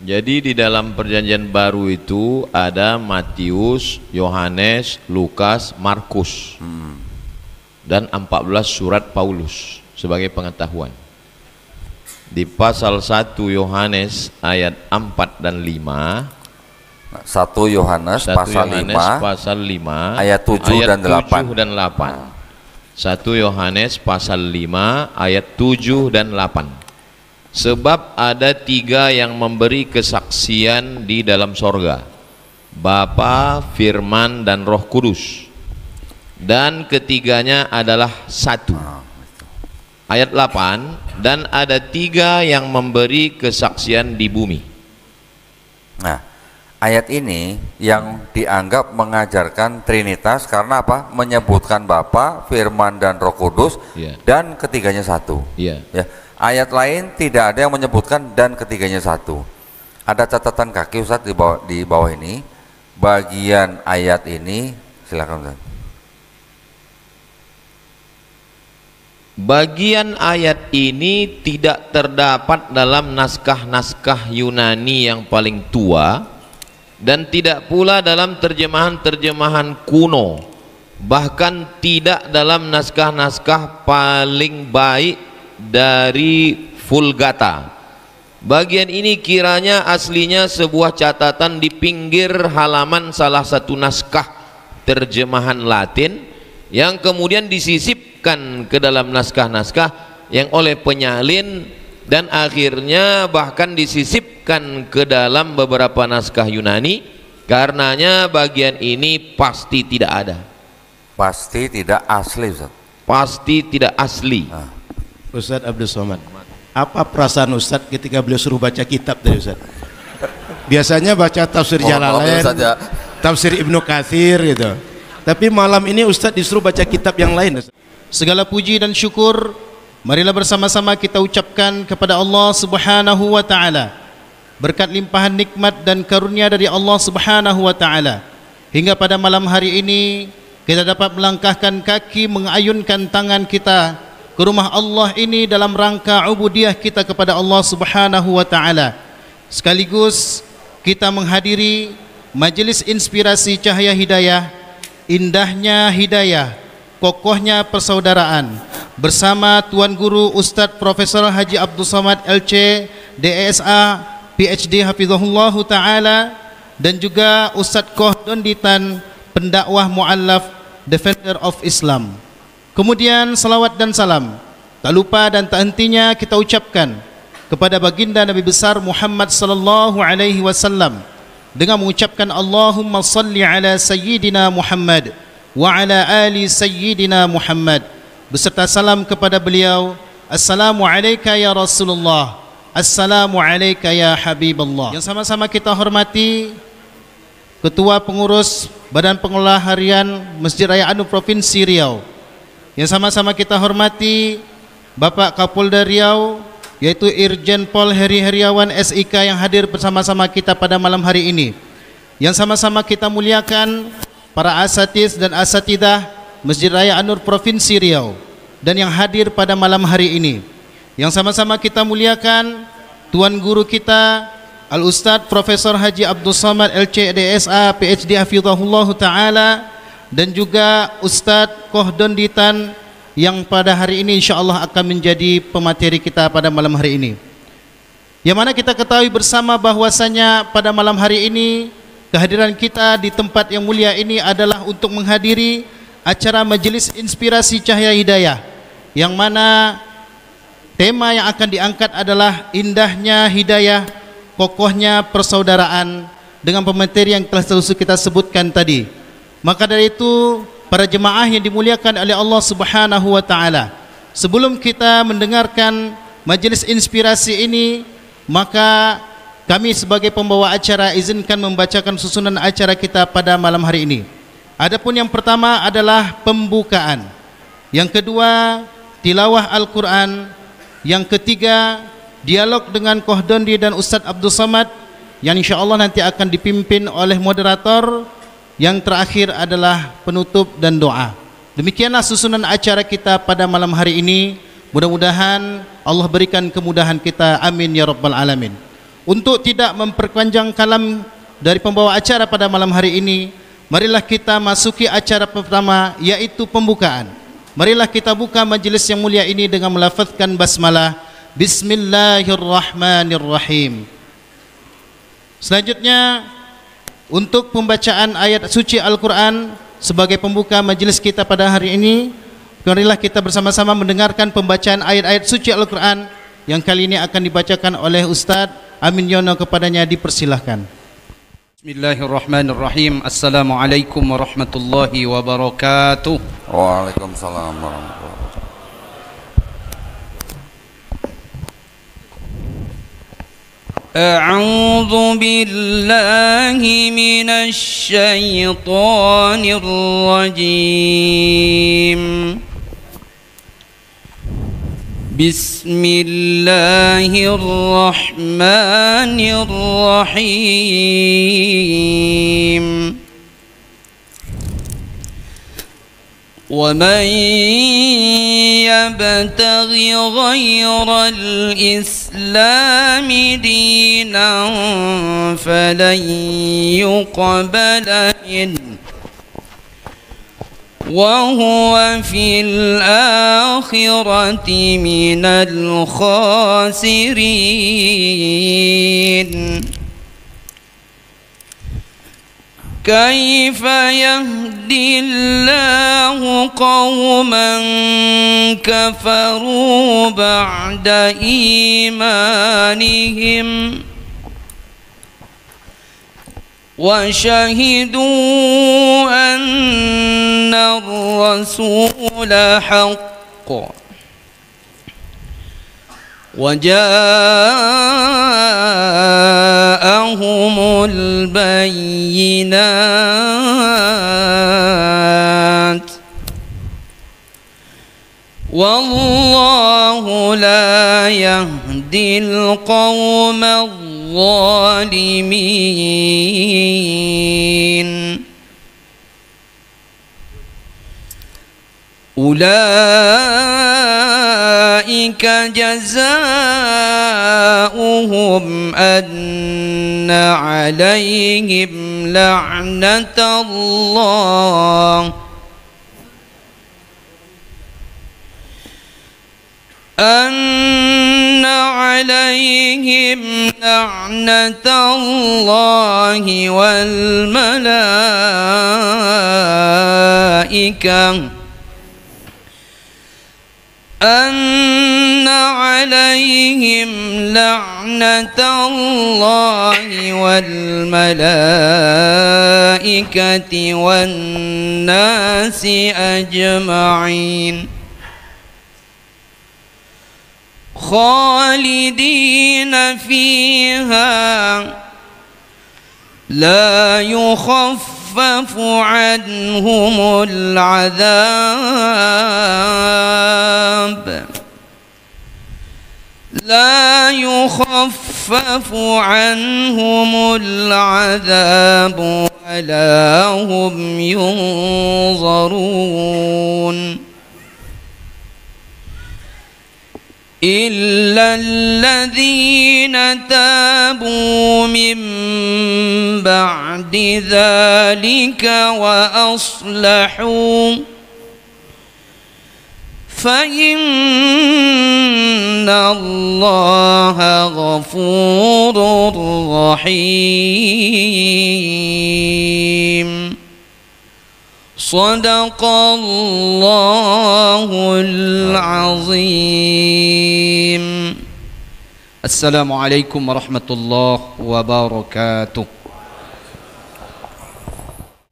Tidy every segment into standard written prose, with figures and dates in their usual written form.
Jadi di dalam perjanjian baru itu ada Matius, Yohanes, Lukas, Markus dan 14 surat Paulus sebagai pengetahuan. Di pasal 1 Yohanes ayat 4 dan 5, 1 Yohanes pasal 5 ayat 7 dan 8. 1 Yohanes pasal 5 ayat 7 dan 8. Sebab ada 3 yang memberi kesaksian di dalam sorga, Bapa, Firman, dan Roh Kudus, dan ketiganya adalah satu. Ayat 8, dan ada 3 yang memberi kesaksian di bumi. Nah, ayat ini yang dianggap mengajarkan Trinitas karena apa? Menyebutkan Bapa, Firman, dan Roh Kudus, dan ketiganya satu. Ya. Ayat lain tidak ada yang menyebutkan dan ketiganya satu. Ada catatan kaki Ustaz di bawah ini. Bagian ayat ini, silakan Ustaz. Bagian ayat ini tidak terdapat dalam naskah-naskah Yunani yang paling tua dan tidak pula dalam terjemahan-terjemahan kuno, bahkan tidak dalam naskah-naskah paling baik dari Vulgata. Bagian ini kiranya aslinya sebuah catatan di pinggir halaman salah satu naskah terjemahan Latin yang kemudian disisipkan ke dalam naskah-naskah yang oleh penyalin dan akhirnya bahkan disisipkan ke dalam beberapa naskah Yunani. Karenanya bagian ini pasti tidak ada. Pasti tidak asli Ustaz. Pasti tidak asli. Ustaz Abdul Somad, apa perasaan Ustaz ketika beliau suruh baca kitab tadi Ustaz? Biasanya baca tafsir Jalalain, tafsir Ibnu Katsir gitu. Tapi malam ini Ustaz disuruh baca kitab yang lain Ustaz. Segala puji dan syukur marilah bersama-sama kita ucapkan kepada Allah Subhanahu wa taala. Berkat limpahan nikmat dan karunia dari Allah Subhanahu wa taala, hingga pada malam hari ini kita dapat melangkahkan kaki, mengayunkan tangan kita ke rumah Allah ini dalam rangka ubudiyah kita kepada Allah Subhanahu wa taala. Sekaligus kita menghadiri majelis inspirasi cahaya hidayah, indahnya hidayah, kokohnya persaudaraan, bersama Tuan Guru Ustadz Profesor Haji Abdul Somad LC DSA PhD Hafizahullah Ta'ala, dan juga Ustadz Koh Donditan, pendakwah mu'allaf, Defender of Islam. Kemudian salawat dan salam tak lupa dan tak hentinya kita ucapkan kepada baginda Nabi besar Muhammad sallallahu alaihi wasallam dengan mengucapkan Allahumma salli ala sayyidina Muhammad wa ala ali sayyidina Muhammad, beserta salam kepada beliau. Assalamu alayka ya Rasulullah, assalamu alayka ya Habiballah. Yang sama-sama kita hormati Ketua Pengurus Badan Pengelola Harian Masjid Raya Anu Provinsi Riau, yang sama-sama kita hormati Bapak Kapolda Riau, yaitu Irjen Pol Heri Heriawan SIK yang hadir bersama-sama kita pada malam hari ini. Yang sama-sama kita muliakan para asatiz dan asatidah Masjid Raya An-Nur Provinsi Riau dan yang hadir pada malam hari ini. Yang sama-sama kita muliakan Tuan Guru kita Al-Ustadz Profesor Haji Abdul Somad LC DSA PhD Hafizahullah Ta'ala, dan juga Ustadz Koh Donditan yang pada hari ini insyaallah akan menjadi pemateri kita pada malam hari ini. Yang mana kita ketahui bersama bahwasanya pada malam hari ini kehadiran kita di tempat yang mulia ini adalah untuk menghadiri acara Majelis Inspirasi Cahaya Hidayah, yang mana tema yang akan diangkat adalah indahnya hidayah, kokohnya persaudaraan, dengan pemateri yang telah kita sebutkan tadi. Maka dari itu para jemaah yang dimuliakan oleh Allah Subhanahu wa taala, sebelum kita mendengarkan majelis inspirasi ini, maka kami sebagai pembawa acara izinkan membacakan susunan acara kita pada malam hari ini. Adapun yang pertama adalah pembukaan, yang kedua tilawah Al-Quran, yang ketiga dialog dengan Koh Dondi dan Ustadz Abdul Somad yang insyaallah nanti akan dipimpin oleh moderator. Yang terakhir adalah penutup dan doa. Demikianlah susunan acara kita pada malam hari ini. Mudah-mudahan Allah berikan kemudahan kita, amin ya rabbal alamin. untuk tidak memperpanjang kalam dari pembawa acara pada malam hari ini, marilah kita masuki acara pertama, yaitu pembukaan. Marilah kita buka majlis yang mulia ini dengan melafazkan basmalah. Bismillahirrahmanirrahim. Selanjutnya, untuk pembacaan ayat suci Al-Quran sebagai pembuka majlis kita pada hari ini, marilah kita bersama-sama mendengarkan pembacaan ayat-ayat suci Al-Quran yang kali ini akan dibacakan oleh Ustaz Amin Yono. Kepadanya dipersilahkan. Bismillahirrahmanirrahim. Assalamualaikum warahmatullahi wabarakatuh. Waalaikumsalam warahmatullahi wabarakatuh. أعوذ بالله من الشيطان الرجيم. بسم الله الرحمن الرحيم. ومن يبتغ غير الإسلام دينا فلن يقبل منه وهو في الآخرة من الخاسرين. كيف يهدي الله قوما كفروا بعد إيمانهم وشهدوا أن الرسول حق وجاءهم البينات والله لا يهدي القوم الظالمين. أولئك جزاؤهم أن عليهم لعنة الله والملائكة أن عليهم لعنة الله والملائكة والناس أجمعين خالدين فيها لا يخفف عنهم العذاب ولا هم ينظرون إلا الذين تابوا من بعد ذلك وأصلحوا فإن الله غفور رحيم. صدق الله العظيم. السلام عليكم ورحمة الله وبركاته.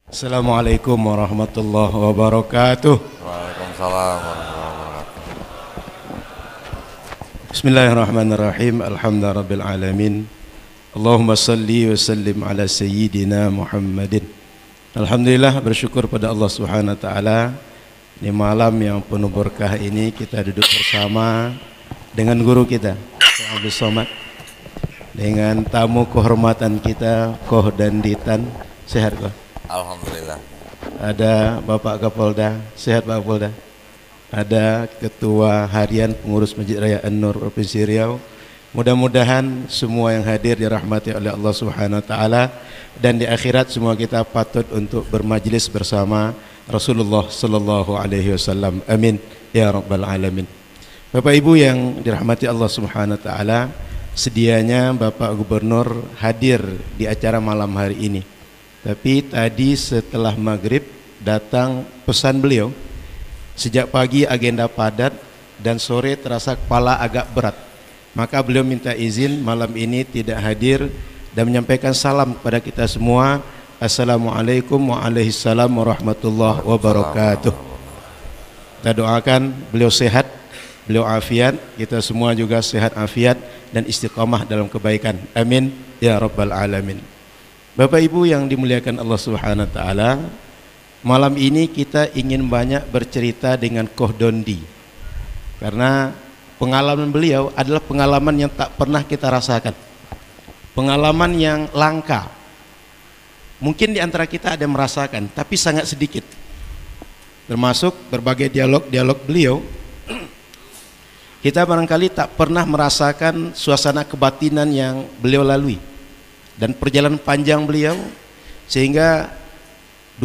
السلام عليكم ورحمة الله وبركاته. Waalaikumsalam warahmatullahi wabarakatuh. Bismillahirrahmanirrahim. Alhamdulillahirabbil alamin. Allahumma salli wa sallim ala sayyidina Muhammadin. Alhamdulillah, bersyukur pada Allah Subhanahu wa taala di malam yang penuh berkah ini kita duduk bersama dengan guru kita Syekh Abdus Somad, dengan tamu kehormatan kita Koh dan Ditan. Sehat Koh? Alhamdulillah. Ada Bapak Kapolda. Sehat Pak Kapolda? Ada Ketua Harian Pengurus Masjid Raya An-Nur Provinsi Riau, Mudah-mudahan semua yang hadir dirahmati oleh Allah Subhanahu wa taala, dan di akhirat semua kita patut untuk bermajlis bersama Rasulullah sallallahu alaihi wasallam. Amin ya rabbal alamin. Bapak Ibu yang dirahmati Allah Subhanahu wa taala, sedianya Bapak Gubernur hadir di acara malam hari ini. Tapi tadi setelah maghrib datang pesan beliau, sejak pagi agenda padat dan sore terasa kepala agak berat. Maka beliau minta izin malam ini tidak hadir dan menyampaikan salam kepada kita semua. Assalamualaikum waalaikumsalam warahmatullahi wabarakatuh. Kita doakan beliau sehat, beliau afiat, kita semua juga sehat afiat dan istiqamah dalam kebaikan. Amin ya rabbal alamin. Bapak Ibu yang dimuliakan Allah Subhanahu wa taala, malam ini kita ingin banyak bercerita dengan Koh Dondi, karena pengalaman beliau adalah pengalaman yang tak pernah kita rasakan, pengalaman yang langka. Mungkin di antara kita ada yang merasakan, tapi sangat sedikit. Termasuk berbagai dialog-dialog beliau, kita barangkali tak pernah merasakan suasana kebatinan yang beliau lalui dan perjalanan panjang beliau, sehingga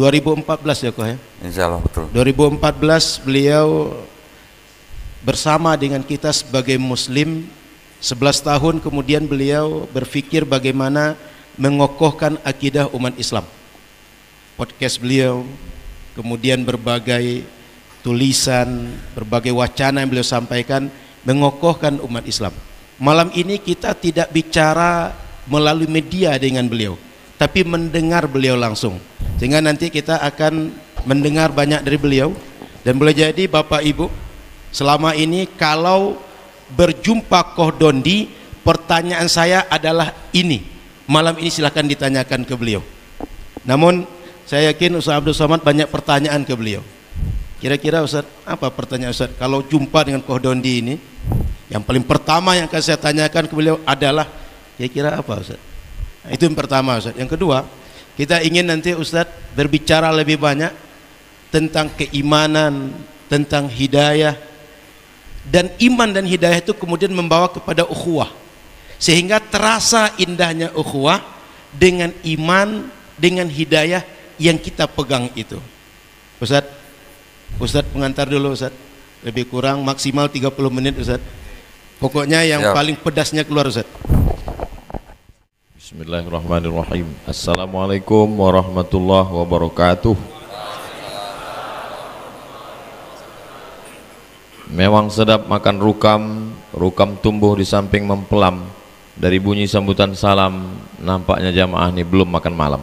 2014 ya Koh ya? Insya Allah betul. 2014 beliau bersama dengan kita sebagai muslim. 11 tahun kemudian beliau berpikir bagaimana mengokohkan akidah umat Islam. Podcast beliau, kemudian berbagai tulisan, berbagai wacana yang beliau sampaikan mengokohkan umat Islam. Malam ini kita tidak bicara melalui media dengan beliau, tapi mendengar beliau langsung, sehingga nanti kita akan mendengar banyak dari beliau. Dan boleh jadi Bapak Ibu selama ini kalau berjumpa Koh Dondi, pertanyaan saya adalah ini. Malam ini silahkan ditanyakan ke beliau. Namun saya yakin Ustaz Abdul Somad banyak pertanyaan ke beliau. Kira-kira Ustaz, apa pertanyaan Ustaz kalau jumpa dengan Koh Dondi ini? Yang paling pertama yang akan saya tanyakan ke beliau adalah kira-kira apa Ustaz? Nah, itu yang pertama Ustaz. Yang kedua, kita ingin nanti Ustaz berbicara lebih banyak tentang keimanan, tentang hidayah. Dan iman dan hidayah itu kemudian membawa kepada ukhuwah, sehingga terasa indahnya ukhuwah dengan iman, dengan hidayah yang kita pegang itu. Ustaz pengantar dulu Ustaz, lebih kurang maksimal 30 menit Ustaz. Pokoknya yang paling pedasnya keluar Ustaz. Bismillahirrahmanirrahim. Assalamualaikum warahmatullahi wabarakatuh. Memang sedap makan rukam tumbuh di samping mempelam. Dari bunyi sambutan salam, nampaknya jamaah ini belum makan malam.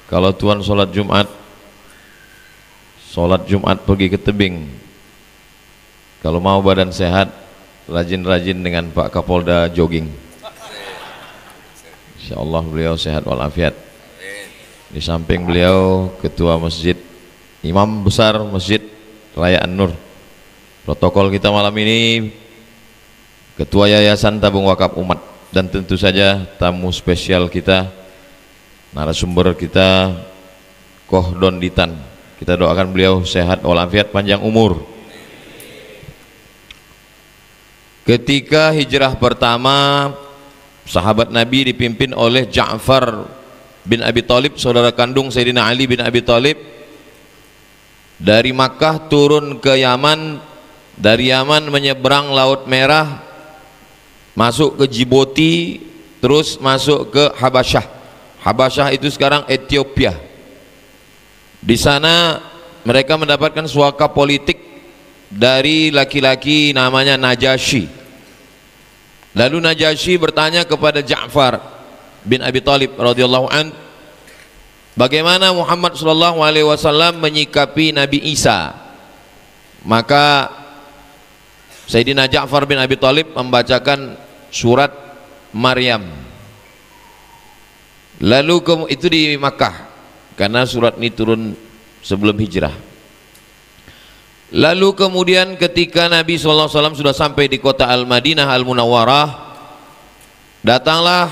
Kalau tuan sholat Jumat pergi ke tebing. Kalau mau badan sehat, rajin-rajin dengan Pak Kapolda jogging. Insyaallah beliau sehat walafiat. Di samping beliau ketua masjid, Imam besar Masjid Raya An-Nur. Protokol kita malam ini Ketua Yayasan Tabung Wakaf Umat, dan tentu saja tamu spesial kita, narasumber kita Koh Donditan. Kita doakan beliau sehat walafiat, panjang umur. Ketika hijrah pertama, sahabat Nabi dipimpin oleh Ja'far bin Abi Thalib, saudara kandung Sayyidina Ali bin Abi Thalib, dari Makkah turun ke Yaman, dari Yaman menyeberang Laut Merah, masuk ke Djibouti, terus masuk ke Habasyah. Habasyah itu sekarang Ethiopia. Di sana mereka mendapatkan suaka politik dari laki-laki namanya Najasyi. Lalu Najasyi bertanya kepada Ja'far bin Abi Thalib radhiyallahu an, bagaimana Muhammad sallallahu alaihi wasallam menyikapi Nabi Isa? Maka Sayyidina Ja'far bin Abi Thalib membacakan surat Maryam. Lalu itu di Makkah, karena surat ini turun sebelum hijrah. Lalu kemudian ketika Nabi sallallahu alaihi wasallam sudah sampai di kota Al-Madinah Al-Munawwarah, datanglah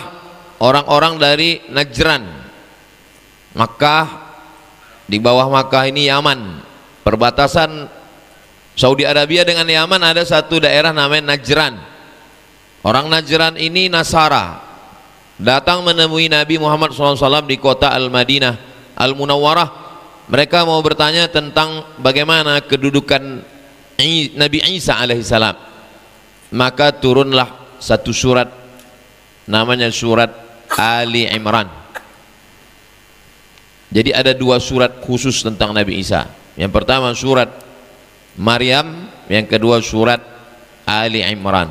orang-orang dari Najran. Makkah, di bawah Makkah ini Yaman, perbatasan Saudi Arabia dengan Yaman ada satu daerah namanya Najran. Orang Najran ini Nasara, datang menemui Nabi Muhammad SAW di kota Al-Madinah Al-Munawwarah. Mereka mau bertanya tentang bagaimana kedudukan Nabi Isa alaihissalam. Maka turunlah satu surat namanya surat Ali Imran. Jadi ada dua surat khusus tentang Nabi Isa. Yang pertama surat Maryam, yang kedua surat Ali Imran.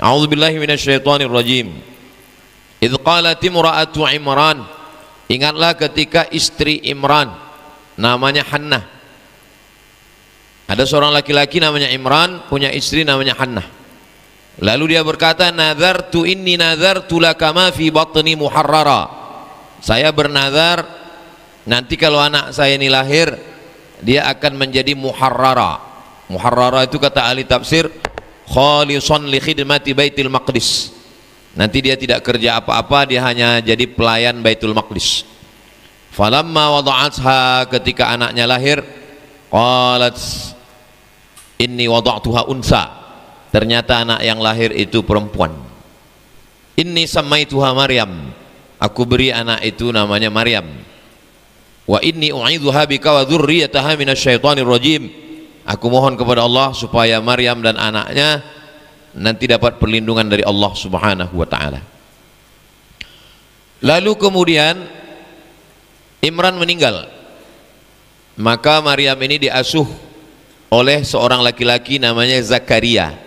A'udzubillahi minasyaitonirrajim. Idz qalat imra'atu Imran. Ingatlah ketika istri Imran namanya Hannah. Ada seorang laki-laki namanya Imran, punya istri namanya Hannah. Lalu dia berkata, "Nazartu inni nazartu laka ma fi batni muharrara." Saya bernazar nanti kalau anak saya ini lahir, dia akan menjadi muharrara. Muharrara itu kata ahli tafsir, khalisan li khidmati Baitul Maqdis. Nanti dia tidak kerja apa-apa, dia hanya jadi pelayan Baitul Maqdis. Falamma wada'atha, ketika anaknya lahir, qalat inni wada'tuha unsa. Ternyata anak yang lahir itu perempuan. Inni samaituha Maryam. Aku beri anak itu namanya Maryam. Wa inni u'idzuha bika wa dzurriyyataha minasyaitonir rajim. Aku mohon kepada Allah supaya Maryam dan anaknya nanti dapat perlindungan dari Allah Subhanahu wa taala. Lalu kemudian Imran meninggal. Maka Maryam ini diasuh oleh seorang laki-laki namanya Zakaria.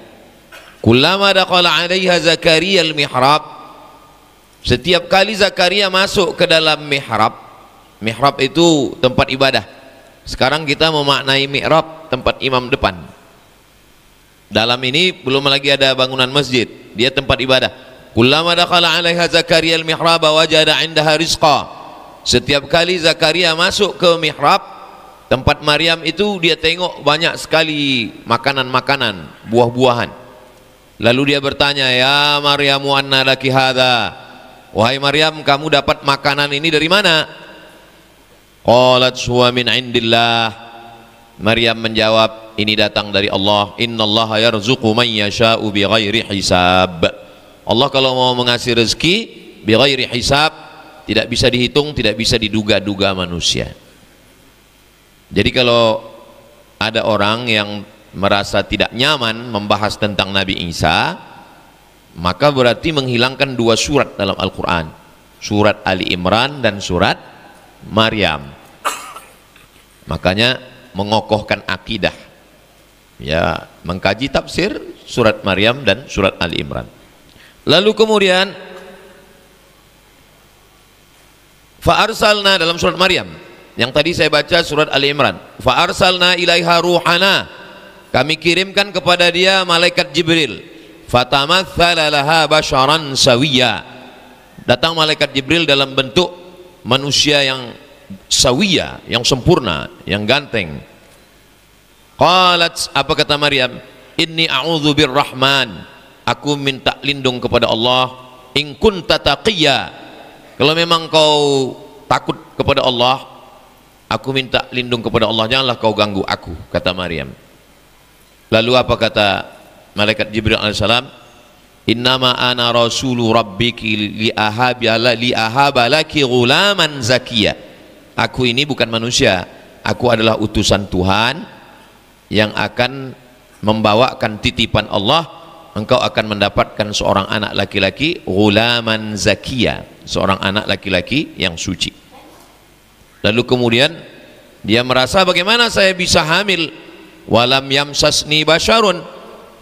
Kullama daqala 'alaiha Zakaria al-mihrab. Setiap kali Zakaria masuk ke dalam mihrab. Mihrab itu tempat ibadah. Sekarang kita memaknai mihrab tempat imam depan. Dalam ini belum lagi ada bangunan masjid, dia tempat ibadah. Kullama dakhala 'alaiha Zakaria al-mihrab wajada 'indaha rizqa. Setiap kali Zakaria masuk ke mihrab tempat Maryam itu, dia tengok banyak sekali makanan-makanan, buah-buahan. Lalu dia bertanya, "Ya Maryamu anna laki hadza?" Wahai Maryam, kamu dapat makanan ini dari mana? Qalat huwa min indillah. Maryam menjawab, ini datang dari Allah. Innallaha yarzuqu man yasha'u bighairi hisab. Allah kalau mau mengasih rezeki bighairi hisab, tidak bisa dihitung, tidak bisa diduga-duga manusia. Jadi kalau ada orang yang merasa tidak nyaman membahas tentang Nabi Isa, maka berarti menghilangkan dua surat dalam Al-Quran, surat Ali Imran dan surat Maryam. Makanya mengokohkan akidah, ya, mengkaji tafsir surat Maryam dan surat Ali Imran. Lalu kemudian fa'arsalna dalam surat Maryam, yang tadi saya baca surat Ali Imran, fa'arsalna ilaiha ruhana, kami kirimkan kepada dia malaikat Jibril, fatamatsala laha basharan sawiyya. Datang malaikat Jibril dalam bentuk manusia yang sawiyya, yang sempurna, yang ganteng. Qalat, apa kata Maryam? Inni a'udzu birrahman, aku minta lindung kepada Allah. In kunta taqiyya, kalau memang kau takut kepada Allah, aku minta lindung kepada Allah, janganlah kau ganggu aku, kata Maryam. Lalu apa kata malaikat Jibril alaihissalam? Innama ana rasulu rabbiki li'ahaba laki ghulaman zakiyya. Aku ini bukan manusia, aku adalah utusan Tuhan yang akan membawakan titipan Allah. Engkau akan mendapatkan seorang anak laki-laki, ghulaman zakiyya, seorang anak laki-laki yang suci. Lalu kemudian dia merasa, bagaimana saya bisa hamil? Walam yamsasni basyarun,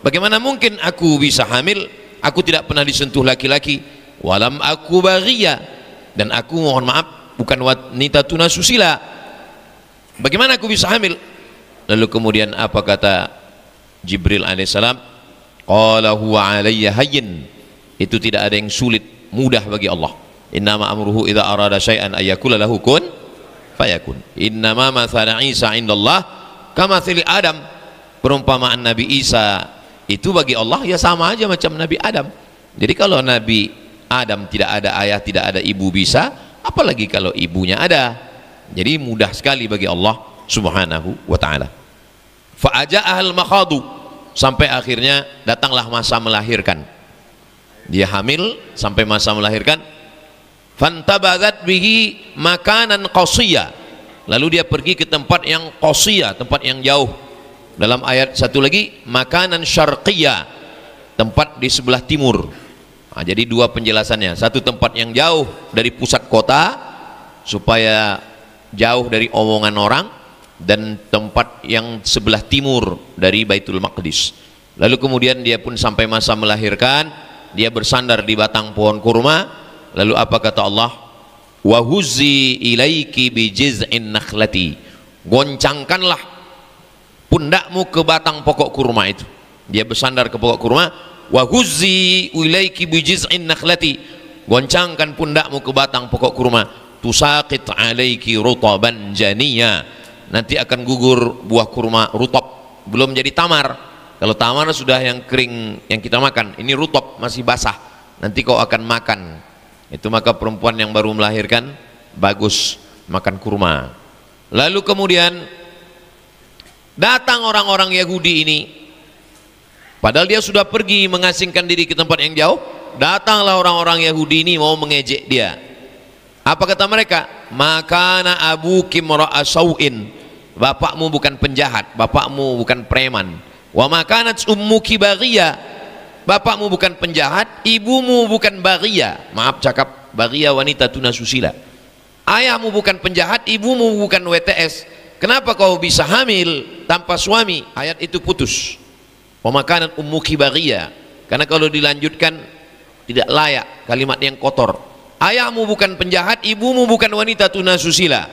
bagaimana mungkin aku bisa hamil? Aku tidak pernah disentuh laki-laki. Walam aku baghiyya, dan aku mohon maaf bukan wanita tuna susila. Bagaimana aku bisa hamil? Lalu kemudian apa kata Jibril alaihissalam? Qala huwa alayya hayyin, itu tidak ada yang sulit, mudah bagi Allah. Innama amruhu idza arada syai'an ayyakula lahu kun fayakun. Innama mathala Isa indallah kamathili Adam. Perumpamaan Nabi Isa itu bagi Allah ya sama aja macam Nabi Adam. Jadi kalau Nabi Adam tidak ada ayah, tidak ada ibu bisa, apalagi kalau ibunya ada. Jadi mudah sekali bagi Allah Subhanahu wa ta'ala. Fa'aja'ahal makhadu, sampai akhirnya datanglah masa melahirkan. Dia hamil sampai masa melahirkan. Fantabadat bihi makanan qasiyya, lalu dia pergi ke tempat yang qasiyya, tempat yang jauh. Dalam ayat satu lagi, makanan syarqiyya, tempat di sebelah timur. Nah, jadi dua penjelasannya, satu tempat yang jauh dari pusat kota supaya jauh dari omongan orang, dan tempat yang sebelah timur dari Baitul Maqdis. Lalu kemudian dia pun sampai masa melahirkan, dia bersandar di batang pohon kurma. Lalu apa kata Allah? Wa huzzi ilaiki bi jiz'in nakhlati, goncangkanlah pundakmu ke batang pokok kurma itu. Dia bersandar ke pokok kurma. Wa huzzi ilaiki bi jiz'in nakhlati, goncangkan pundakmu ke batang pokok kurma. Tusaqit alaiki rutaban janiyya, nanti akan gugur buah kurma rutab, belum jadi tamar. Kalau tamar sudah yang kering yang kita makan, ini rutab masih basah, nanti kau akan makan itu. Maka perempuan yang baru melahirkan bagus makan kurma. Lalu kemudian datang orang-orang Yahudi ini, padahal dia sudah pergi mengasingkan diri ke tempat yang jauh. Datanglah orang-orang Yahudi ini mau mengejek dia. Apa kata mereka? Makana abuki mra'a sau'in, bapakmu bukan penjahat, bapakmu bukan preman. Wa makanat ummuki baghiyah, bapakmu bukan penjahat, ibumu bukan baghiyah. Maaf cakap, baghiyah wanita tunasusila. Ayahmu bukan penjahat, ibumu bukan WTS. Kenapa kau bisa hamil tanpa suami? Ayat itu putus. Wa makanat ummuki baghiyah, karena kalau dilanjutkan tidak layak, kalimat yang kotor. Ayahmu bukan penjahat, ibumu bukan wanita tunasusila.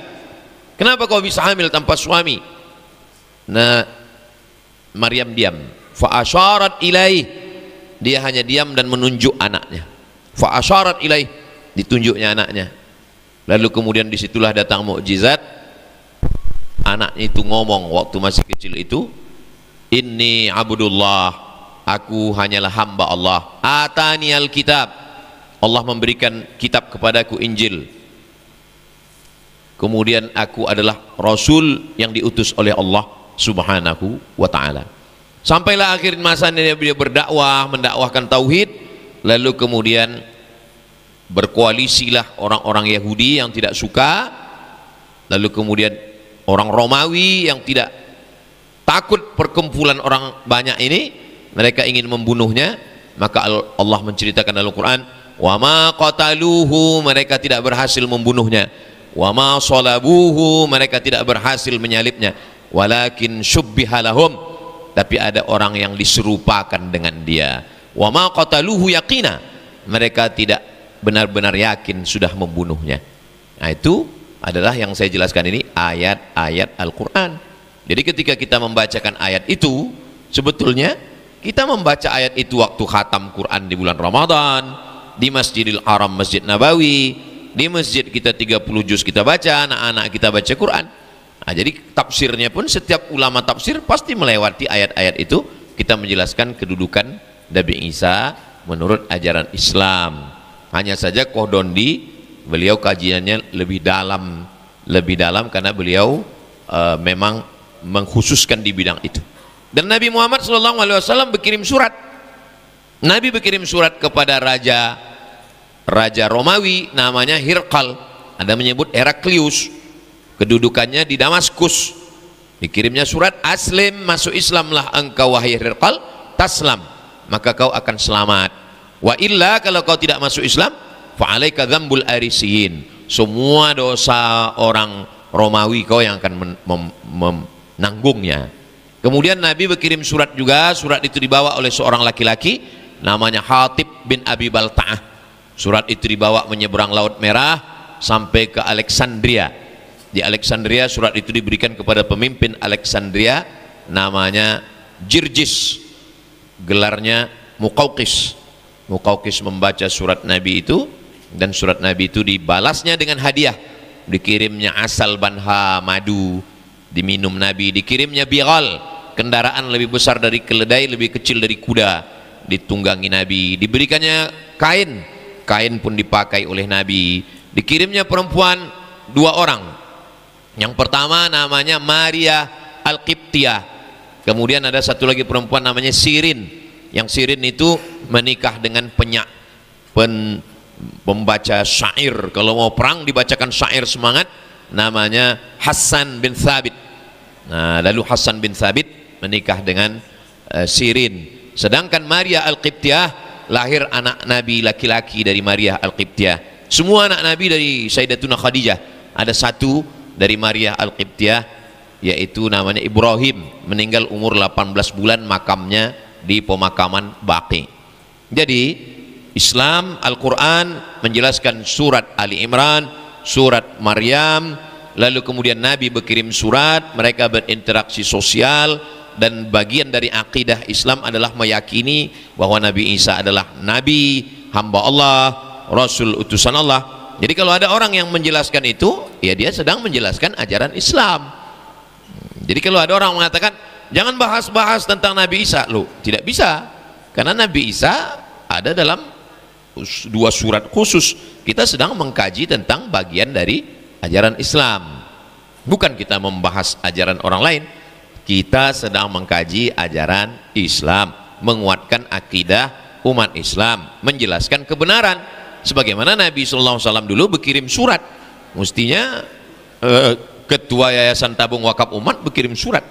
Kenapa kau bisa hamil tanpa suami? Nah, Maryam diam. Fa asyarat ilaih, dia hanya diam dan menunjuk anaknya. Fa asyarat ilaih, ditunjuknya anaknya. Lalu kemudian disitulah datang mukjizat. Anaknya itu ngomong waktu masih kecil itu, inni abdullah, aku hanyalah hamba Allah. Atani alkitab, Allah memberikan kitab kepadaku, Injil. Kemudian aku adalah Rasul yang diutus oleh Allah Subhanahu wa ta'ala. Sampailah akhir masanya dia berdakwah, mendakwahkan tauhid. Lalu kemudian berkoalisilah orang-orang Yahudi yang tidak suka. Lalu kemudian orang Romawi yang tidak takut perkumpulan orang banyak ini, mereka ingin membunuhnya. Maka Allah menceritakan dalam Al-Quran, wa ma qataluhu, mereka tidak berhasil membunuhnya. Wa ma salabuhu, mereka tidak berhasil menyalibnya. Walakin syubbiha lahum, tapi ada orang yang diserupakan dengan dia. Wa ma qataluhu yaqina, mereka tidak benar-benar yakin sudah membunuhnya. Nah, itu adalah yang saya jelaskan ini, ayat-ayat Al-Quran. Jadi ketika kita membacakan ayat itu, sebetulnya kita membaca ayat itu waktu khatam Quran di bulan Ramadan, di Masjidil Haram, Masjid Nabawi, di masjid kita 30 juz kita baca, anak-anak kita baca Quran. Nah, jadi tafsirnya pun setiap ulama tafsir pasti melewati ayat-ayat itu. Kita menjelaskan kedudukan Nabi Isa menurut ajaran Islam. Hanya saja Kohdondi, beliau kajiannya lebih dalam karena beliau memang mengkhususkan di bidang itu. Dan Nabi Muhammad SAW berkirim surat. Nabi berkirim surat kepada Raja Romawi namanya Hirqal, ada menyebut Heraklius, kedudukannya di Damaskus. Dikirimnya surat, aslim, masuk Islamlah engkau wahai Hirqal, taslam, maka kau akan selamat. Wa illa, kalau kau tidak masuk Islam, fa'alaika dzambul arisiyin, semua dosa orang Romawi kau yang akan menanggungnya. Kemudian Nabi berkirim surat juga. Surat itu dibawa oleh seorang laki-laki namanya Hatib bin Abi Balta'ah. Surat itu dibawa menyeberang Laut Merah sampai ke Alexandria. Di Alexandria surat itu diberikan kepada pemimpin Alexandria namanya Jirjis, gelarnya Muqawqis. Muqawqis membaca surat Nabi itu, dan surat Nabi itu dibalasnya dengan hadiah. Dikirimnya asal banha, madu, diminum Nabi. Dikirimnya bighal, kendaraan lebih besar dari keledai, lebih kecil dari kuda, ditunggangi Nabi. Diberikannya kain pun dipakai oleh Nabi. Dikirimnya perempuan 2 orang. Yang pertama namanya Maria Al-Qibtiyah, Kemudian ada satu lagi perempuan namanya Sirin, yang Sirin itu menikah dengan pembaca syair. Kalau mau perang dibacakan syair semangat, namanya Hasan bin Thabit. Nah, lalu Hasan bin Thabit menikah dengan Sirin. Sedangkan Maria Al-Qibtiyah, lahir anak Nabi laki-laki dari Maria Al-Qibtiyah. Semua anak Nabi dari Sayyidatuna Khadijah. Ada satu dari Maria Al-Qibtiyah, yaitu namanya Ibrahim, meninggal umur 18 bulan, makamnya di pemakaman Baqi. Jadi Islam, Al-Quran menjelaskan surat Ali Imran, surat Maryam, lalu kemudian Nabi berkirim surat, mereka berinteraksi sosial, dan bagian dari akidah Islam adalah meyakini bahwa Nabi Isa adalah Nabi, hamba Allah, Rasul utusan Allah. Jadi kalau ada orang yang menjelaskan itu, ya dia sedang menjelaskan ajaran Islam. Jadi kalau ada orang mengatakan jangan bahas-bahas tentang Nabi Isa, loh, tidak bisa, karena Nabi Isa ada dalam 2 surat khusus. Kita sedang mengkaji tentang bagian dari ajaran Islam, bukan kita membahas ajaran orang lain. Kita sedang mengkaji ajaran Islam, menguatkan akidah umat Islam, menjelaskan kebenaran. Sebagaimana Nabi SAW dulu berkirim surat, mestinya ketua Yayasan Tabung Wakaf Umat berkirim surat.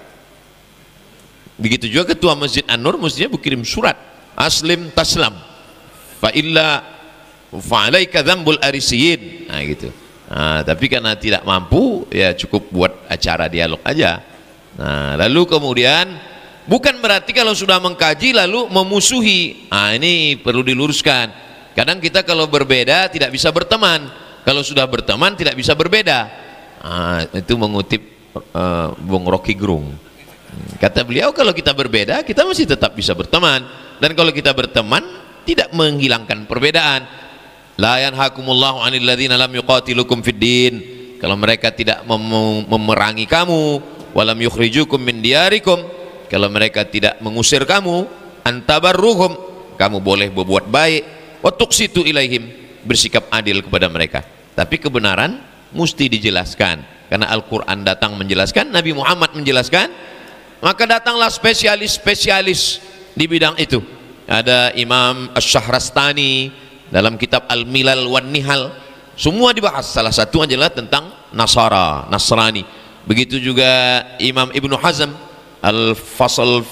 Begitu juga ketua Masjid An-Nur mestinya berkirim surat, aslim taslam fa illa fa'alaika dzambul arisiyin. Nah gitu. Nah, tapi karena tidak mampu, ya cukup buat acara dialog aja. Nah, lalu kemudian bukan berarti kalau sudah mengkaji lalu memusuhi. Nah, ini perlu diluruskan. Kadang kita kalau berbeda tidak bisa berteman, kalau sudah berteman tidak bisa berbeda. Nah, itu mengutip Bung Rocky Gerung. Kata beliau, kalau kita berbeda kita masih tetap bisa berteman, dan kalau kita berteman tidak menghilangkan perbedaan. La yanhakumullahu 'anil ladzina lam yuqatilukum fid din. Kalau mereka tidak memerangi kamu, walam yukhrijukum min diyarikum, kalau mereka tidak mengusir kamu, antabarruhum, kamu boleh berbuat baik, wa tuqsitu ilaihim, bersikap adil kepada mereka. Tapi kebenaran mesti dijelaskan, karena Al-Quran datang menjelaskan, Nabi Muhammad menjelaskan, maka datanglah spesialis-spesialis di bidang itu. Ada Imam Asy-Syahrastani dalam kitab Al-Milal wan Nihal, semua dibahas. Salah satu adalah tentang Nasrani. Begitu juga Imam Ibnu Hazm Al-Fasl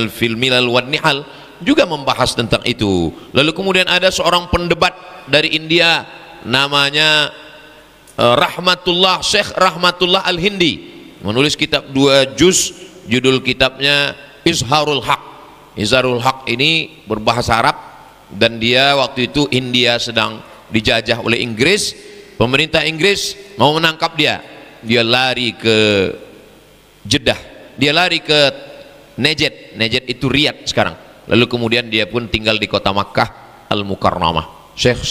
fil Milal wan Nihal juga membahas tentang itu. Lalu kemudian ada seorang pendebat dari India namanya Syekh Rahmatullah Al-Hindi, menulis kitab 2 juz, judul kitabnya Izharul Haq. Izharul Haq ini berbahasa Arab, dan dia waktu itu India sedang dijajah oleh Inggris. Pemerintah Inggris mau menangkap dia. Dia lari ke Jeddah, dia lari ke Najd. Najd itu Riyadh sekarang. Lalu kemudian dia pun tinggal di kota Makkah Al-Mukarramah. Syekh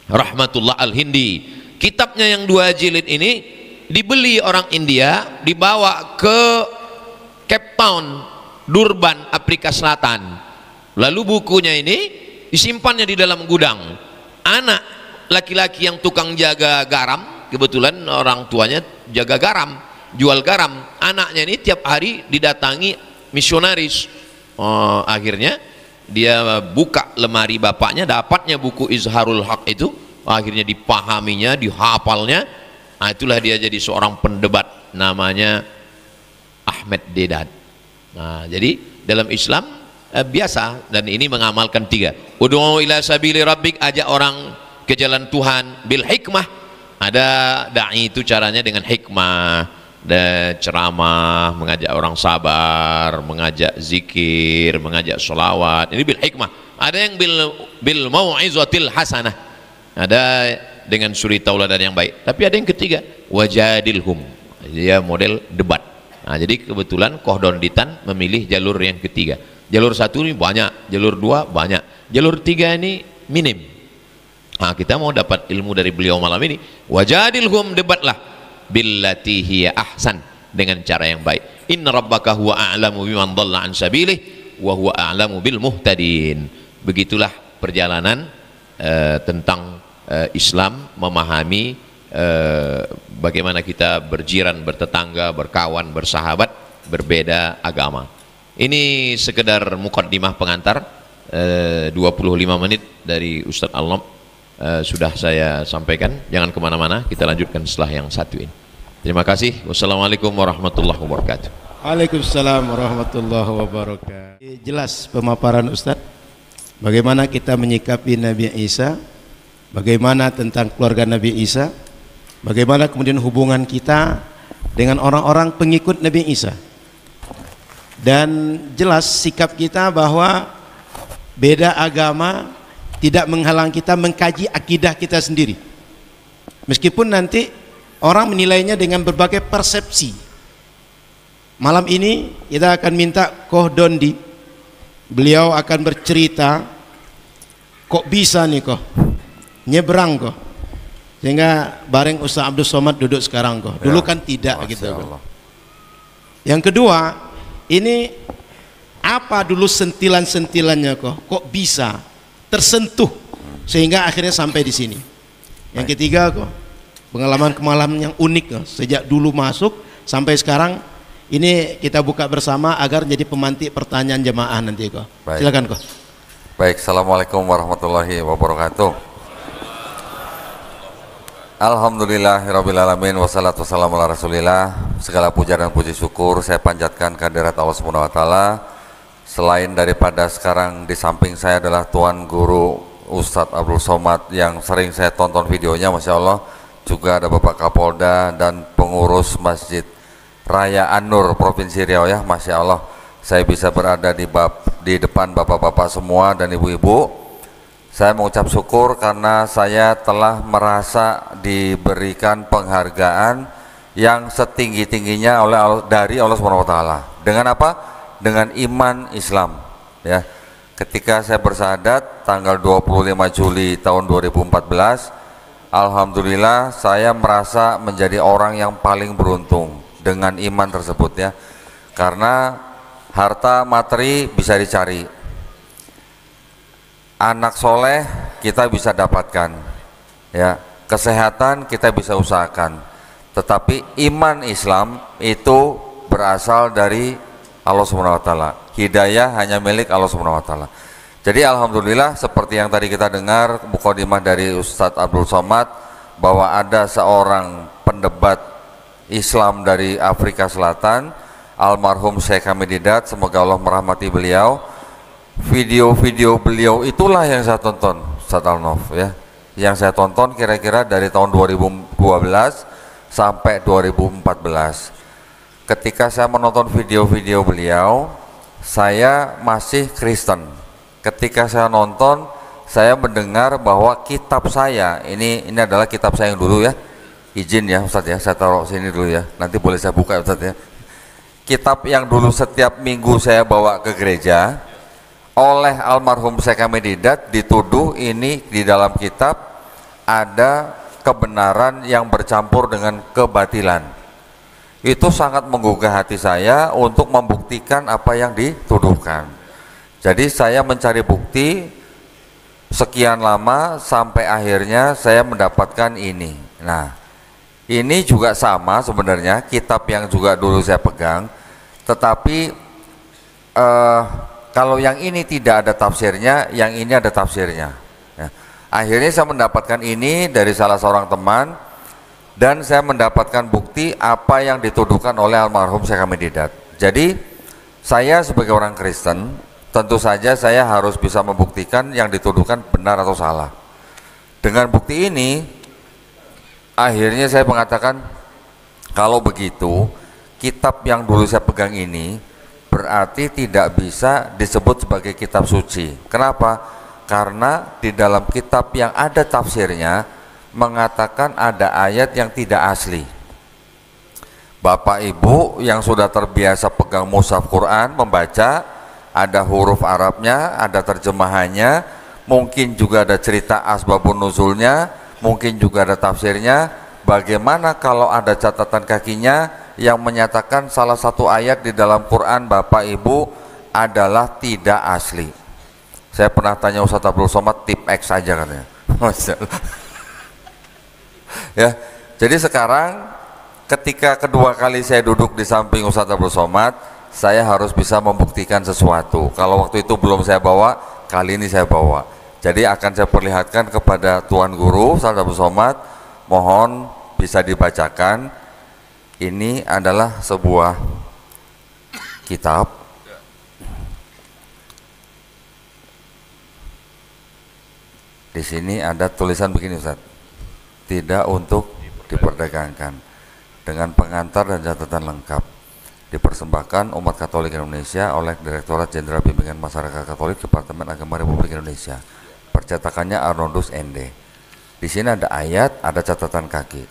Rahmatullah Al-Hindi, kitabnya yang 2 jilid ini dibeli orang India, dibawa ke Cape Town, Durban, Afrika Selatan. Lalu bukunya ini disimpannya di dalam gudang. Anak laki-laki yang tukang jaga garam, kebetulan orang tuanya jaga garam, jual garam, anaknya ini tiap hari didatangi misionaris. Akhirnya dia buka lemari bapaknya, dapatnya buku Izharul Haq itu, akhirnya dipahaminya, dihafalnya. Nah, itulah dia jadi seorang pendebat namanya Ahmed Deedat. Nah, jadi dalam Islam biasa, dan ini mengamalkan 3. Ud'u ila sabili rabbik, ajak orang ke jalan Tuhan, bil hikmah. Ada dai itu caranya dengan hikmah, dan ceramah, mengajak orang sabar, mengajak zikir, mengajak sholawat. Ini bil hikmah. Ada yang bil mau'izatil hasanah, ada dengan suri tauladan yang baik. Tapi ada yang ketiga, wajadilhum, dia model debat. Nah, jadi kebetulan Kohdon Ditan memilih jalur yang ketiga. Jalur 1 ini banyak, jalur 2 banyak, jalur 3 ini minim. Nah, kita mau dapat ilmu dari beliau malam ini, wajadilhum, debatlah, billati hiya ahsan, dengan cara yang baik. Inna rabbaka huwa a'lamu biman dhalla an sabilih wa huwa a'lamu bil muhtadin. Begitulah perjalanan tentang Islam memahami bagaimana kita berjiran, bertetangga, berkawan, bersahabat, berbeda agama. Ini sekedar mukaddimah pengantar, 25 menit dari Ustadz Al-Nof sudah saya sampaikan. Jangan kemana-mana, kita lanjutkan setelah yang satu ini. Terima kasih. Wassalamualaikum warahmatullahi wabarakatuh. Waalaikumsalam warahmatullahi wabarakatuh. Jelas pemaparan Ustadz, bagaimana kita menyikapi Nabi Isa, bagaimana tentang keluarga Nabi Isa, bagaimana kemudian hubungan kita dengan orang-orang pengikut Nabi Isa. Dan jelas sikap kita bahwa beda agama tidak menghalang kita mengkaji akidah kita sendiri. Meskipun nanti orang menilainya dengan berbagai persepsi. Malam ini kita akan minta Koh Dondi, beliau akan bercerita kok bisa nih Koh nyebrang Koh, sehingga bareng Ustaz Abdul Somad duduk sekarang Koh. Dulu kan tidak gitu. Yang kedua, ini apa dulu sentilan-sentilannya kok bisa tersentuh sehingga akhirnya sampai di sini. Yang ketiga kok pengalaman-pengalaman yang unik kok, sejak dulu masuk sampai sekarang. Ini kita buka bersama agar jadi pemantik pertanyaan jemaah nanti kok. Silakan kok. Baik, assalamualaikum warahmatullahi wabarakatuh. Alhamdulillahirabbil alamin wassalatu wassalamu ala Rasulillah. Segala puja dan puji syukur saya panjatkan kehadirat Allah Subhanahu wa taala. Selain daripada sekarang di samping saya adalah Tuan Guru Ustadz Abdul Somad yang sering saya tonton videonya, Masya Allah. Juga ada Bapak Kapolda dan pengurus Masjid Raya An-Nur Provinsi Riau ya, Masya Allah. Saya bisa berada di depan bapak-bapak semua dan ibu-ibu. Saya mengucap syukur karena saya telah merasa diberikan penghargaan yang setinggi-tingginya dari Allah Subhanahu wa taala. Dengan apa? Dengan iman Islam ya. Ketika saya bersyahadat tanggal 25 Juli tahun 2014, alhamdulillah saya merasa menjadi orang yang paling beruntung dengan iman tersebut ya. Karena harta materi bisa dicari, anak soleh kita bisa dapatkan ya, kesehatan kita bisa usahakan, tetapi iman Islam itu berasal dari Allah Subhanahu wa taala. Hidayah hanya milik Allah Subhanahu wa taala. Jadi alhamdulillah seperti yang tadi kita dengar mukadimah dari Ustadz Abdul Somad bahwa ada seorang pendebat Islam dari Afrika Selatan, almarhum Syekh Hamid Didat, semoga Allah merahmati beliau. Video-video beliau itulah yang saya tonton, Ustadz Al-Nof ya. Yang saya tonton kira-kira dari tahun 2012 sampai 2014. Ketika saya menonton video-video beliau, saya masih Kristen. Ketika saya nonton, saya mendengar bahwa kitab saya, ini adalah kitab saya yang dulu ya. Izin ya Ustadz ya, saya taruh sini dulu ya, nanti boleh saya buka Ustadz ya. Kitab yang dulu setiap minggu saya bawa ke gereja, oleh almarhum Syekh Hamid Didat dituduh ini di dalam kitab ada kebenaran yang bercampur dengan kebatilan. Itu sangat menggugah hati saya untuk membuktikan apa yang dituduhkan. Jadi saya mencari bukti sekian lama sampai akhirnya saya mendapatkan ini. Nah, ini juga sama sebenarnya, kitab yang juga dulu saya pegang, tetapi kalau yang ini tidak ada tafsirnya, yang ini ada tafsirnya ya. Akhirnya saya mendapatkan ini dari salah seorang teman, dan saya mendapatkan bukti apa yang dituduhkan oleh almarhum Syekh Hamid Didat. Jadi saya sebagai orang Kristen, tentu saja saya harus bisa membuktikan yang dituduhkan benar atau salah. Dengan bukti ini akhirnya saya mengatakan, kalau begitu kitab yang dulu saya pegang ini berarti tidak bisa disebut sebagai kitab suci. Kenapa? Karena di dalam kitab yang ada tafsirnya mengatakan ada ayat yang tidak asli. Bapak Ibu yang sudah terbiasa pegang mushaf Quran, membaca, ada huruf Arabnya, ada terjemahannya, mungkin juga ada cerita asbabun nuzulnya, mungkin juga ada tafsirnya. Bagaimana kalau ada catatan kakinya yang menyatakan salah satu ayat di dalam Quran Bapak Ibu adalah tidak asli? Saya pernah tanya Ustadz Abdul Somad, tip X aja katanya. Ya, Jadi sekarang ketika kedua kali saya duduk di samping Ustadz Abdul Somad, saya harus bisa membuktikan sesuatu. Kalau waktu itu belum saya bawa, kali ini saya bawa. Jadi akan saya perlihatkan kepada Tuan Guru Ustadz Abdul Somad, mohon bisa dibacakan. Ini adalah sebuah kitab. Di sini ada tulisan begini Ustaz, tidak untuk diperdagangkan, dengan pengantar dan catatan lengkap, dipersembahkan umat Katolik Indonesia oleh Direktorat Jenderal Bimbingan Masyarakat Katolik Departemen Agama Republik Indonesia. Percetakannya Arnoldus ND. Di sini ada ayat, ada catatan kaki.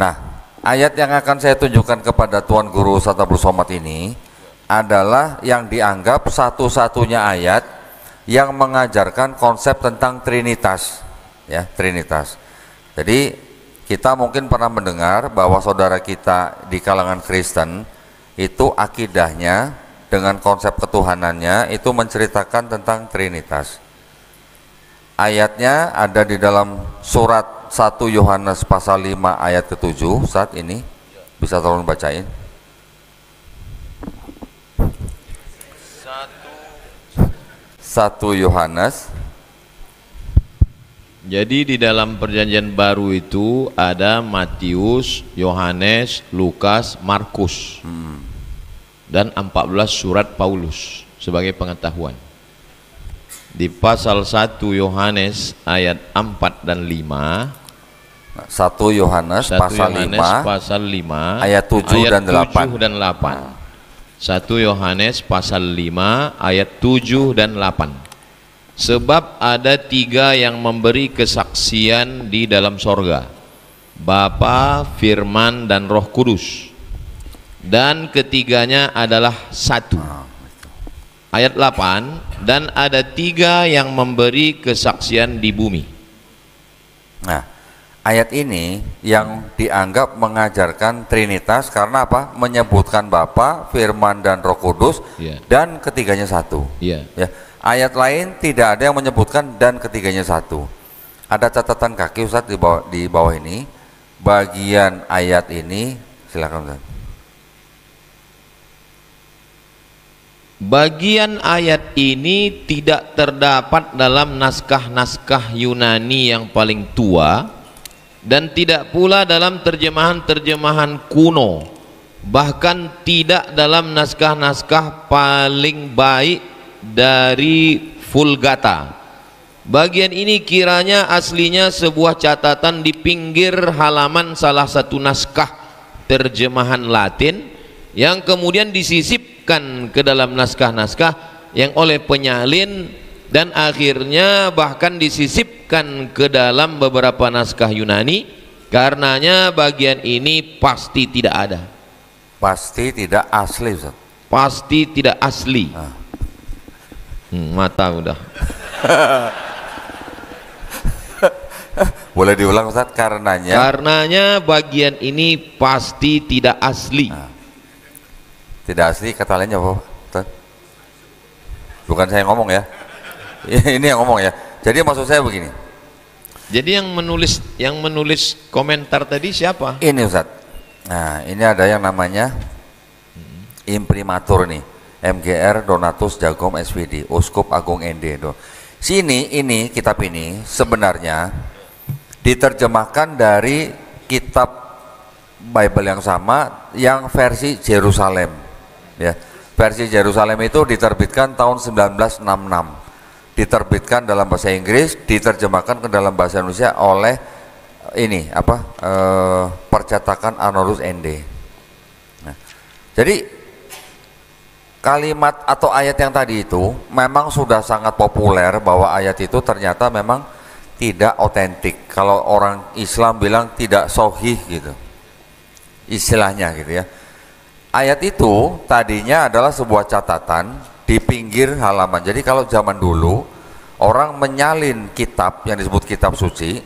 Nah, ayat yang akan saya tunjukkan kepada Tuan Guru Ustadz Abdul Somad ini adalah yang dianggap satu-satunya ayat yang mengajarkan konsep tentang Trinitas, ya, Trinitas. Jadi kita mungkin pernah mendengar bahwa saudara kita di kalangan Kristen itu akidahnya dengan konsep ketuhanannya itu menceritakan tentang Trinitas. Ayatnya ada di dalam surat 1 Yohanes pasal 5 ayat ke-7. Saat ini bisa tolong bacain. 1 Yohanes. Jadi di dalam perjanjian baru itu ada Matius, Yohanes, Lukas, Markus, dan 14 surat Paulus sebagai pengetahuan. Di pasal 1 Yohanes ayat 4 dan 5, 1 Yohanes pasal 5 ayat 7 dan 8. 1 Yohanes pasal 5 ayat 7 dan 8. Sebab ada 3 yang memberi kesaksian di dalam sorga, Bapa, Firman, dan Roh Kudus, dan ketiganya adalah satu. Ayat 8, dan ada 3 yang memberi kesaksian di bumi. Nah, ayat ini yang dianggap mengajarkan Trinitas karena apa? Menyebutkan Bapa, Firman, dan Roh Kudus, dan ketiganya satu. Ya. Ayat lain tidak ada yang menyebutkan dan ketiganya satu. Ada catatan kaki Ustaz di bawah ini. Bagian ayat ini, silakan Ustaz. Bagian ayat ini tidak terdapat dalam naskah-naskah Yunani yang paling tua dan tidak pula dalam terjemahan-terjemahan kuno, bahkan tidak dalam naskah-naskah paling baik dari Vulgata. Bagian ini kiranya aslinya sebuah catatan di pinggir halaman salah satu naskah terjemahan Latin yang kemudian disisipkan ke dalam naskah-naskah yang oleh penyalin dan akhirnya bahkan disisipkan ke dalam beberapa naskah Yunani. Karenanya bagian ini pasti tidak ada. Pasti tidak asli Ustaz. Pasti tidak asli. Mata udah. Boleh diulang Ustaz? Karenanya bagian ini pasti tidak asli. Tidak asli kata lainnya apa Ustaz? Bukan saya ngomong ya. Ini yang ngomong ya. Jadi maksud saya begini. Jadi yang menulis komentar tadi siapa? Ini Ustaz. Nah, ini ada yang namanya imprimatur nih. MGR Donatus Jagom SPD, Uskup Agung ND. Ini kitab ini sebenarnya diterjemahkan dari kitab Bible yang sama yang versi Yerusalem. Ya, versi Yerusalem itu diterbitkan tahun 1966. Diterbitkan dalam bahasa Inggris, diterjemahkan ke dalam bahasa Indonesia oleh percetakan Arnoldus ND. Nah, jadi kalimat atau ayat yang tadi itu memang sudah sangat populer bahwa ayat itu ternyata memang tidak otentik. Kalau orang Islam bilang tidak sahih gitu, istilahnya gitu ya. Ayat itu tadinya adalah sebuah catatan di pinggir halaman. Jadi kalau zaman dulu orang menyalin kitab yang disebut kitab suci,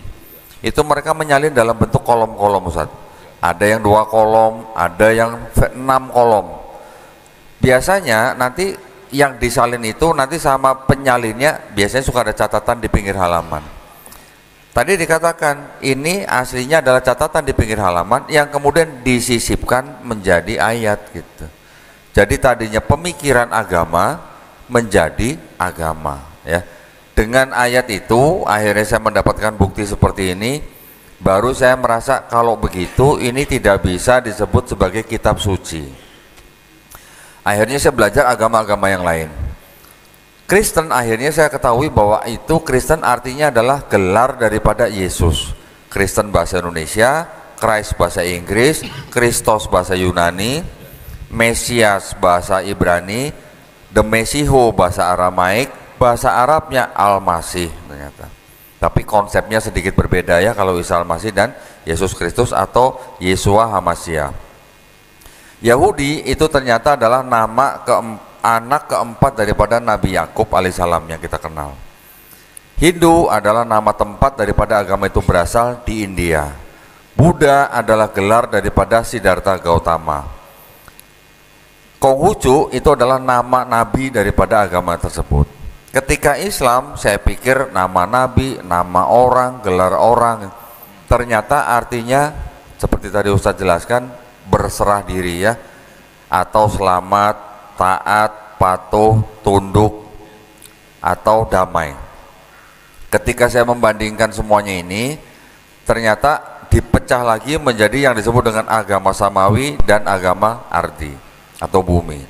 itu mereka menyalin dalam bentuk kolom-kolom Ustaz. Ada yang 2 kolom, ada yang 6 kolom. Biasanya nanti yang disalin itu nanti sama penyalinnya biasanya suka ada catatan di pinggir halaman. Tadi dikatakan ini aslinya adalah catatan di pinggir halaman yang kemudian disisipkan menjadi ayat gitu. Jadi tadinya pemikiran agama menjadi agama ya. Dengan ayat itu akhirnya saya mendapatkan bukti seperti ini, baru saya merasa kalau begitu ini tidak bisa disebut sebagai kitab suci. Akhirnya saya belajar agama-agama yang lain. Kristen, akhirnya saya ketahui bahwa itu Kristen artinya adalah gelar daripada Yesus. Kristen bahasa Indonesia, Christ bahasa Inggris, Kristos bahasa Yunani, Mesias bahasa Ibrani, The Mesiho bahasa Aramaik, bahasa Arabnya Al-Masih ternyata. Tapi konsepnya sedikit berbeda ya kalau Isa Al-Masih dan Yesus Kristus atau Yeshua HaMashiach. Yahudi itu ternyata adalah nama anak keempat daripada Nabi Yakub alaihissalam yang kita kenal. Hindu adalah nama tempat daripada agama itu berasal di India. Buddha adalah gelar daripada Siddhartha Gautama. Konghucu itu adalah nama nabi daripada agama tersebut. Ketika Islam, saya pikir nama nabi, nama orang, gelar orang. Ternyata artinya seperti tadi Ustadz jelaskan, berserah diri ya, atau selamat, taat, patuh, tunduk, atau damai. Ketika saya membandingkan semuanya ini, ternyata dipecah lagi menjadi yang disebut dengan agama samawi dan agama ardi atau bumi.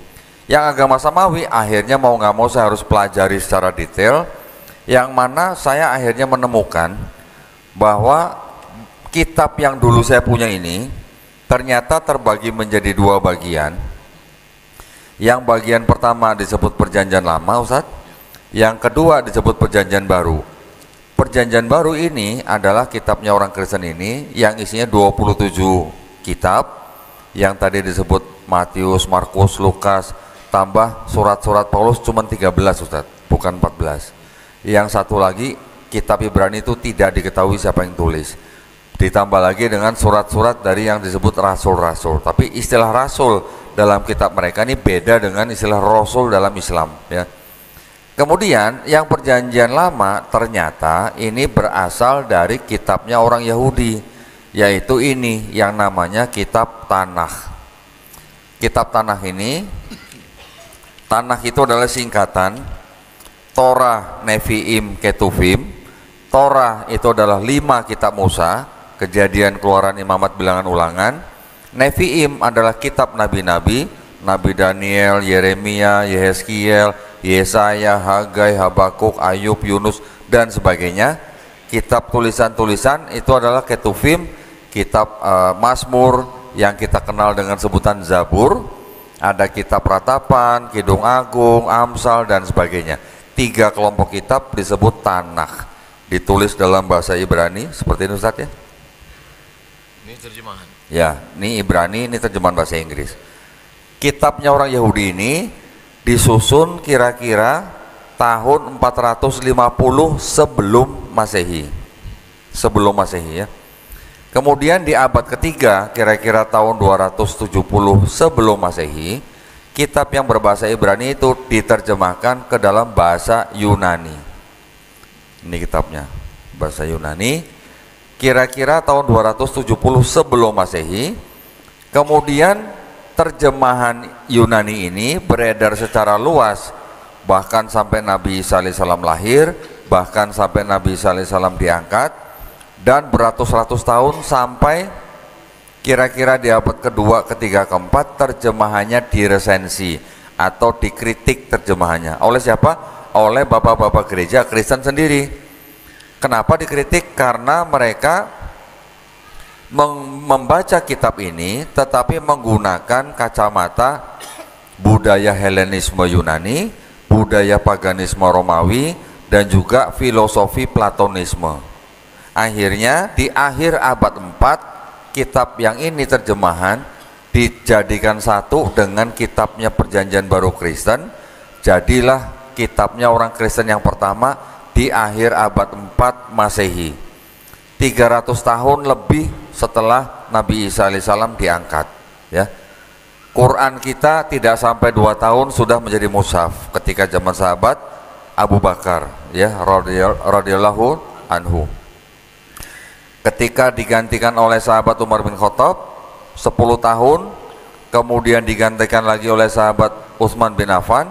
Yang agama samawi akhirnya mau nggak mau saya harus pelajari secara detail, yang mana saya akhirnya menemukan bahwa kitab yang dulu saya punya ini ternyata terbagi menjadi dua bagian. Yang bagian pertama disebut perjanjian lama Ustadz, yang kedua disebut perjanjian baru. Perjanjian baru ini adalah kitabnya orang Kristen ini yang isinya 27 kitab, yang tadi disebut Matius, Markus, Lukas, tambah surat-surat Paulus cuma 13 Ustadz, bukan 14. Yang satu lagi kitab Ibrani itu tidak diketahui siapa yang tulis. Ditambah lagi dengan surat-surat dari yang disebut rasul-rasul. Tapi istilah rasul dalam kitab mereka ini beda dengan istilah rasul dalam Islam ya. Kemudian yang perjanjian lama ternyata ini berasal dari kitabnya orang Yahudi, yaitu ini yang namanya kitab Tanakh. Kitab Tanakh ini, Tanakh itu adalah singkatan Torah, Nevi'im, Ketuvim. Torah itu adalah 5 kitab Musa, Kejadian, Keluaran, Imamat, Bilangan, Ulangan. Nevi'im adalah kitab nabi-nabi, Nabi Daniel, Yeremia, Yehezkiel, Yesaya, Hagai, Habakuk, Ayub, Yunus, dan sebagainya. Kitab tulisan-tulisan itu adalah Ketuvim, kitab Mazmur yang kita kenal dengan sebutan Zabur. Ada kitab Ratapan, Kidung Agung, Amsal, dan sebagainya. 3 kelompok kitab disebut Tanakh, ditulis dalam bahasa Ibrani seperti ini Ustaz ya. Ini terjemahan. Ya, ini Ibrani, ini terjemahan bahasa Inggris. Kitabnya orang Yahudi ini disusun kira-kira tahun 450 sebelum Masehi. Sebelum Masehi ya. Kemudian di abad ketiga, kira-kira tahun 270 sebelum Masehi, kitab yang berbahasa Ibrani itu diterjemahkan ke dalam bahasa Yunani. Ini kitabnya, bahasa Yunani. Kira-kira tahun 270 sebelum Masehi. Kemudian terjemahan Yunani ini beredar secara luas, bahkan sampai Nabi Isa alaihissalam lahir, bahkan sampai Nabi Isa alaihissalam diangkat, dan beratus-ratus tahun sampai kira-kira di abad kedua, ketiga, keempat terjemahannya diresensi atau dikritik terjemahannya. Oleh siapa? Oleh bapak-bapak gereja Kristen sendiri. Kenapa dikritik? Karena mereka membaca kitab ini tetapi menggunakan kacamata budaya Helenisme Yunani, budaya paganisme Romawi, dan juga filosofi Platonisme. Akhirnya di akhir abad 4 kitab yang ini terjemahan dijadikan satu dengan kitabnya Perjanjian Baru Kristen. Jadilah kitabnya orang Kristen yang pertama di akhir abad 4 Masehi, 300 tahun lebih setelah Nabi Isa alaihissalam diangkat ya. Quran kita tidak sampai 2 tahun sudah menjadi mushaf ketika zaman sahabat Abu Bakar ya radhiyallahu anhu. ketika digantikan oleh sahabat Umar bin Khattab 10 tahun, kemudian digantikan lagi oleh sahabat Utsman bin Affan,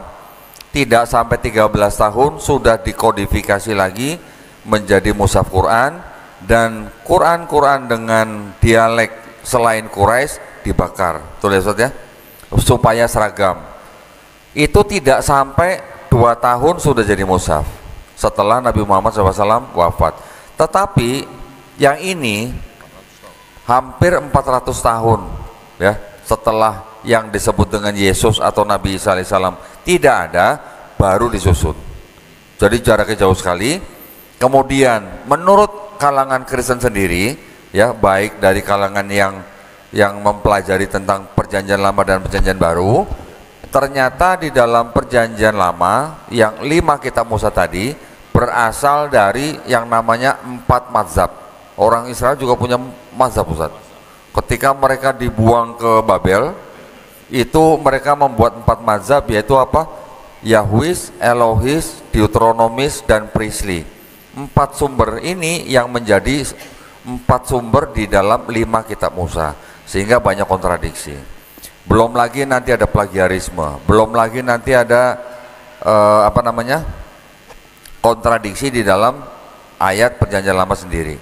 tidak sampai 13 tahun sudah dikodifikasi lagi menjadi mushaf Quran, dan Quran dengan dialek selain Quraisy dibakar, tulis Ustaz ya, supaya seragam. Itu tidak sampai 2 tahun sudah jadi mushaf setelah Nabi Muhammad SAW wafat. Tetapi yang ini hampir 400 tahun ya setelah yang disebut dengan Yesus atau Nabi Isa alaihissalam tidak ada, baru disusun. Jadi jaraknya jauh sekali. Kemudian menurut kalangan Kristen sendiri ya, baik dari kalangan yang mempelajari tentang perjanjian lama dan perjanjian baru, ternyata di dalam perjanjian lama yang 5 kitab Musa tadi berasal dari yang namanya 4 mazhab. Orang Israel juga punya mazhab, Ustaz. Ketika mereka dibuang ke Babel, itu mereka membuat 4 mazhab, yaitu apa? Yahwis, Elohis, Deuteronomis, dan Priestly. 4 sumber ini yang menjadi 4 sumber di dalam 5 kitab Musa, sehingga banyak kontradiksi. Belum lagi nanti ada plagiarisme, belum lagi nanti ada kontradiksi di dalam ayat perjanjian lama sendiri.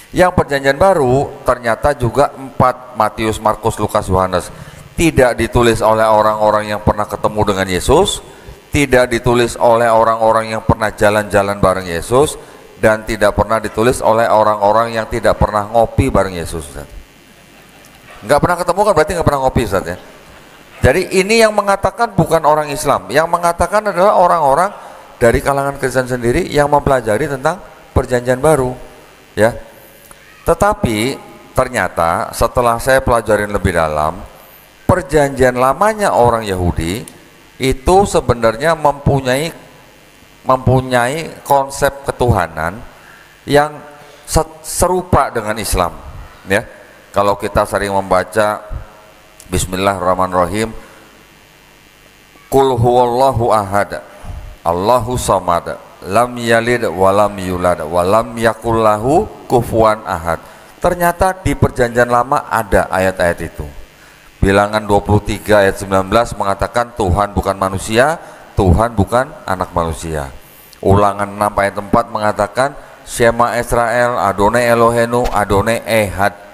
Yang perjanjian baru ternyata juga 4, Matius, Markus, Lukas, Yohanes, tidak ditulis oleh orang-orang yang pernah ketemu dengan Yesus, tidak ditulis oleh orang-orang yang pernah jalan-jalan bareng Yesus, dan tidak pernah ditulis oleh orang-orang yang tidak pernah ngopi bareng Yesus. Nggak pernah ketemu kan berarti nggak pernah ngopi, Ustaz ya. Jadi ini yang mengatakan bukan orang Islam, yang mengatakan adalah orang-orang dari kalangan Kristen sendiri yang mempelajari tentang perjanjian baru ya. Tetapi ternyata setelah saya pelajarin lebih dalam, perjanjian lamanya orang Yahudi itu sebenarnya mempunyai konsep ketuhanan yang serupa dengan Islam ya. Kalau kita sering membaca Bismillahirrahmanirrahim, Qul huwallahu ahad, Allahu samad, lam yalid walam yulad walam yakullahu kufuwan ahad. Ternyata di perjanjian lama ada ayat-ayat itu. Bilangan 23 ayat 19 mengatakan Tuhan bukan manusia, Tuhan bukan anak manusia. Ulangan 6 ayat 4 mengatakan Shema Israel, Adonai Elohenu, Adonai Ehad.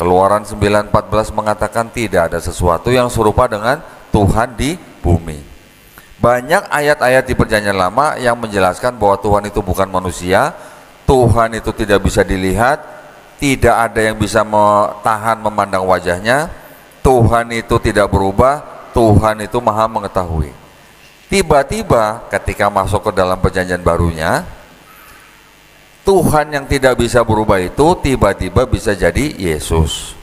Keluaran 9:14 mengatakan tidak ada sesuatu yang serupa dengan Tuhan di bumi. Banyak ayat-ayat di perjanjian lama yang menjelaskan bahwa Tuhan itu bukan manusia, Tuhan itu tidak bisa dilihat, tidak ada yang bisa tahan memandang wajahnya, Tuhan itu tidak berubah, Tuhan itu maha mengetahui. Tiba-tiba ketika masuk ke dalam perjanjian barunya, Tuhan yang tidak bisa berubah itu tiba-tiba bisa jadi Yesus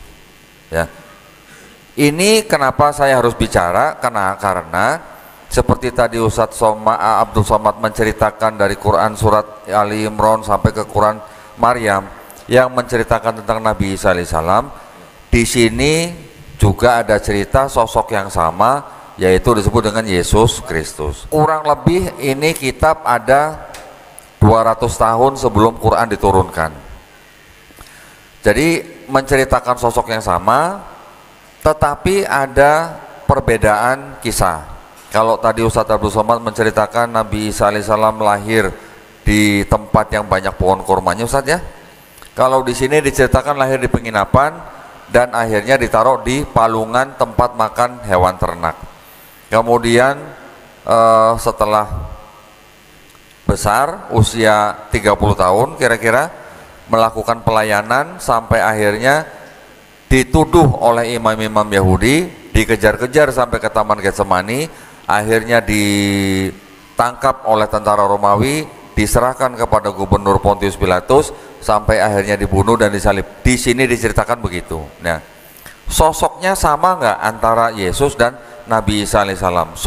ya. Ini kenapa saya harus bicara, karena seperti tadi Ustadz Abdul Somad menceritakan dari Quran surat Ali Imran sampai ke Quran Maryam yang menceritakan tentang Nabi Isa alaihissalam. Di sini juga ada cerita sosok yang sama, yaitu disebut dengan Yesus Kristus. Kurang lebih ini kitab ada 200 tahun sebelum Quran diturunkan. Jadi menceritakan sosok yang sama, tetapi ada perbedaan kisah. Kalau tadi Ustadz Abdul Somad menceritakan Nabi Isa alaihissalam lahir di tempat yang banyak pohon kurmanya, Ustadz ya. Kalau di sini diceritakan lahir di penginapan dan akhirnya ditaruh di palungan tempat makan hewan ternak. Kemudian setelah besar, usia 30 tahun kira-kira, melakukan pelayanan sampai akhirnya dituduh oleh imam-imam Yahudi, dikejar-kejar sampai ke Taman Getsemani, akhirnya ditangkap oleh tentara Romawi, diserahkan kepada Gubernur Pontius Pilatus, sampai akhirnya dibunuh dan disalib. Di sini diceritakan begitu. Nah, sosoknya sama nggak antara Yesus dan Nabi Isa alaihissalam?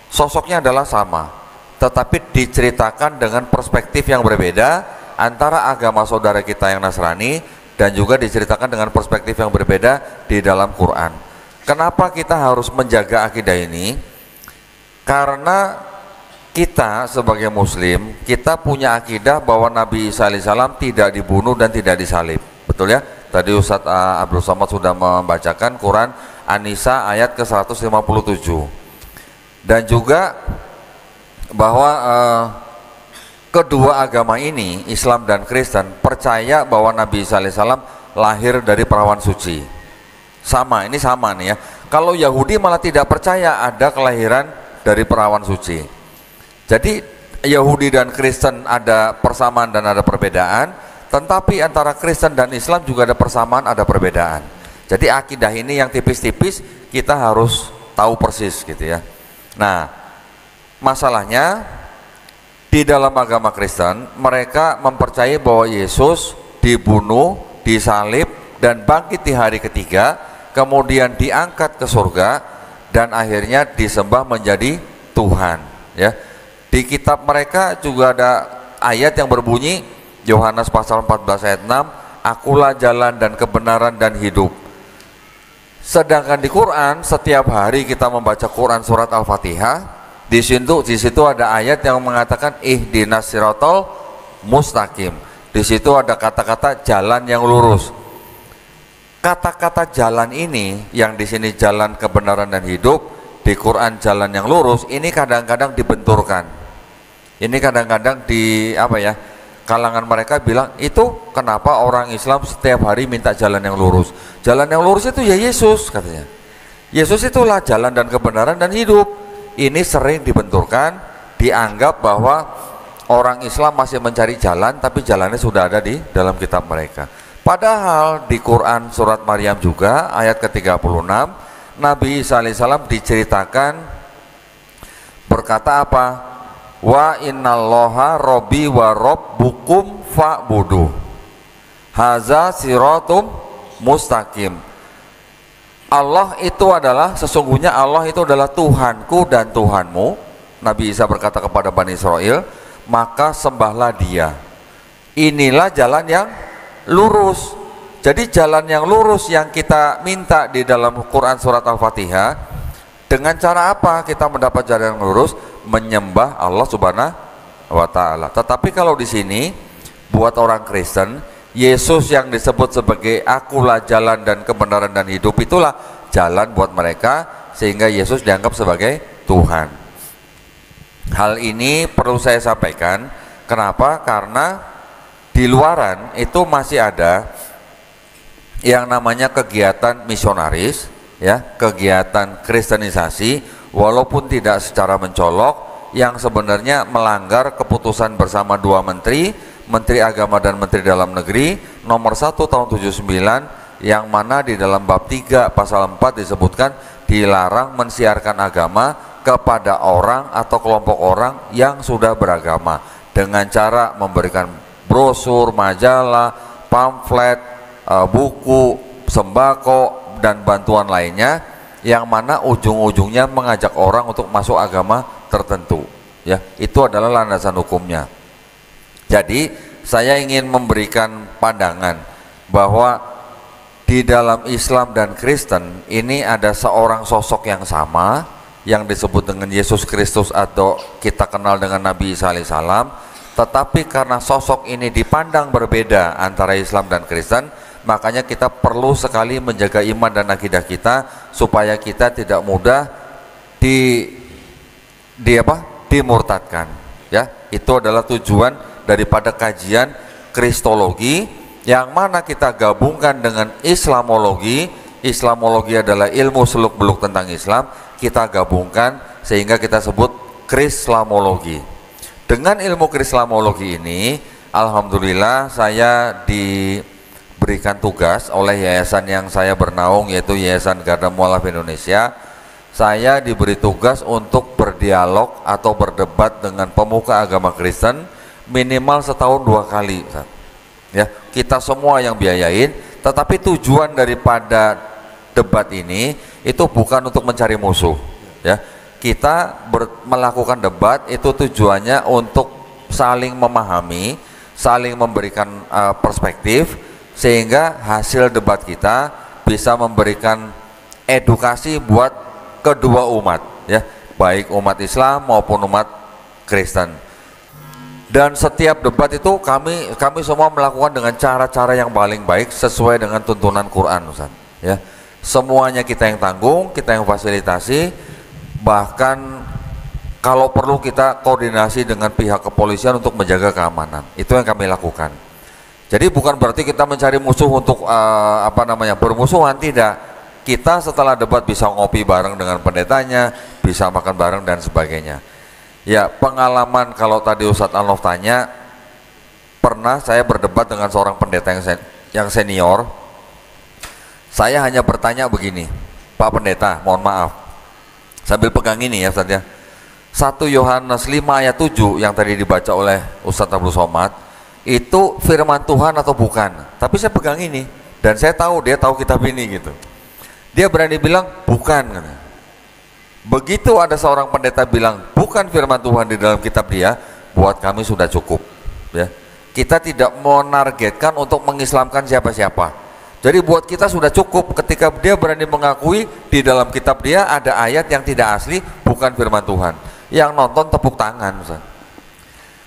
Sosoknya adalah sama, tetapi diceritakan dengan perspektif yang berbeda antara agama saudara kita yang Nasrani, dan juga diceritakan dengan perspektif yang berbeda di dalam Quran. Kenapa kita harus menjaga akidah ini? Karena kita sebagai muslim, kita punya akidah bahwa Nabi Isa alaihissalam tidak dibunuh dan tidak disalib. Betul ya? Tadi Ustadz Abdul Somad sudah membacakan Quran An-Nisa ayat ke-157. Dan juga bahwa kedua agama ini, Islam dan Kristen, percaya bahwa Nabi Isa alaihissalam lahir dari perawan suci. Sama, ini sama nih ya. Kalau Yahudi malah tidak percaya ada kelahiran dari perawan suci. Jadi Yahudi dan Kristen ada persamaan dan ada perbedaan, tetapi antara Kristen dan Islam juga ada persamaan, ada perbedaan. Jadi akidah ini yang tipis-tipis kita harus tahu persis gitu ya. Nah, masalahnya di dalam agama Kristen mereka mempercayai bahwa Yesus dibunuh, disalib dan bangkit di hari ketiga, kemudian diangkat ke surga dan akhirnya disembah menjadi Tuhan ya. Di kitab mereka juga ada ayat yang berbunyi, Yohanes pasal 14 ayat 6, akulah jalan dan kebenaran dan hidup. Sedangkan di Quran setiap hari kita membaca Quran surat Al-Fatihah, di situ ada ayat yang mengatakan ihdinas siratal mustaqim. Di situ ada kata-kata jalan yang lurus. Kata-kata jalan ini yang di sini jalan kebenaran dan hidup, di Quran jalan yang lurus, ini kadang-kadang dibenturkan. Ini kadang-kadang di kalangan mereka bilang, itu kenapa orang Islam setiap hari minta jalan yang lurus? Jalan yang lurus itu ya Yesus katanya. Yesus itulah jalan dan kebenaran dan hidup. Ini sering dibenturkan, dianggap bahwa orang Islam masih mencari jalan, tapi jalannya sudah ada di dalam kitab mereka. Padahal di Quran surat Maryam juga ayat ke-36, Nabi Isa alaihissalam diceritakan berkata apa? Wa innallaha robbi wa robbukum fa'budu haza siratum mustaqim. Allah itu adalah, sesungguhnya Allah itu adalah Tuhanku dan Tuhanmu. Nabi Isa berkata kepada Bani Israel, maka sembahlah dia. Inilah jalan yang lurus. Jadi jalan yang lurus yang kita minta di dalam Quran surat Al-Fatihah, dengan cara apa kita mendapat jalan yang lurus? Menyembah Allah Subhanahu wa Ta'ala. Tetapi kalau di sini buat orang Kristen, Yesus yang disebut sebagai akulah jalan dan kebenaran dan hidup, itulah jalan buat mereka, sehingga Yesus dianggap sebagai Tuhan. Hal ini perlu saya sampaikan. Kenapa? Karena di luaran itu masih ada yang namanya kegiatan misionaris ya, kegiatan kristenisasi, walaupun tidak secara mencolok, yang sebenarnya melanggar keputusan bersama dua menteri, Menteri Agama dan Menteri Dalam Negeri nomor 1 tahun 79, yang mana di dalam bab 3 pasal 4 disebutkan dilarang mensiarkan agama kepada orang atau kelompok orang yang sudah beragama dengan cara memberikan brosur, majalah, pamflet, buku, sembako dan bantuan lainnya, yang mana ujung-ujungnya mengajak orang untuk masuk agama tertentu ya. Itu adalah landasan hukumnya. Jadi saya ingin memberikan pandangan bahwa di dalam Islam dan Kristen ini ada seorang sosok yang sama yang disebut dengan Yesus Kristus atau kita kenal dengan Nabi Isa alaihissalam, tetapi karena sosok ini dipandang berbeda antara Islam dan Kristen, makanya kita perlu sekali menjaga iman dan akidah kita supaya kita tidak mudah dimurtadkan ya. Itu adalah tujuan daripada kajian Kristologi, yang mana kita gabungkan dengan Islamologi. Islamologi adalah ilmu seluk-beluk tentang Islam, kita gabungkan sehingga kita sebut Krislamologi. Dengan ilmu Krislamologi ini, alhamdulillah saya diberikan tugas oleh yayasan yang saya bernaung, yaitu Yayasan Garda Mualaf Indonesia. Saya diberi tugas untuk berdialog atau berdebat dengan pemuka agama Kristen minimal setahun 2 kali ya. Kita semua yang biayain, tetapi tujuan daripada debat ini itu bukan untuk mencari musuh ya. Kita melakukan debat itu tujuannya untuk saling memahami, saling memberikan perspektif, sehingga hasil debat kita bisa memberikan edukasi buat kedua umat ya, baik umat Islam maupun umat Kristen. Dan setiap debat itu kami semua melakukan dengan cara-cara yang paling baik sesuai dengan tuntunan Quran, Ustaz. Ya, semuanya kita yang tanggung, kita yang fasilitasi, bahkan kalau perlu kita koordinasi dengan pihak kepolisian untuk menjaga keamanan. Itu yang kami lakukan. Jadi bukan berarti kita mencari musuh untuk bermusuhan, tidak. Kita setelah debat bisa ngopi bareng dengan pendetanya, bisa makan bareng dan sebagainya. Ya, pengalaman kalau tadi Ustadz Alnof tanya, pernah saya berdebat dengan seorang pendeta yang senior. Saya hanya bertanya begini, Pak Pendeta, mohon maaf, sambil pegang ini ya Ustadz ya, 1 Yohanes 5 ayat 7 yang tadi dibaca oleh Ustadz Abdul Somad, itu firman Tuhan atau bukan? Tapi saya pegang ini, dan saya tahu dia tahu kitab ini gitu. Dia berani bilang, bukan. Begitu ada seorang pendeta bilang bukan firman Tuhan di dalam kitab dia, buat kami sudah cukup. Ya, kita tidak menargetkan untuk mengislamkan siapa-siapa. Jadi buat kita sudah cukup ketika dia berani mengakui di dalam kitab dia ada ayat yang tidak asli, bukan firman Tuhan. Yang nonton tepuk tangan. Ustaz.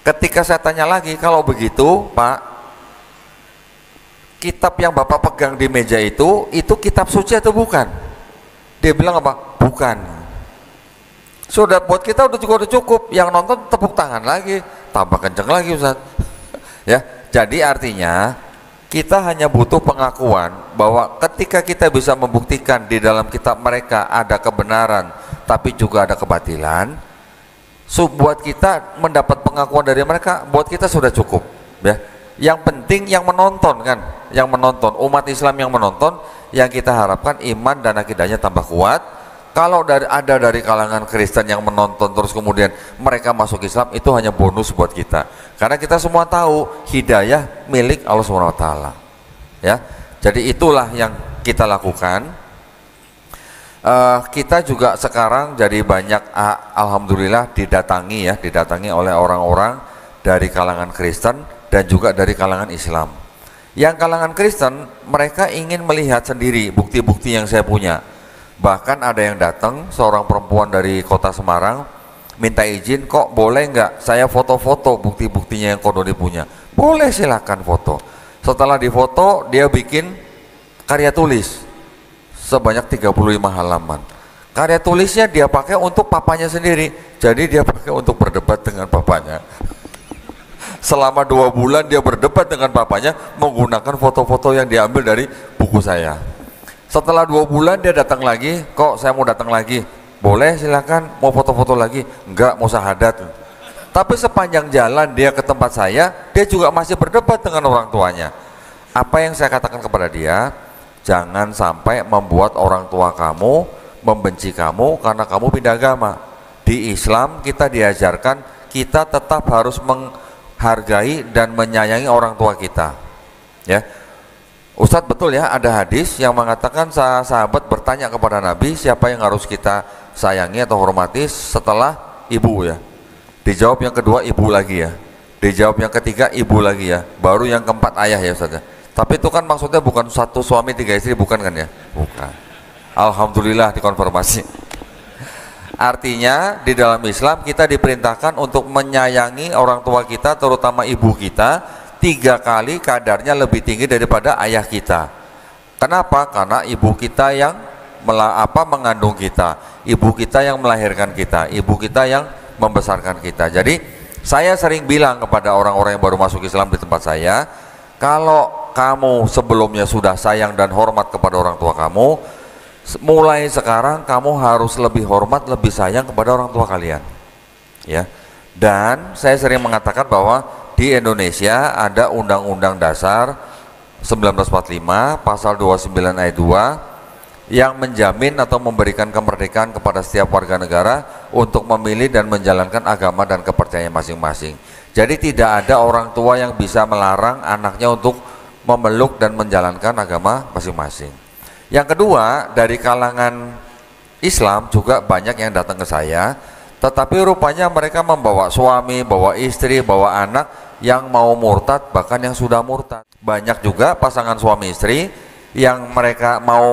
Ketika saya tanya lagi, kalau begitu Pak, kitab yang Bapak pegang di meja itu kitab suci atau bukan? Dia bilang apa? Bukan. Sudah buat kita udah cukup, yang nonton tepuk tangan lagi, tambah kenceng lagi Ustaz. Ya, jadi artinya kita hanya butuh pengakuan bahwa ketika kita bisa membuktikan di dalam kitab mereka ada kebenaran tapi juga ada kebatilan, buat kita mendapat pengakuan dari mereka, buat kita sudah cukup. Ya, yang penting yang menonton kan, yang menonton, umat Islam yang menonton, yang kita harapkan iman dan akidahnya tambah kuat. Kalau ada dari kalangan Kristen yang menonton terus kemudian mereka masuk Islam, itu hanya bonus buat kita. Karena kita semua tahu hidayah milik Allah SWT. Ya, jadi itulah yang kita lakukan. Kita juga sekarang jadi banyak, alhamdulillah didatangi oleh orang-orang dari kalangan Kristen dan juga dari kalangan Islam. Yang kalangan Kristen mereka ingin melihat sendiri bukti-bukti yang saya punya. Bahkan ada yang datang, seorang perempuan dari kota Semarang, minta izin, kok boleh nggak saya foto-foto bukti-buktinya yang Kodoni punya? Boleh, silakan foto. Setelah difoto, dia bikin karya tulis sebanyak 35 halaman. Karya tulisnya dia pakai untuk papanya sendiri, jadi dia pakai untuk berdebat dengan papanya. Selama 2 bulan dia berdebat dengan papanya menggunakan foto-foto yang diambil dari buku saya. Setelah 2 bulan dia datang lagi, kok saya mau datang lagi? Boleh, silakan. Mau foto-foto lagi? Enggak, mau syahadat. Tapi sepanjang jalan dia ke tempat saya, dia juga masih berdebat dengan orang tuanya. Apa yang saya katakan kepada dia, jangan sampai membuat orang tua kamu membenci kamu karena kamu pindah agama. Di Islam kita diajarkan kita tetap harus menghargai dan menyayangi orang tua kita. Ya. Ustadz, betul ya, ada hadis yang mengatakan sahabat bertanya kepada Nabi, siapa yang harus kita sayangi atau hormati setelah ibu ya. Dijawab yang kedua ibu lagi ya. Dijawab yang ketiga ibu lagi ya. Baru yang keempat ayah ya Ustadz. Tapi itu kan maksudnya bukan 1 suami 3 istri, bukan kan ya? Bukan. Alhamdulillah dikonfirmasi. Artinya di dalam Islam kita diperintahkan untuk menyayangi orang tua kita, terutama ibu kita, 3 kali kadarnya lebih tinggi daripada ayah kita. Kenapa? Karena ibu kita yang mengandung kita, ibu kita yang melahirkan kita, ibu kita yang membesarkan kita. Jadi saya sering bilang kepada orang-orang yang baru masuk Islam di tempat saya, kalau kamu sebelumnya sudah sayang dan hormat kepada orang tua kamu, mulai sekarang kamu harus lebih hormat, lebih sayang kepada orang tua kalian. Ya. Dan saya sering mengatakan bahwa di Indonesia ada Undang-Undang Dasar 1945 pasal 29 ayat 2 yang menjamin atau memberikan kemerdekaan kepada setiap warga negara untuk memilih dan menjalankan agama dan kepercayaan masing-masing. Jadi tidak ada orang tua yang bisa melarang anaknya untuk memeluk dan menjalankan agama masing-masing. Yang kedua, dari kalangan Islam juga banyak yang datang ke saya, tetapi rupanya mereka membawa suami, bawa istri, bawa anak yang mau murtad, bahkan yang sudah murtad. Banyak juga pasangan suami istri yang mereka mau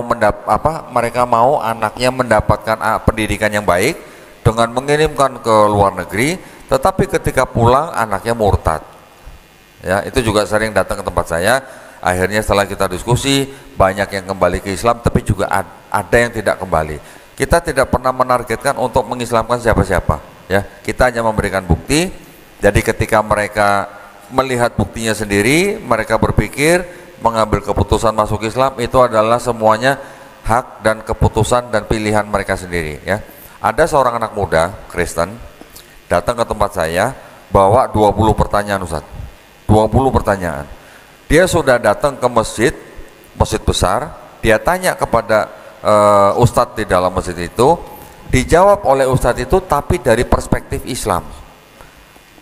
mereka mau anaknya mendapatkan pendidikan yang baik, dengan mengirimkan ke luar negeri, tetapi ketika pulang anaknya murtad. Ya, itu juga sering datang ke tempat saya. Akhirnya setelah kita diskusi, banyak yang kembali ke Islam, tapi juga ada yang tidak kembali. Kita tidak pernah menargetkan untuk mengislamkan siapa-siapa. Ya, kita hanya memberikan bukti. Jadi ketika mereka melihat buktinya sendiri, mereka berpikir mengambil keputusan masuk Islam itu adalah semuanya hak dan keputusan dan pilihan mereka sendiri. Ya, ada seorang anak muda Kristen datang ke tempat saya bawa 20 pertanyaan, Ustaz. 20 pertanyaan. Dia sudah datang ke masjid besar, dia tanya kepada ustadz di dalam masjid itu, dijawab oleh ustadz itu tapi dari perspektif Islam.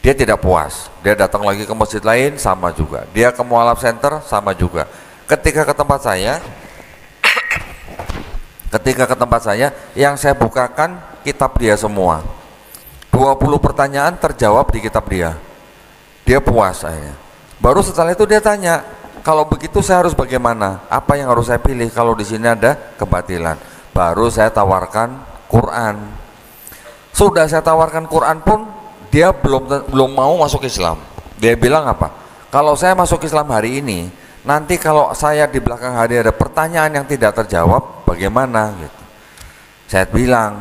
Dia tidak puas, dia datang lagi ke masjid lain, sama juga. Dia ke Mualaf Center, sama juga. Ketika ke tempat saya, yang saya bukakan kitab dia semua. 20 pertanyaan terjawab di kitab dia. Dia puas saya. Baru setelah itu dia tanya, kalau begitu saya harus bagaimana? Apa yang harus saya pilih kalau di sini ada kebatilan? Baru saya tawarkan Quran. Sudah saya tawarkan Quran pun dia belum mau masuk Islam. Dia bilang apa? Kalau saya masuk Islam hari ini, nanti kalau saya di belakang hari ada pertanyaan yang tidak terjawab, bagaimana? Gitu. Saya bilang,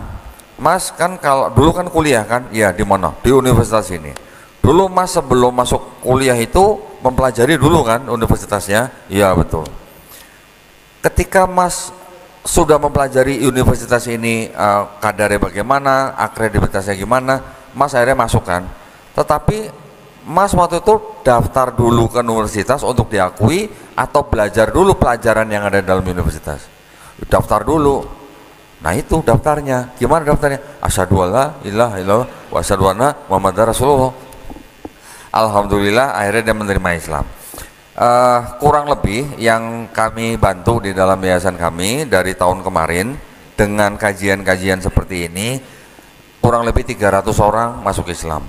Mas kan kalau dulu kan kuliah kan? Ya di mana? Di universitas ini. Dulu Mas sebelum masuk kuliah itu mempelajari dulu kan universitasnya? Iya betul. Ketika Mas sudah mempelajari universitas ini, kadarnya bagaimana, akreditasnya gimana, Mas akhirnya masuk kan. Tetapi Mas waktu itu daftar dulu ke universitas untuk diakui atau belajar dulu pelajaran yang ada dalam universitas? Daftar dulu. Nah itu daftarnya. Gimana daftarnya? Asyhadu alla ilaha illallah wa asyhadu anna Muhammadar Rasulullah. Alhamdulillah akhirnya dia menerima Islam. Kurang lebih yang kami bantu di dalam yayasan kami dari tahun kemarin dengan kajian-kajian seperti ini, kurang lebih 300 orang masuk Islam.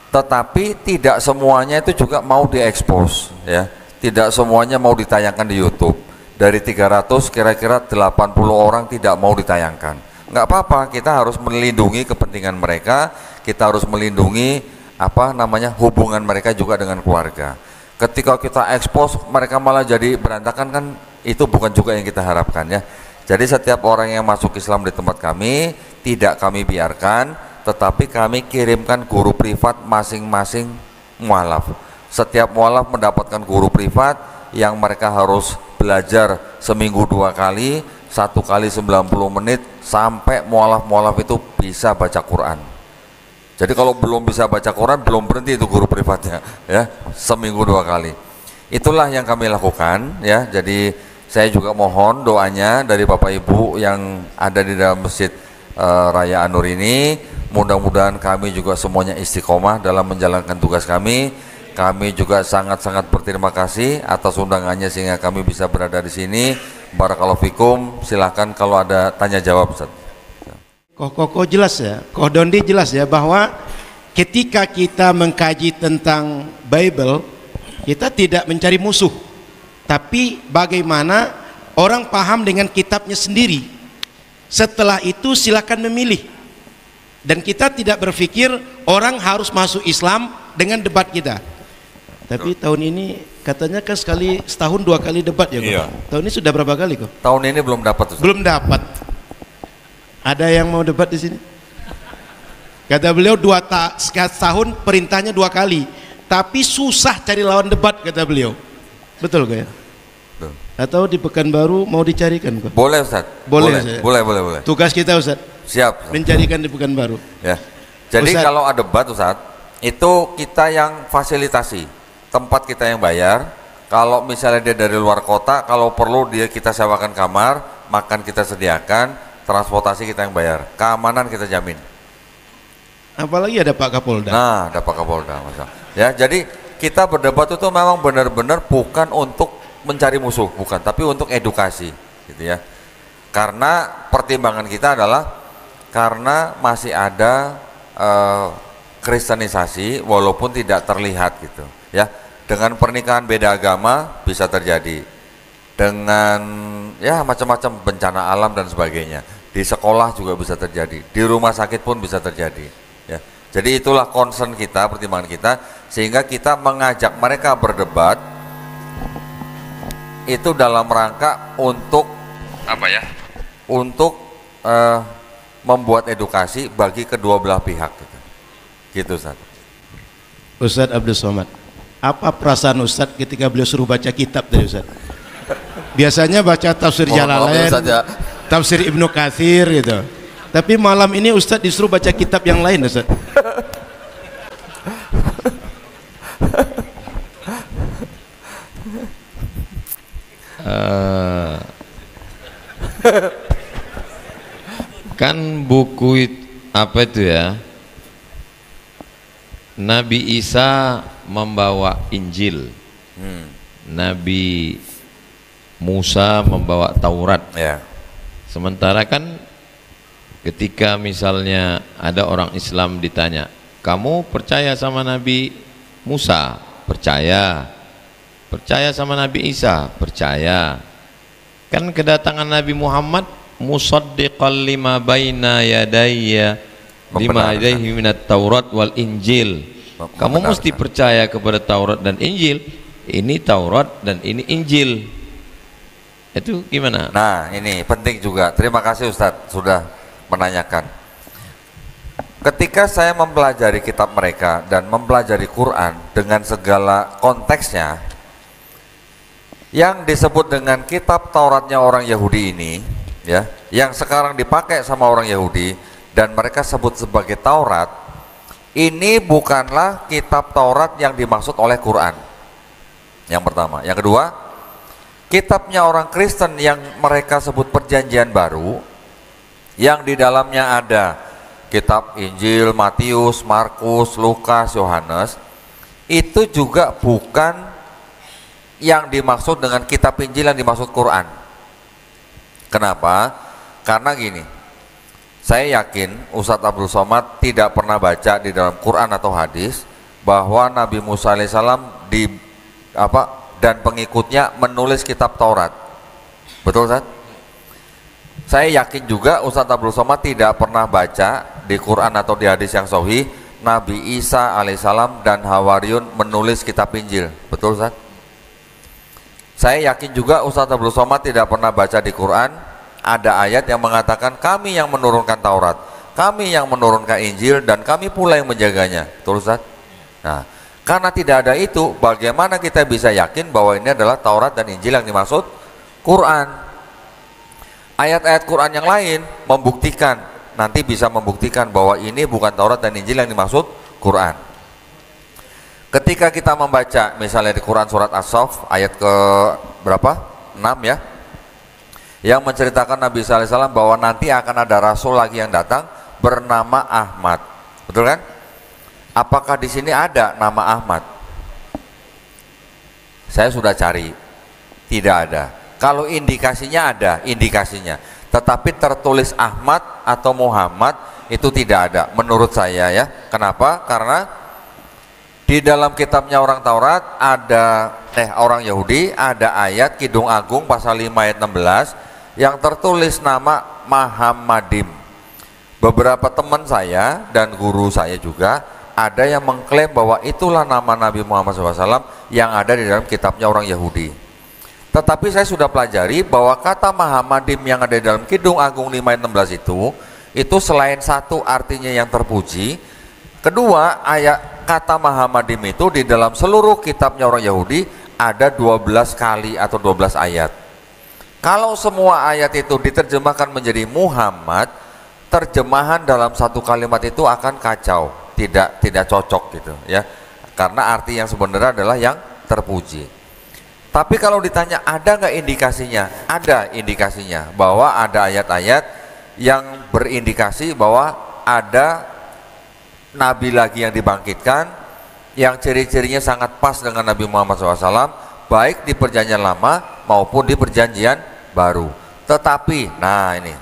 Tetapi tidak semuanya itu juga mau diekspos, ya. Tidak semuanya mau ditayangkan di YouTube. Dari 300 kira-kira 80 orang tidak mau ditayangkan. Nggak apa-apa, kita harus melindungi kepentingan mereka, kita harus melindungi hubungan mereka juga dengan keluarga. Ketika kita ekspos mereka malah jadi berantakan, kan itu bukan juga yang kita harapkan, ya. Jadi setiap orang yang masuk Islam di tempat kami tidak kami biarkan, tetapi kami kirimkan guru privat masing-masing mualaf. Setiap mualaf mendapatkan guru privat yang mereka harus belajar seminggu 2 kali, 1 kali 90 menit sampai mualaf-mualaf itu bisa baca Quran. Jadi kalau belum bisa baca Quran, belum berhenti itu guru privatnya, ya, seminggu 2 kali. Itulah yang kami lakukan, ya. Jadi saya juga mohon doanya dari Bapak Ibu yang ada di dalam Masjid Raya An-Nur ini. Mudah-mudahan kami juga semuanya istiqomah dalam menjalankan tugas kami. Kami juga sangat-sangat berterima kasih atas undangannya sehingga kami bisa berada di sini. Barakallahu fikum. Silakan kalau ada tanya jawab, Ustaz. Kok jelas ya, Koh Dondi jelas ya bahwa ketika kita mengkaji tentang Bible, kita tidak mencari musuh, tapi bagaimana orang paham dengan kitabnya sendiri. Setelah itu silakan memilih, dan kita tidak berpikir orang harus masuk Islam dengan debat kita. Tapi tahun ini katanya kan setahun 2 kali debat ya, Koh? Iya. Tahun ini sudah berapa kali, Koh? Tahun ini belum dapat, Ustaz. Belum dapat. Ada yang mau debat di sini? Kata beliau 2 tahun perintahnya 2 kali, tapi susah cari lawan debat, kata beliau. Betul gak ya? Betul. Atau di Pekanbaru mau dicarikan, kok? Boleh, Ustaz. Boleh. Boleh. Tugas kita, Ustaz. Siap. Mencarikan di Pekanbaru. Ya. Jadi Ustaz, kalau ada debat, Ustaz, itu kita yang fasilitasi, tempat kita yang bayar. Kalau misalnya dia dari luar kota, kalau perlu kita sewakan kamar, makan kita sediakan, transportasi kita yang bayar, keamanan kita jamin. Apalagi ada Pak Kapolda. Nah, ada Pak Kapolda, Mas. Ya, jadi kita berdebat itu memang benar-benar bukan untuk mencari musuh, bukan, tapi untuk edukasi, gitu ya. Karena pertimbangan kita adalah karena masih ada kristenisasi walaupun tidak terlihat, gitu ya. Dengan pernikahan beda agama bisa terjadi, dengan ya macam-macam bencana alam dan sebagainya. di sekolah juga bisa terjadi, di rumah sakit pun bisa terjadi. Ya. Jadi itulah concern kita, pertimbangan kita, sehingga kita mengajak mereka berdebat itu dalam rangka untuk apa ya? Untuk membuat edukasi bagi kedua belah pihak. Gitu Ustaz. Ustaz Abdul Somad, apa perasaan Ustaz ketika beliau suruh baca kitab tadi Ustaz? Biasanya baca tafsir Jalalain, tafsir Ibnu Katsir gitu. Tapi malam ini Ustaz disuruh baca kitab yang lain Ustaz. Kan buku apa itu ya, Nabi Isa membawa Injil, Nabi Musa membawa Taurat ya. Sementara kan ketika misalnya ada orang Islam ditanya, kamu percaya sama Nabi Musa? Percaya. Percaya sama Nabi Isa? Percaya. Kan kedatangan Nabi Muhammad musaddiqal lima baina yadayya lima yadayhi minat Taurat wal Injil. Kamu mesti percaya kepada Taurat dan Injil. Ini Taurat dan ini Injil. Itu gimana? Nah, ini penting juga. Terima kasih Ustadz sudah menanyakan. Ketika saya mempelajari kitab mereka dan mempelajari Quran dengan segala konteksnya, yang disebut dengan kitab Tauratnya orang Yahudi ini, ya, yang sekarang dipakai sama orang Yahudi dan mereka sebut sebagai Taurat, ini bukanlah kitab Taurat yang dimaksud oleh Quran. Yang pertama. Yang kedua, kitabnya orang Kristen yang mereka sebut Perjanjian Baru, yang di dalamnya ada kitab Injil, Matius, Markus, Lukas, Yohanes, itu juga bukan yang dimaksud dengan kitab Injil yang dimaksud Quran. Kenapa? Karena gini, saya yakin Ustadz Abdul Somad tidak pernah baca di dalam Quran atau hadis bahwa Nabi Musa alaihissalam dan pengikutnya menulis kitab Taurat. Betul Ustaz? Saya yakin juga Ustadz Abdul Somad tidak pernah baca di Quran atau di hadis yang sahih Nabi Isa alaihissalam dan Hawariyun menulis kitab Injil. Betul Ustaz? Saya yakin juga Ustadz Abdul Somad tidak pernah baca di Quran ada ayat yang mengatakan kami yang menurunkan Taurat, kami yang menurunkan Injil, dan kami pula yang menjaganya. Betul Ustaz? Nah, karena tidak ada itu, bagaimana kita bisa yakin bahwa ini adalah Taurat dan Injil yang dimaksud Quran? Ayat-ayat Quran yang lain membuktikan, nanti bisa membuktikan bahwa ini bukan Taurat dan Injil yang dimaksud Quran. Ketika kita membaca misalnya di Quran surat As-Saff ayat ke berapa? 6 ya, yang menceritakan Nabi SAW bahwa nanti akan ada rasul lagi yang datang bernama Ahmad. Betul kan? Apakah di sini ada nama Ahmad? Saya sudah cari, tidak ada. Kalau indikasinya ada, indikasinya. Tetapi tertulis Ahmad atau Muhammad itu tidak ada menurut saya ya. Kenapa? Karena di dalam kitabnya orang Taurat ada orang Yahudi ada ayat Kidung Agung pasal 5 ayat 16 yang tertulis nama Muhammadim. Beberapa teman saya dan guru saya juga ada yang mengklaim bahwa itulah nama Nabi Muhammad SAW yang ada di dalam kitabnya orang Yahudi. Tetapi saya sudah pelajari bahwa kata Muhammadim yang ada di dalam Kidung Agung 5 ayat 16 itu selain satu artinya yang terpuji, kedua ayat kata Muhammadim itu di dalam seluruh kitabnya orang Yahudi ada 12 kali atau 12 ayat. Kalau semua ayat itu diterjemahkan menjadi Muhammad, terjemahan dalam satu kalimat itu akan kacau, tidak cocok gitu ya. Karena arti yang sebenarnya adalah yang terpuji. Tapi kalau ditanya ada nggak indikasinya? Ada indikasinya bahwa ada ayat-ayat yang berindikasi bahwa ada Nabi lagi yang dibangkitkan, yang ciri-cirinya sangat pas dengan Nabi Muhammad SAW, baik di perjanjian lama maupun di perjanjian baru. Tetapi, nah ini,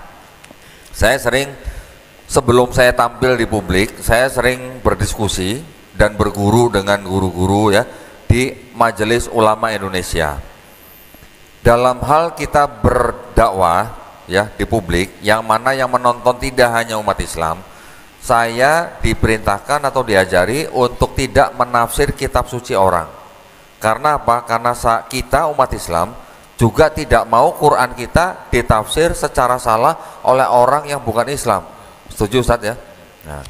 saya sering sebelum saya tampil di publik, saya sering berdiskusi dan berguru dengan guru-guru ya di Majelis Ulama Indonesia. Dalam hal kita berdakwah, ya di publik, yang mana yang menonton tidak hanya umat Islam, saya diperintahkan atau diajari untuk tidak menafsir kitab suci orang. Karena apa? Karena kita umat Islam juga tidak mau Quran kita ditafsir secara salah oleh orang yang bukan Islam. Setuju Ustaz ya? Nah,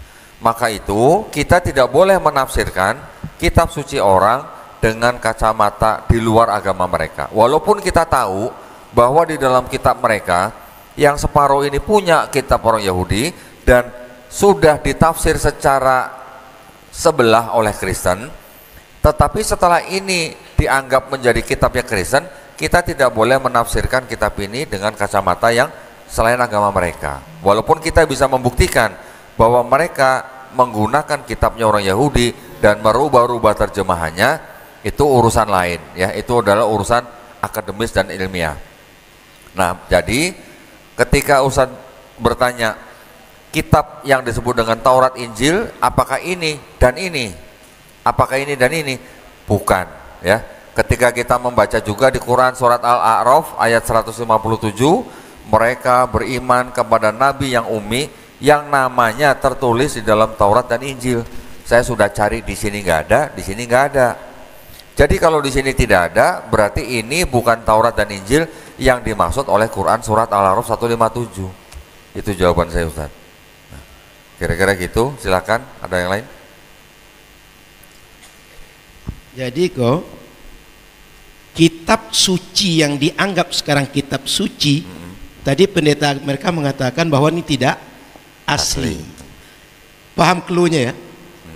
maka itu kita tidak boleh menafsirkan kitab suci orang dengan kacamata di luar agama mereka. Walaupun kita tahu bahwa di dalam kitab mereka yang separuh ini punya kitab orang Yahudi dan sudah ditafsir secara sebelah oleh Kristen, tetapi setelah ini dianggap menjadi kitabnya Kristen, kita tidak boleh menafsirkan kitab ini dengan kacamata yang selain agama mereka. Walaupun kita bisa membuktikan bahwa mereka menggunakan kitabnya orang Yahudi dan merubah-rubah terjemahannya, itu urusan lain ya, itu adalah urusan akademis dan ilmiah. Nah, jadi ketika Ustaz bertanya kitab yang disebut dengan Taurat Injil, apakah ini dan ini? Apakah ini dan ini? Bukan ya. Ketika kita membaca juga di Quran surat Al-A'raf ayat 157, mereka beriman kepada nabi yang ummi yang namanya tertulis di dalam Taurat dan Injil. Saya sudah cari, di sini nggak ada, di sini nggak ada. Jadi kalau di sini tidak ada, berarti ini bukan Taurat dan Injil yang dimaksud oleh Quran surat Al-A'raf 157. Itu jawaban saya Ustaz. Nah, kira-kira gitu, silakan. Ada yang lain? Jadi kok kitab suci yang dianggap sekarang kitab suci, tadi pendeta mereka mengatakan bahwa ini tidak asli. Paham cluenya ya?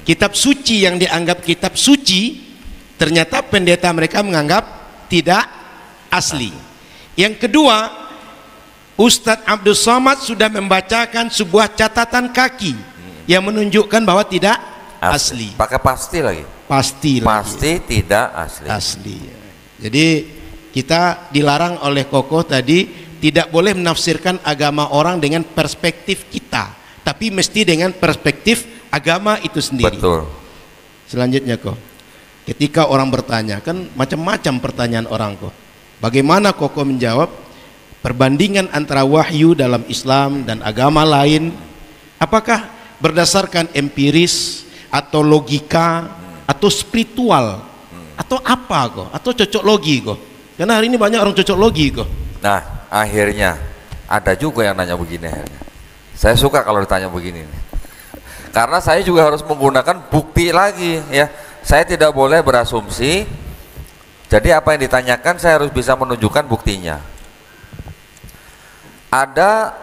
Kitab suci yang dianggap kitab suci, ternyata pendeta mereka menganggap tidak asli. Yang kedua, Ustadz Abdul Somad sudah membacakan sebuah catatan kaki yang menunjukkan bahwa tidak asli. Pakai pasti lagi. Pasti tidak asli. Asli. Jadi kita dilarang oleh kokoh tadi tidak boleh menafsirkan agama orang dengan perspektif kita, tapi mesti dengan perspektif agama itu sendiri. Betul. Selanjutnya kok, ketika orang bertanya, kan macam-macam pertanyaan orang kok. Bagaimana kokoh menjawab perbandingan antara wahyu dalam Islam dan agama lain? Apakah berdasarkan empiris atau logika atau spiritual atau apa kok? Atau cocok logi kok? Karena hari ini banyak orang cocok logi kok. Nah, akhirnya ada juga yang nanya begini akhirnya. Saya suka kalau ditanya begini nih. Karena saya juga harus menggunakan bukti lagi ya. Saya tidak boleh berasumsi. Jadi apa yang ditanyakan saya harus bisa menunjukkan buktinya. Ada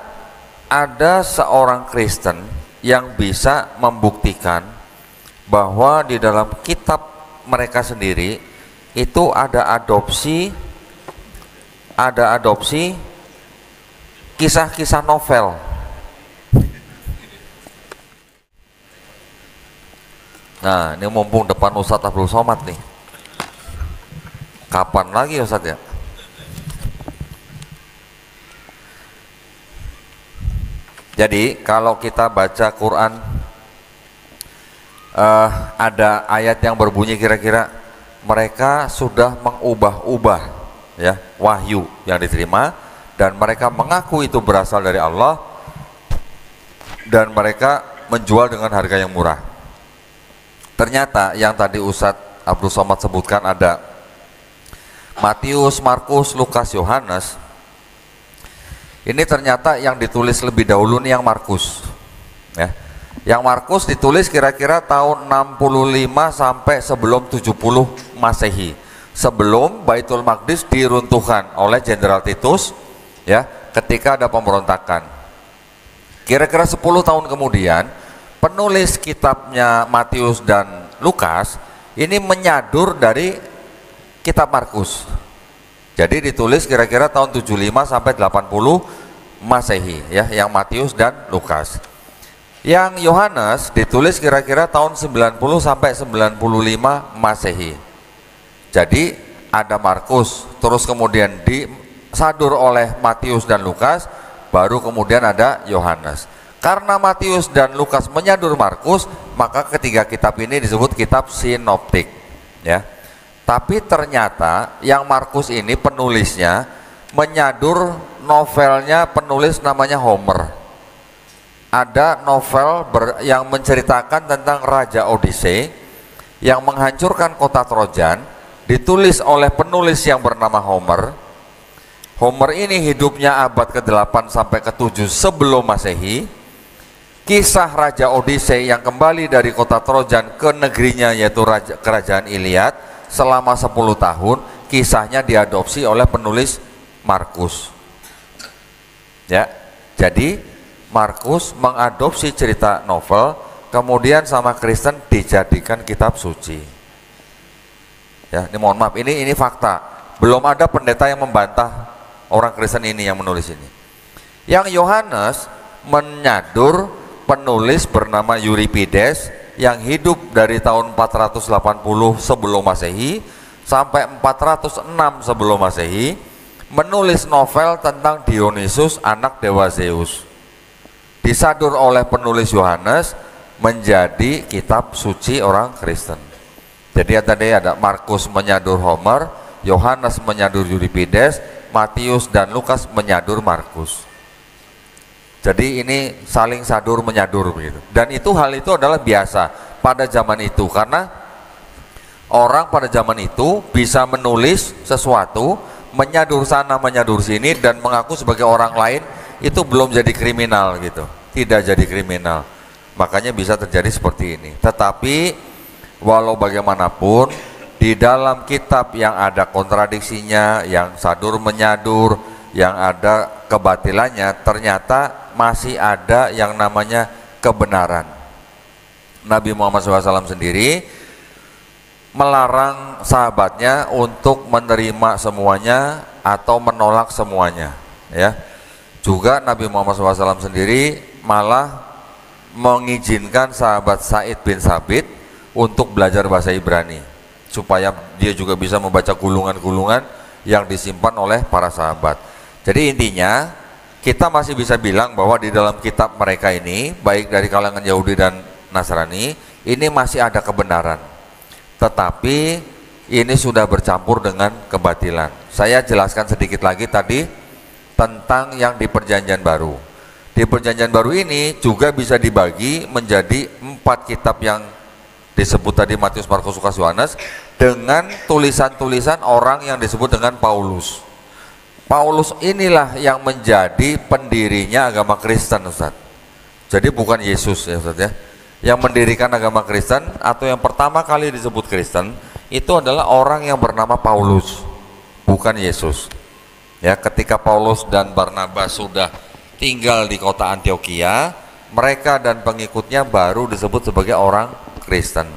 seorang Kristen yang bisa membuktikan bahwa di dalam kitab mereka sendiri itu ada adopsi kisah-kisah novel. Nah, ini mumpung depan Ustadz Abdul Somad nih. Kapan lagi Ustadz ya? Jadi kalau kita baca Quran, ada ayat yang berbunyi kira-kira mereka sudah mengubah-ubah ya wahyu yang diterima, dan mereka mengaku itu berasal dari Allah, dan mereka menjual dengan harga yang murah. Ternyata yang tadi Ustadz Abdul Somad sebutkan ada Matius, Markus, Lukas, Yohanes. Ini ternyata yang ditulis lebih dahulu nih yang Markus ya. Yang Markus ditulis kira-kira tahun 65 sampai sebelum 70 Masehi, sebelum Baitul Maqdis diruntuhkan oleh Jenderal Titus ya, ketika ada pemberontakan. Kira-kira 10 tahun kemudian penulis kitabnya Matius dan Lukas ini menyadur dari kitab Markus. Jadi ditulis kira-kira tahun 75 sampai 80 Masehi ya, yang Matius dan Lukas. Yang Yohanes ditulis kira-kira tahun 90 sampai 95 Masehi. Jadi ada Markus, terus kemudian disadur oleh Matius dan Lukas, baru kemudian ada Yohanes. Karena Matius dan Lukas menyadur Markus, maka ketiga kitab ini disebut kitab sinoptik ya. Tapi ternyata yang Markus ini penulisnya menyadur novelnya penulis namanya Homer. Ada novel yang menceritakan tentang Raja Odyssey yang menghancurkan kota Trojan, ditulis oleh penulis yang bernama Homer. Homer ini hidupnya abad ke-8 sampai ke-7 sebelum Masehi. Kisah Raja Odyssey yang kembali dari kota Trojan ke negerinya, yaitu kerajaan Iliad, selama 10 tahun, kisahnya diadopsi oleh penulis Markus. Ya, jadi Markus mengadopsi cerita novel, kemudian sama Kristen dijadikan kitab suci. Ya, ini mohon maaf, ini fakta. Belum ada pendeta yang membantah orang Kristen ini yang menulis ini. Yang Yohanes menyadur penulis bernama Euripides yang hidup dari tahun 480 sebelum Masehi sampai 406 sebelum Masehi, menulis novel tentang Dionysus, anak dewa Zeus. Disadur oleh penulis Yohanes menjadi kitab suci orang Kristen. Jadi tadi ada Markus menyadur Homer, Yohanes menyadur Euripides, Matius dan Lukas menyadur Markus. Jadi ini saling sadur menyadur begitu. Dan hal itu adalah biasa pada zaman itu, karena orang pada zaman itu bisa menulis sesuatu, menyadur sana menyadur sini dan mengaku sebagai orang lain, itu belum jadi kriminal gitu. Tidak jadi kriminal. Makanya bisa terjadi seperti ini. Tetapi walau bagaimanapun di dalam kitab yang ada kontradiksinya, yang sadur menyadur, yang ada kebatilannya, ternyata masih ada yang namanya kebenaran. Nabi Muhammad SAW sendiri melarang sahabatnya untuk menerima semuanya atau menolak semuanya. Ya, juga Nabi Muhammad SAW sendiri malah mengizinkan sahabat Sa'id bin Sabit untuk belajar bahasa Ibrani, supaya dia juga bisa membaca gulungan-gulungan yang disimpan oleh para sahabat. Jadi intinya kita masih bisa bilang bahwa di dalam kitab mereka ini, baik dari kalangan Yahudi dan Nasrani, ini masih ada kebenaran. Tetapi ini sudah bercampur dengan kebatilan. Saya jelaskan sedikit lagi tadi tentang yang di Perjanjian Baru. Di Perjanjian Baru ini juga bisa dibagi menjadi 4 kitab yang disebut tadi Matius, Markus, Lukas, Yohanes, dengan tulisan-tulisan orang yang disebut dengan Paulus. Paulus inilah yang menjadi pendirinya agama Kristen, Ustaz. Jadi bukan Yesus ya, Ustaz ya. Yang mendirikan agama Kristen atau yang pertama kali disebut Kristen itu adalah orang yang bernama Paulus, bukan Yesus. Ya, ketika Paulus dan Barnabas sudah tinggal di kota Antioquia, mereka dan pengikutnya baru disebut sebagai orang Kristen.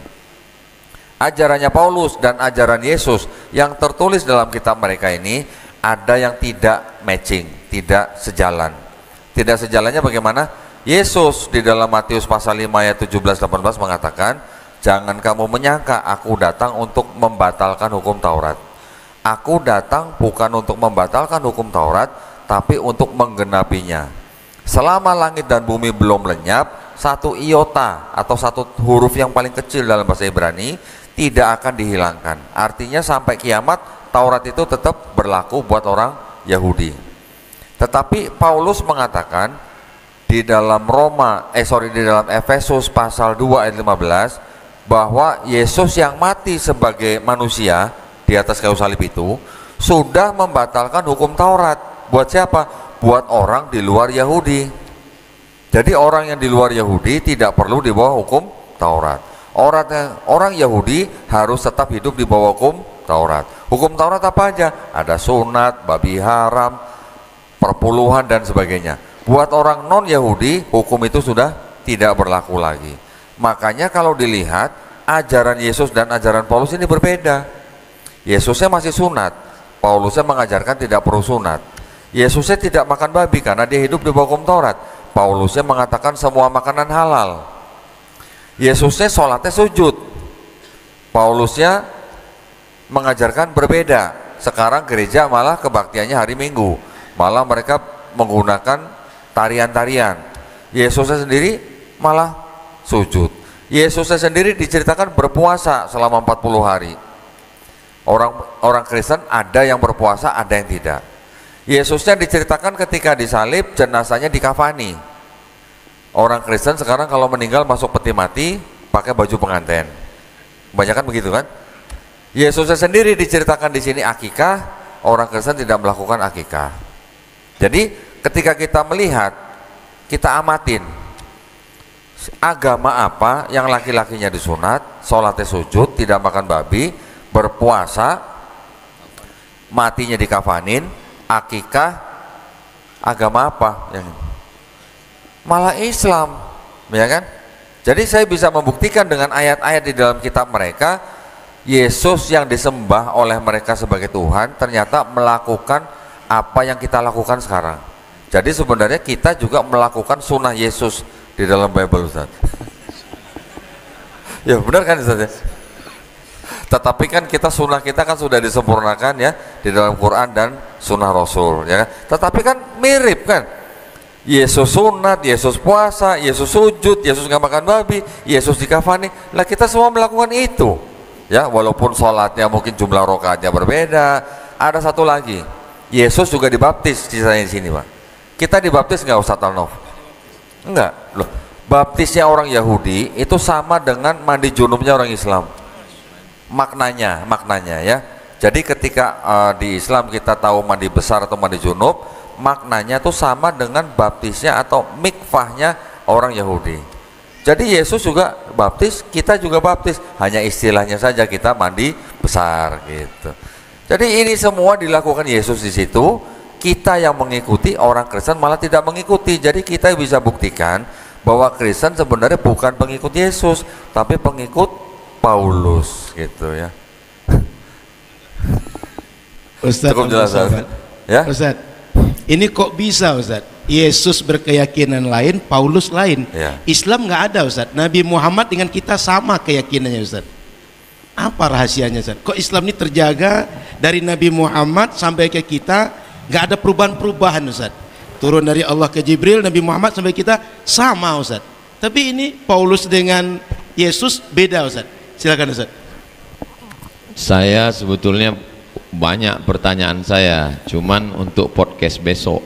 Ajarannya Paulus dan ajaran Yesus yang tertulis dalam kitab mereka ini ada yang tidak matching, tidak sejalan. Tidak sejalannya bagaimana? Yesus di dalam Matius pasal 5 ayat 17-18 mengatakan, jangan kamu menyangka aku datang untuk membatalkan hukum Taurat. Aku datang bukan untuk membatalkan hukum Taurat, tapi untuk menggenapinya. Selama langit dan bumi belum lenyap, satu iota atau satu huruf yang paling kecil dalam bahasa Ibrani tidak akan dihilangkan. Artinya sampai kiamat Taurat itu tetap berlaku buat orang Yahudi. Tetapi Paulus mengatakan di dalam di dalam Efesus pasal 2 ayat 15 bahwa Yesus yang mati sebagai manusia di atas kayu salib itu sudah membatalkan hukum Taurat. Buat siapa? Buat orang di luar Yahudi. Jadi orang yang di luar Yahudi tidak perlu di bawah hukum Taurat. Orang Yahudi harus tetap hidup di bawah hukum Taurat. Hukum Taurat apa aja? Ada sunat, babi haram, perpuluhan dan sebagainya. Buat orang non-Yahudi, hukum itu sudah tidak berlaku lagi. Makanya kalau dilihat, ajaran Yesus dan ajaran Paulus ini berbeda. Yesusnya masih sunat, Paulusnya mengajarkan tidak perlu sunat. Yesusnya tidak makan babi karena dia hidup di bawah hukum Taurat. Paulusnya mengatakan semua makanan halal. Yesusnya sholatnya sujud, Paulusnya mengajarkan berbeda. Sekarang gereja malah kebaktiannya hari Minggu, malah mereka menggunakan tarian-tarian. Yesusnya sendiri malah sujud. Yesusnya sendiri diceritakan berpuasa selama 40 hari. Orang Kristen ada yang berpuasa, ada yang tidak. Yesusnya diceritakan ketika disalib, jenazahnya dikafani. Orang Kristen sekarang kalau meninggal masuk peti mati pakai baju pengantin. Kebanyakan begitu kan? Yesusnya sendiri diceritakan di sini akikah, orang Kristen tidak melakukan akikah. Jadi ketika kita melihat, kita amatin agama apa yang laki-lakinya disunat, sholatnya sujud, tidak makan babi, berpuasa, matinya dikafanin, akikah, agama apa yang malah Islam, ya kan? Jadi saya bisa membuktikan dengan ayat-ayat di dalam kitab mereka, Yesus yang disembah oleh mereka sebagai Tuhan ternyata melakukan apa yang kita lakukan sekarang. Jadi sebenarnya kita juga melakukan sunnah Yesus di dalam Bible, Ustaz. Ya benar kan, Ustaz ya? Tetapi kan kita sunnah kita kan sudah disempurnakan ya di dalam Quran dan sunnah Rasul, ya kan? Tetapi kan mirip kan? Yesus sunat, Yesus puasa, Yesus sujud, Yesus nggak makan babi, Yesus dikafani. Lah kita semua melakukan itu, ya. Walaupun sholatnya mungkin jumlah rakaatnya berbeda. Ada satu lagi, Yesus juga dibaptis di sini, Pak. Kita dibaptis nggak, Ustaz Al-Nof? Enggak, loh. Baptisnya orang Yahudi itu sama dengan mandi junubnya orang Islam. Maknanya ya. Jadi ketika di Islam kita tahu mandi besar atau mandi junub, maknanya tuh sama dengan baptisnya atau mikvahnya orang Yahudi. Jadi Yesus juga baptis, kita juga baptis, hanya istilahnya saja kita mandi besar gitu. Jadi ini semua dilakukan Yesus di situ. Kita yang mengikuti, orang Kristen malah tidak mengikuti. Jadi kita bisa buktikan bahwa Kristen sebenarnya bukan pengikut Yesus, tapi pengikut Paulus gitu ya. Ustaz, cukup jelas ya? Ustaz, ini kok bisa, Ustaz? Yesus berkeyakinan lain, Paulus lain. Ya. Islam nggak ada, Ustaz. Nabi Muhammad dengan kita sama keyakinannya, Ustaz. Apa rahasianya, Ustaz? Kok Islam ini terjaga dari Nabi Muhammad sampai ke kita, nggak ada perubahan-perubahan, Ustaz? Turun dari Allah ke Jibril, Nabi Muhammad sampai kita sama, Ustaz. Tapi ini Paulus dengan Yesus beda, Ustaz. Silakan, Ustaz. Saya sebetulnya banyak pertanyaan saya, cuman untuk podcast besok.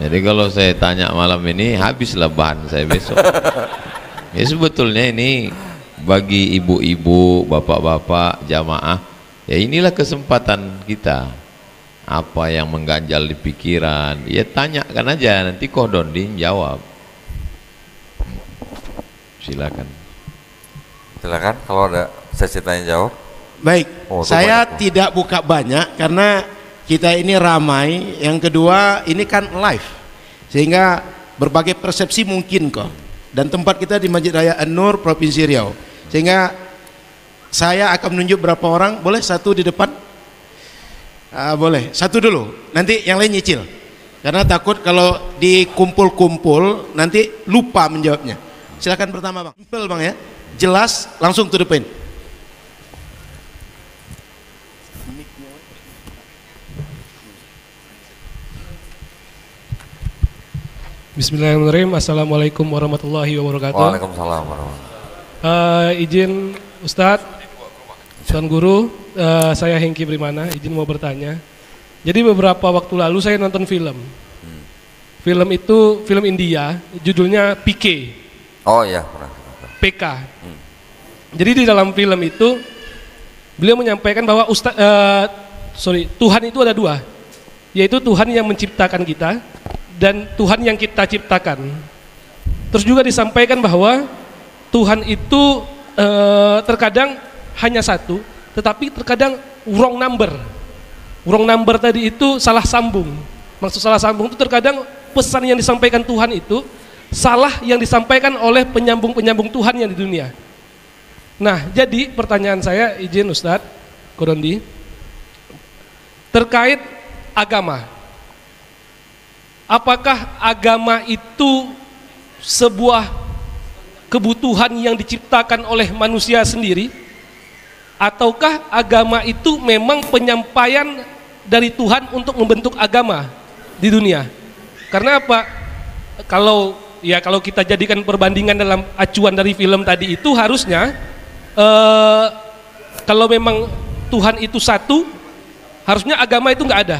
Jadi kalau saya tanya malam ini habislah bahan saya besok. Ya sebetulnya ini bagi ibu-ibu, bapak-bapak, jamaah, ya inilah kesempatan kita. Apa yang mengganjal di pikiran, ya tanyakan aja, nanti Kohdondin jawab. Silakan kalau ada sesi tanya jawab. Baik, saya tidak buka banyak karena kita ini ramai. Yang kedua, ini kan live, sehingga berbagai persepsi mungkin kok. Dan tempat kita di Masjid Raya An-Nur, Provinsi Riau. Sehingga saya akan menunjuk berapa orang. Boleh satu di depan? Boleh, satu dulu. Nanti yang lain nyicil. Karena takut kalau dikumpul-kumpul nanti lupa menjawabnya. Silakan pertama, Bang. Simpel, Bang ya. Jelas, langsung to the point. Bismillahirrahmanirrahim. Assalamualaikum warahmatullahi wabarakatuh. Waalaikumsalam warahmatullahi. Izin Ustadz, Tuan Guru, saya Hengki Brimana, izin mau bertanya. Jadi beberapa waktu lalu saya nonton film. Film itu film India, judulnya PK. Oh iya, PK. Jadi di dalam film itu beliau menyampaikan bahwa Tuhan itu ada dua, yaitu Tuhan yang menciptakan kita dan Tuhan yang kita ciptakan. Terus juga disampaikan bahwa Tuhan itu terkadang hanya satu, tetapi terkadang wrong number. Wrong number tadi itu salah sambung. Maksud salah sambung itu terkadang pesan yang disampaikan Tuhan itu salah yang disampaikan oleh penyambung-penyambung Tuhan yang di dunia. Nah, jadi pertanyaan saya, izin Ustadz Kodondi, terkait agama. Apakah agama itu sebuah kebutuhan yang diciptakan oleh manusia sendiri, ataukah agama itu memang penyampaian dari Tuhan untuk membentuk agama di dunia? Karena apa? Kalau kita jadikan perbandingan dalam acuan dari film tadi itu harusnya kalau memang Tuhan itu satu, harusnya agama itu nggak ada.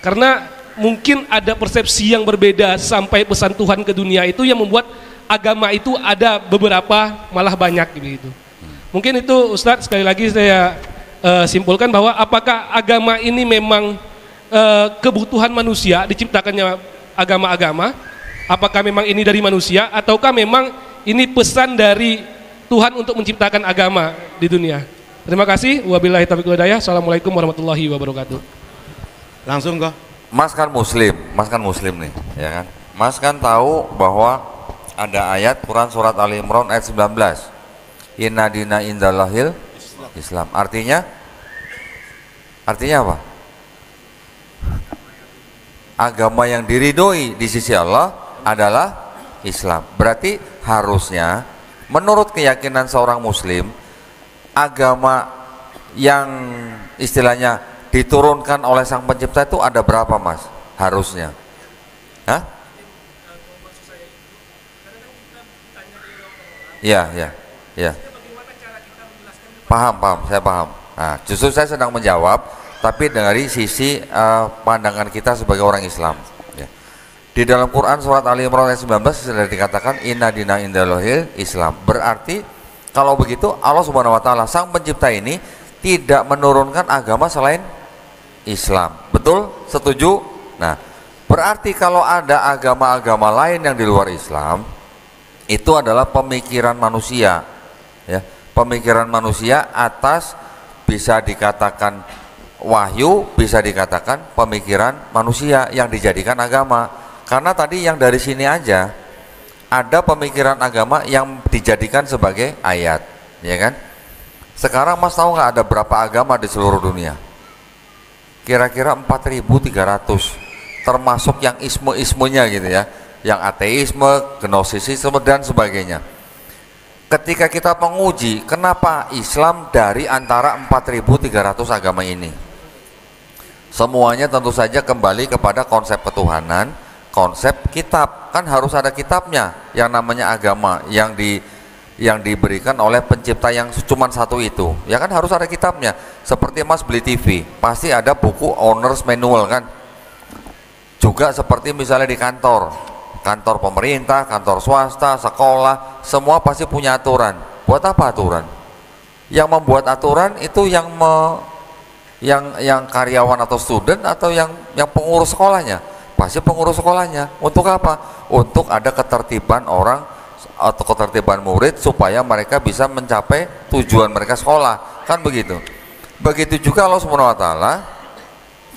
Karena mungkin ada persepsi yang berbeda sampai pesan Tuhan ke dunia itu yang membuat agama itu ada beberapa malah banyak gitu. Mungkin itu Ustadz, sekali lagi saya simpulkan bahwa apakah agama ini memang kebutuhan manusia, diciptakannya agama-agama, apakah memang ini dari manusia ataukah memang ini pesan dari Tuhan untuk menciptakan agama di dunia. Terima kasih. Wabillahi taufiq wal hidayah. Assalamualaikum warahmatullahi wabarakatuh. Langsung kok. Mas kan muslim nih, ya kan? Mas kan tahu bahwa ada ayat Quran surat Ali Imran ayat 19. Inna dina indallahil Islam. Artinya apa? Agama yang diridhoi di sisi Allah adalah Islam. Berarti harusnya menurut keyakinan seorang muslim, agama yang istilahnya diturunkan oleh Sang Pencipta itu ada berapa, Mas? Harusnya. Hah? Iya. Paham, saya paham. Nah, justru saya sedang menjawab, tapi dari sisi pandangan kita sebagai orang Islam. Ya. Di dalam Quran surat Ali Imran ayat 19 sudah dikatakan Inna dina indallahil Islam. Berarti kalau begitu Allah Subhanahu wa taala Sang Pencipta ini tidak menurunkan agama selain Islam. Betul? Setuju? Nah, berarti kalau ada agama-agama lain yang di luar Islam, itu adalah pemikiran manusia, ya. Pemikiran manusia atas bisa dikatakan wahyu, bisa dikatakan pemikiran manusia yang dijadikan agama. Karena tadi yang dari sini aja ada pemikiran agama yang dijadikan sebagai ayat, ya kan? Sekarang Mas tahu nggak ada berapa agama di seluruh dunia? Kira-kira 4.300, termasuk yang isme-ismenya gitu ya, yang ateisme, gnosisisme dan sebagainya. Ketika kita menguji kenapa Islam dari antara 4.300 agama ini, semuanya tentu saja kembali kepada konsep ketuhanan, konsep kitab. Kan harus ada kitabnya yang namanya agama yang diberikan oleh pencipta yang cuma satu itu, ya kan harus ada kitabnya. Seperti Mas beli TV, pasti ada buku owner's manual kan. Juga seperti misalnya di kantor pemerintah, kantor swasta, sekolah, semua pasti punya aturan. Buat apa aturan? Yang membuat aturan itu yang karyawan atau student atau yang pengurus sekolahnya? Pasti pengurus sekolahnya. Untuk apa? Untuk ada ketertiban orang atau ketertiban murid supaya mereka bisa mencapai tujuan mereka sekolah, kan begitu. Begitu juga Allah Subhanahu wa taala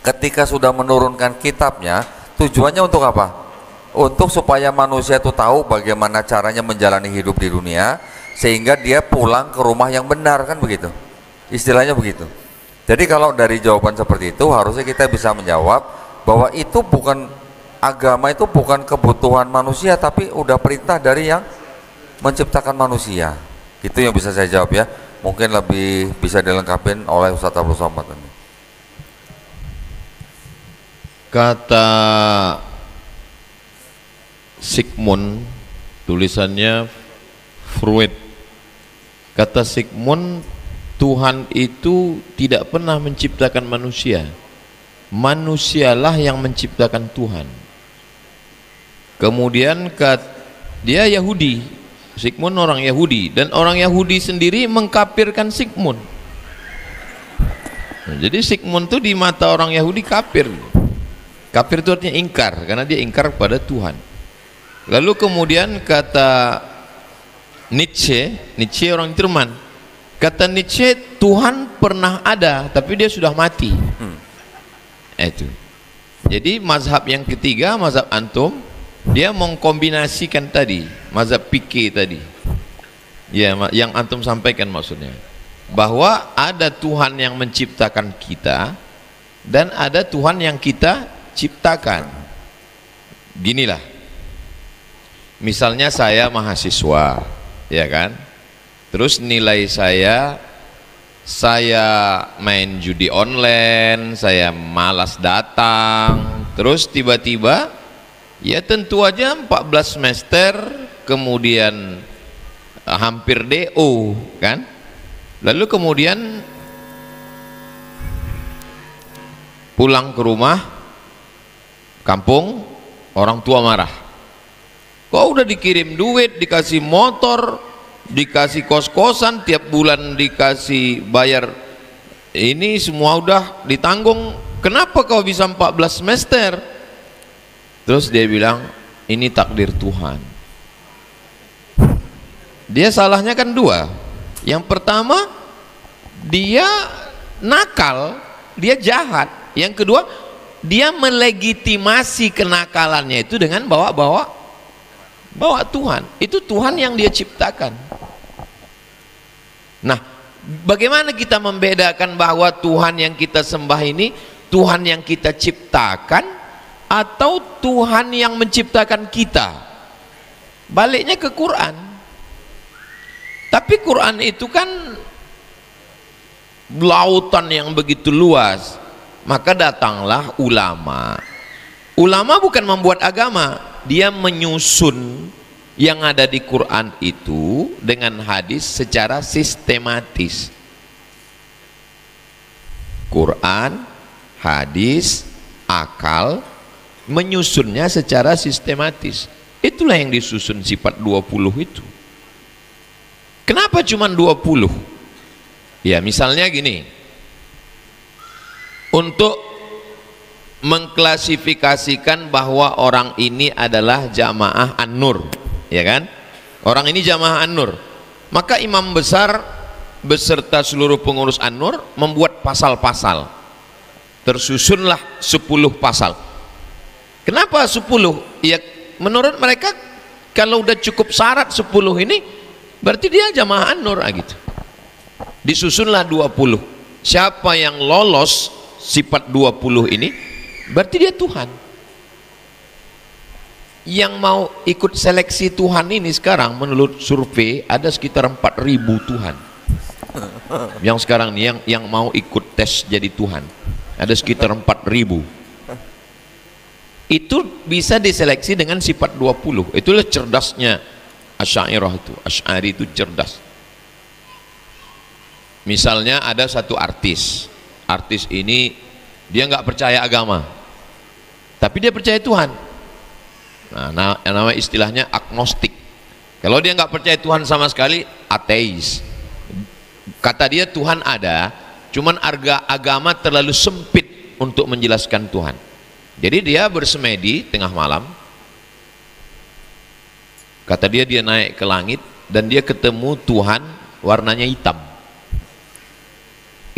ketika sudah menurunkan kitabnya, tujuannya untuk apa? Untuk supaya manusia itu tahu bagaimana caranya menjalani hidup di dunia sehingga dia pulang ke rumah yang benar, kan begitu. Istilahnya begitu. Jadi kalau dari jawaban seperti itu harusnya kita bisa menjawab bahwa itu bukan agama, itu bukan kebutuhan manusia tapi udah perintah dari yang menciptakan manusia. Itu yang bisa saya jawab ya. Mungkin lebih bisa dilengkapin oleh Ustaz Abdul Somad. Kata Sigmund, tulisannya Freud. Kata Sigmund, Tuhan itu tidak pernah menciptakan manusia. Manusialah yang menciptakan Tuhan. Kemudian dia Yahudi. Sigmund orang Yahudi, dan orang Yahudi sendiri mengkafirkan Sigmund. Nah, jadi Sigmund itu di mata orang Yahudi kafir. Kafir itu artinya ingkar, karena dia ingkar kepada Tuhan. Lalu kemudian kata Nietzsche orang Jerman, kata Nietzsche, Tuhan pernah ada tapi dia sudah mati. Itu. Jadi mazhab yang ketiga, mazhab antum, dia mengkombinasikan tadi mazhab fikih tadi ya, yang antum sampaikan maksudnya bahwa ada Tuhan yang menciptakan kita dan ada Tuhan yang kita ciptakan. Ginilah, misalnya saya mahasiswa, ya kan, terus nilai saya main judi online, saya malas datang, terus tiba-tiba ya tentu aja 14 semester kemudian hampir DO kan. Lalu kemudian pulang ke rumah kampung, orang tua marah. Kok udah dikirim duit, dikasih motor, dikasih kos-kosan, tiap bulan dikasih bayar, ini semua udah ditanggung, kenapa kau bisa 14 semester? Terus dia bilang, ini takdir Tuhan. Dia salahnya kan dua. Yang pertama, dia nakal, dia jahat. Yang kedua, dia melegitimasi kenakalannya itu dengan bawa Tuhan. Itu Tuhan yang dia ciptakan. Nah, bagaimana kita membedakan bahwa Tuhan yang kita sembah ini Tuhan yang kita ciptakan atau Tuhan yang menciptakan kita? Baliknya ke Quran. Tapi Quran itu kan lautan yang begitu luas. Maka datanglah ulama. Ulama bukan membuat agama, dia menyusun yang ada di Quran itu dengan hadis secara sistematis. Quran, hadis, akal, menyusunnya secara sistematis. Itulah yang disusun sifat 20 itu. Kenapa cuma 20? Ya misalnya gini, untuk mengklasifikasikan bahwa orang ini adalah jamaah An-Nur, ya kan? Orang ini jamaah An-Nur, maka imam besar beserta seluruh pengurus An-Nur membuat pasal-pasal. Tersusunlah 10 pasal. Kenapa 10? Ya menurut mereka kalau udah cukup syarat 10 ini berarti dia jamaah An-Nur gitu. Disusunlah 20. Siapa yang lolos sifat 20 ini berarti dia Tuhan. Yang mau ikut seleksi Tuhan ini sekarang menurut survei ada sekitar 4.000 Tuhan. Yang sekarang nih yang mau ikut tes jadi Tuhan ada sekitar 4.000. Itu bisa diseleksi dengan sifat 20. Itulah cerdasnya Asy'ariyah itu. Asy'ari itu cerdas. Misalnya ada satu artis. Artis ini dia nggak percaya agama, tapi dia percaya Tuhan. Nah, nama istilahnya agnostik. Kalau dia nggak percaya Tuhan sama sekali, ateis. Kata dia Tuhan ada, cuman agama terlalu sempit untuk menjelaskan Tuhan. Jadi dia bersemedi tengah malam. Kata dia naik ke langit dan dia ketemu Tuhan warnanya hitam.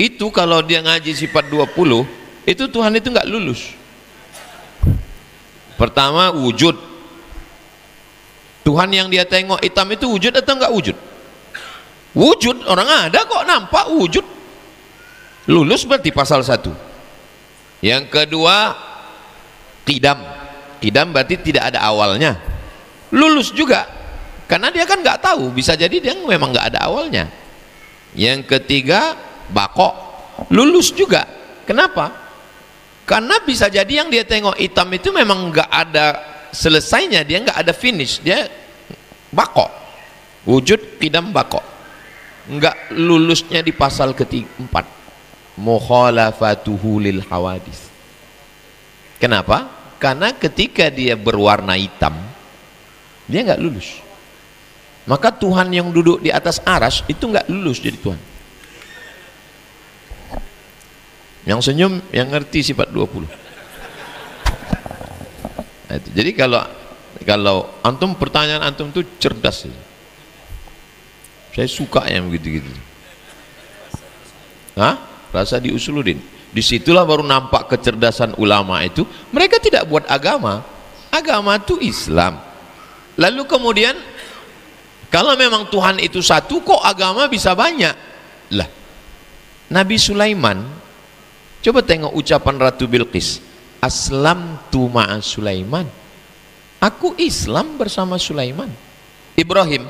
Itu kalau dia ngaji sifat 20, itu Tuhan itu nggak lulus. Pertama wujud. Tuhan yang dia tengok hitam itu wujud atau nggak wujud? Wujud, orang ada kok nampak wujud. Lulus berarti pasal 1. Yang kedua qidam. Qidam berarti tidak ada awalnya. Lulus juga. Karena dia kan nggak tahu, bisa jadi dia memang nggak ada awalnya. Yang ketiga bako. Lulus juga. Kenapa? Karena bisa jadi yang dia tengok hitam itu memang nggak ada selesainya, dia nggak ada finish, dia bako. Wujud qidam bako. Nggak lulusnya di pasal keempat, mukhalafatuhu lil hawadis. Kenapa? Karena ketika dia berwarna hitam dia nggak lulus. Maka Tuhan yang duduk di atas aras itu nggak lulus jadi Tuhan. Yang senyum yang ngerti sifat 20. Nah, itu. Jadi kalau antum, pertanyaan antum itu cerdas. Saya suka yang begitu-gitu. Rasa diusuluddin. Disitulah baru nampak kecerdasan ulama itu. Mereka tidak buat agama. Agama itu Islam. Lalu kemudian kalau memang Tuhan itu satu, kok agama bisa banyak? Lah, Nabi Sulaiman, coba tengok ucapan Ratu Bilqis, aslamtu ma'a Sulaiman, aku Islam bersama Sulaiman. Ibrahim,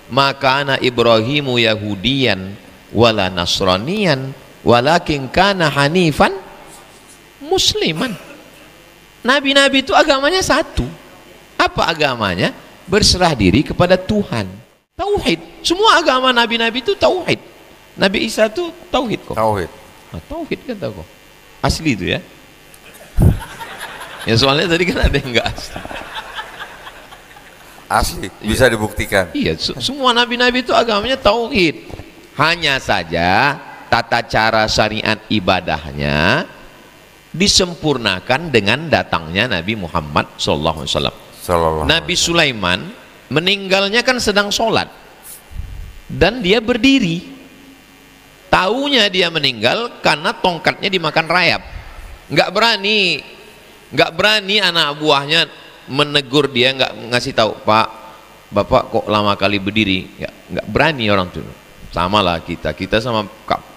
maka ana Ibrahimu Yahudiyan wala Nasraniyan walakin kana hanifan musliman. Nabi-nabi itu agamanya satu. Apa agamanya? Berserah diri kepada Tuhan. Tauhid. Semua agama nabi-nabi itu tauhid. Nabi Isa itu tauhid kok. Tauhid. Tauhid kata kok. Asli itu ya. Ya soalnya tadi kan ada yang enggak asli. Asli, bisa dibuktikan. Iya, semua nabi-nabi itu agamanya tauhid. Hanya saja tata cara syariat ibadahnya disempurnakan dengan datangnya Nabi Muhammad SAW. Nabi Sulaiman meninggalnya kan sedang sholat dan dia berdiri. Taunya dia meninggal karena tongkatnya dimakan rayap. Nggak berani anak buahnya menegur dia, nggak ngasih tahu, Pak, Bapak kok lama kali berdiri. Nggak berani orang tuh. Sama lah kita sama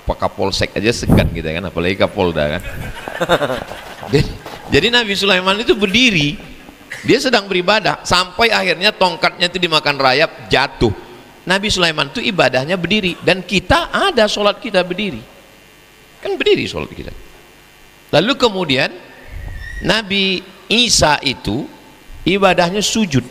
Pak Kapolsek aja segan kita kan, apalagi Kapolda kan. Jadi Nabi Sulaiman itu berdiri, dia sedang beribadah sampai akhirnya tongkatnya itu dimakan rayap, jatuh. Nabi Sulaiman itu ibadahnya berdiri, dan kita ada sholat kita berdiri, kan berdiri sholat kita. Lalu kemudian Nabi Isa itu ibadahnya sujud.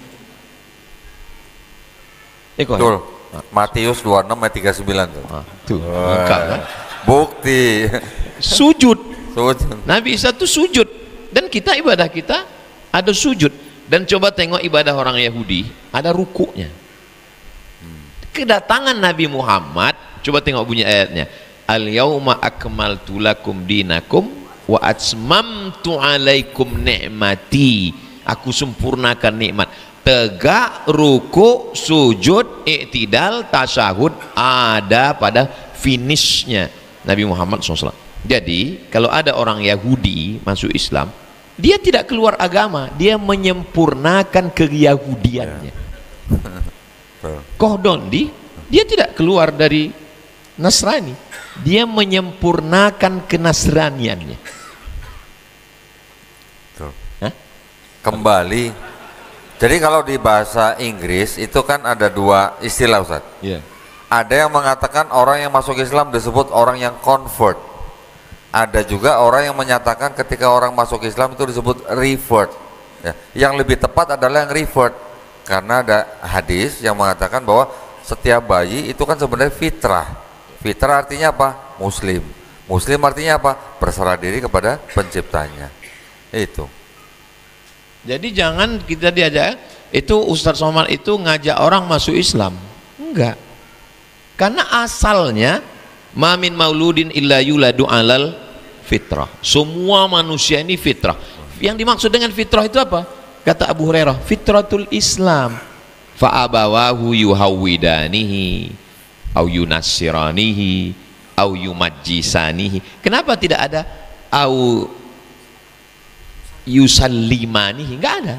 Betul. Matius 26 ayat 39 tuh. Tuh, kan? Bukti. Sujud. Nabi Isa itu sujud, dan kita ibadah kita ada sujud. Dan coba tengok ibadah orang Yahudi, ada rukuknya. Kedatangan Nabi Muhammad, coba tengok bunyi ayatnya. Al-yauma akmaltu lakum dinakum wa atmamtu alaikum ni'mati. Aku sempurnakan nikmat. Tegak, ruku, sujud, iktidal, tasyahud ada pada finishnya Nabi Muhammad SAW. Jadi kalau ada orang Yahudi masuk Islam, dia tidak keluar agama, dia menyempurnakan keyahudiannya. Kohdondi, dia tidak keluar dari Nasrani, dia menyempurnakan kenasraniannya. Kembali. Jadi kalau di bahasa Inggris itu kan ada dua istilah, Ustaz. Yeah. Ada yang mengatakan orang yang masuk Islam disebut orang yang convert. Ada juga orang yang menyatakan ketika orang masuk Islam itu disebut revert. Ya. Yang lebih tepat adalah yang revert, karena ada hadis yang mengatakan bahwa setiap bayi itu kan sebenarnya fitrah. Fitrah artinya apa? Muslim. Muslim artinya apa? Berserah diri kepada penciptanya. Itu. Jadi jangan kita diajak itu Ustadz Somad itu ngajak orang masuk Islam. Enggak. Karena asalnya mamin mauludin illa yuladu alal fitrah. Semua manusia ini fitrah. Yang dimaksud dengan fitrah itu apa? Kata Abu Hurairah, fitratul Islam. Fa abawahu yuhawwidanihi au yunassiranihi au yumajjisanihi. Kenapa tidak ada au yusallimanihi? Enggak ada.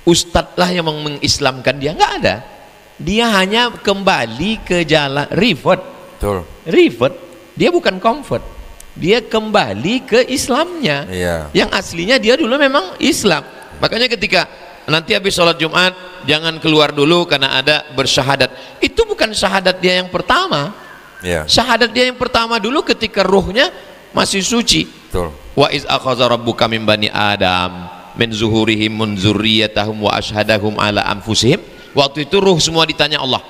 Ustadz lah yang mengislamkan dia, enggak ada. Dia hanya kembali ke jalan revert. Betul. Revert. Dia bukan convert. Dia kembali ke Islamnya. Iya. Yang aslinya dia dulu memang Islam. Makanya ketika nanti habis sholat Jumat jangan keluar dulu karena ada bersyahadat. Itu bukan syahadat dia yang pertama. Iya. Syahadat dia yang pertama dulu ketika ruhnya masih suci. Betul. Wa iz akhadha rabbuka min bani Adam min zuhurihim min dzurriyyatahum wa ashhadahum ala anfusihim. Waktu itu ruh semua ditanya Allah.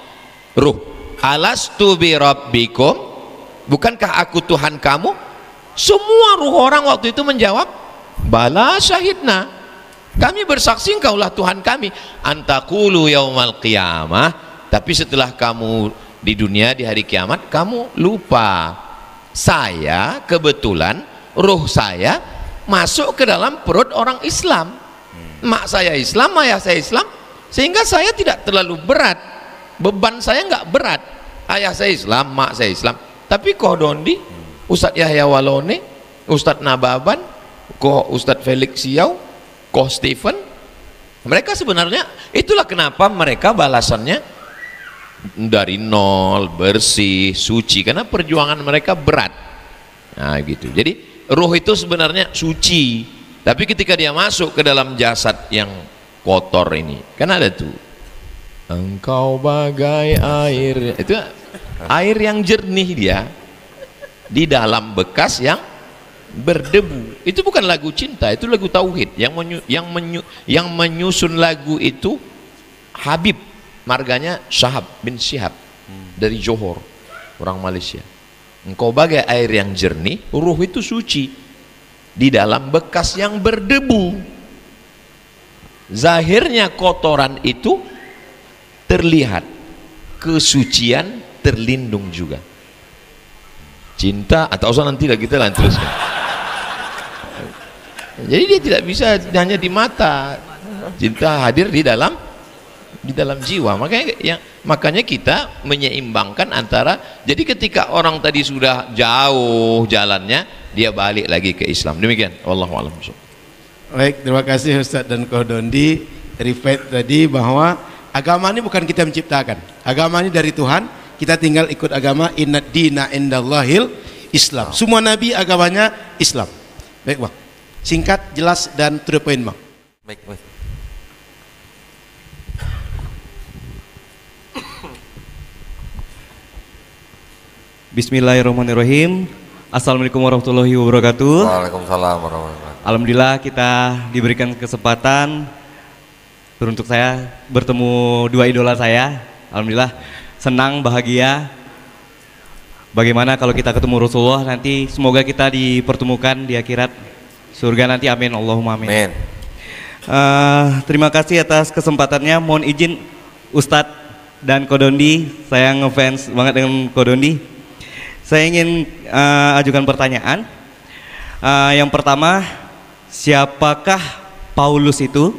Ruh, alastu bi rabbikum? Bukankah aku Tuhan kamu? Semua ruh orang waktu itu menjawab, bala syahidna. Kami bersaksi engkaulah Tuhan kami. Antaqulu yaumal qiyamah. Tapi setelah kamu di dunia di hari kiamat kamu lupa. Saya kebetulan ruh saya masuk ke dalam perut orang Islam. Mak saya Islam, ayah saya Islam, sehingga saya tidak terlalu berat. Beban saya nggak berat. Ayah saya Islam, mak saya Islam. Tapi Kohdondi, Ustadz Yahya Walone, Ustadz Nababan, Ustadz Felix Siau, Koh Stephen, mereka sebenarnya itulah kenapa mereka balasannya dari nol, bersih, suci, karena perjuangan mereka berat. Nah gitu. Jadi ruh itu sebenarnya suci, tapi ketika dia masuk ke dalam jasad yang kotor ini, kan ada tuh, engkau bagai air, itu air yang jernih dia di dalam bekas yang berdebu. Itu bukan lagu cinta, itu lagu tauhid. Yang menyusun lagu itu Habib, marganya Syahab bin Syihab dari Johor, orang Malaysia. Engkau bagai air yang jernih, ruh itu suci. di dalam bekas yang berdebu. Zahirnya kotoran itu terlihat, kesucian terlindung juga. Cinta atau usah nanti lah, kita lanjutkan. Jadi dia tidak bisa hanya di mata, cinta hadir di dalam jiwa. Makanya kita menyeimbangkan antara, jadi ketika orang tadi sudah jauh jalannya, dia balik lagi ke Islam. Demikian, wallahu a'lam. Baik, terima kasih Ustadz dan Ko Dondi. Repeat tadi bahwa agama ini bukan kita menciptakan, agama ini dari Tuhan, kita tinggal ikut agama. Inna dina indallahil Islam. Semua nabi agamanya Islam. Baik Bang, singkat, jelas, dan to the point Bang. Baik. Bismillahirrahmanirrahim. Assalamualaikum warahmatullahi wabarakatuh. Waalaikumsalam warahmatullahi wabarakatuh. Alhamdulillah kita diberikan kesempatan untuk saya bertemu dua idola saya. Alhamdulillah senang, bahagia. Bagaimana kalau kita ketemu Rasulullah nanti, semoga kita dipertemukan di akhirat surga nanti, amin, Allahumma amin. Amin. Terima kasih atas kesempatannya. Mohon izin Ustadz dan Ko Dondi, saya ngefans banget dengan Ko Dondi. Saya ingin ajukan pertanyaan. Yang pertama, siapakah Paulus itu?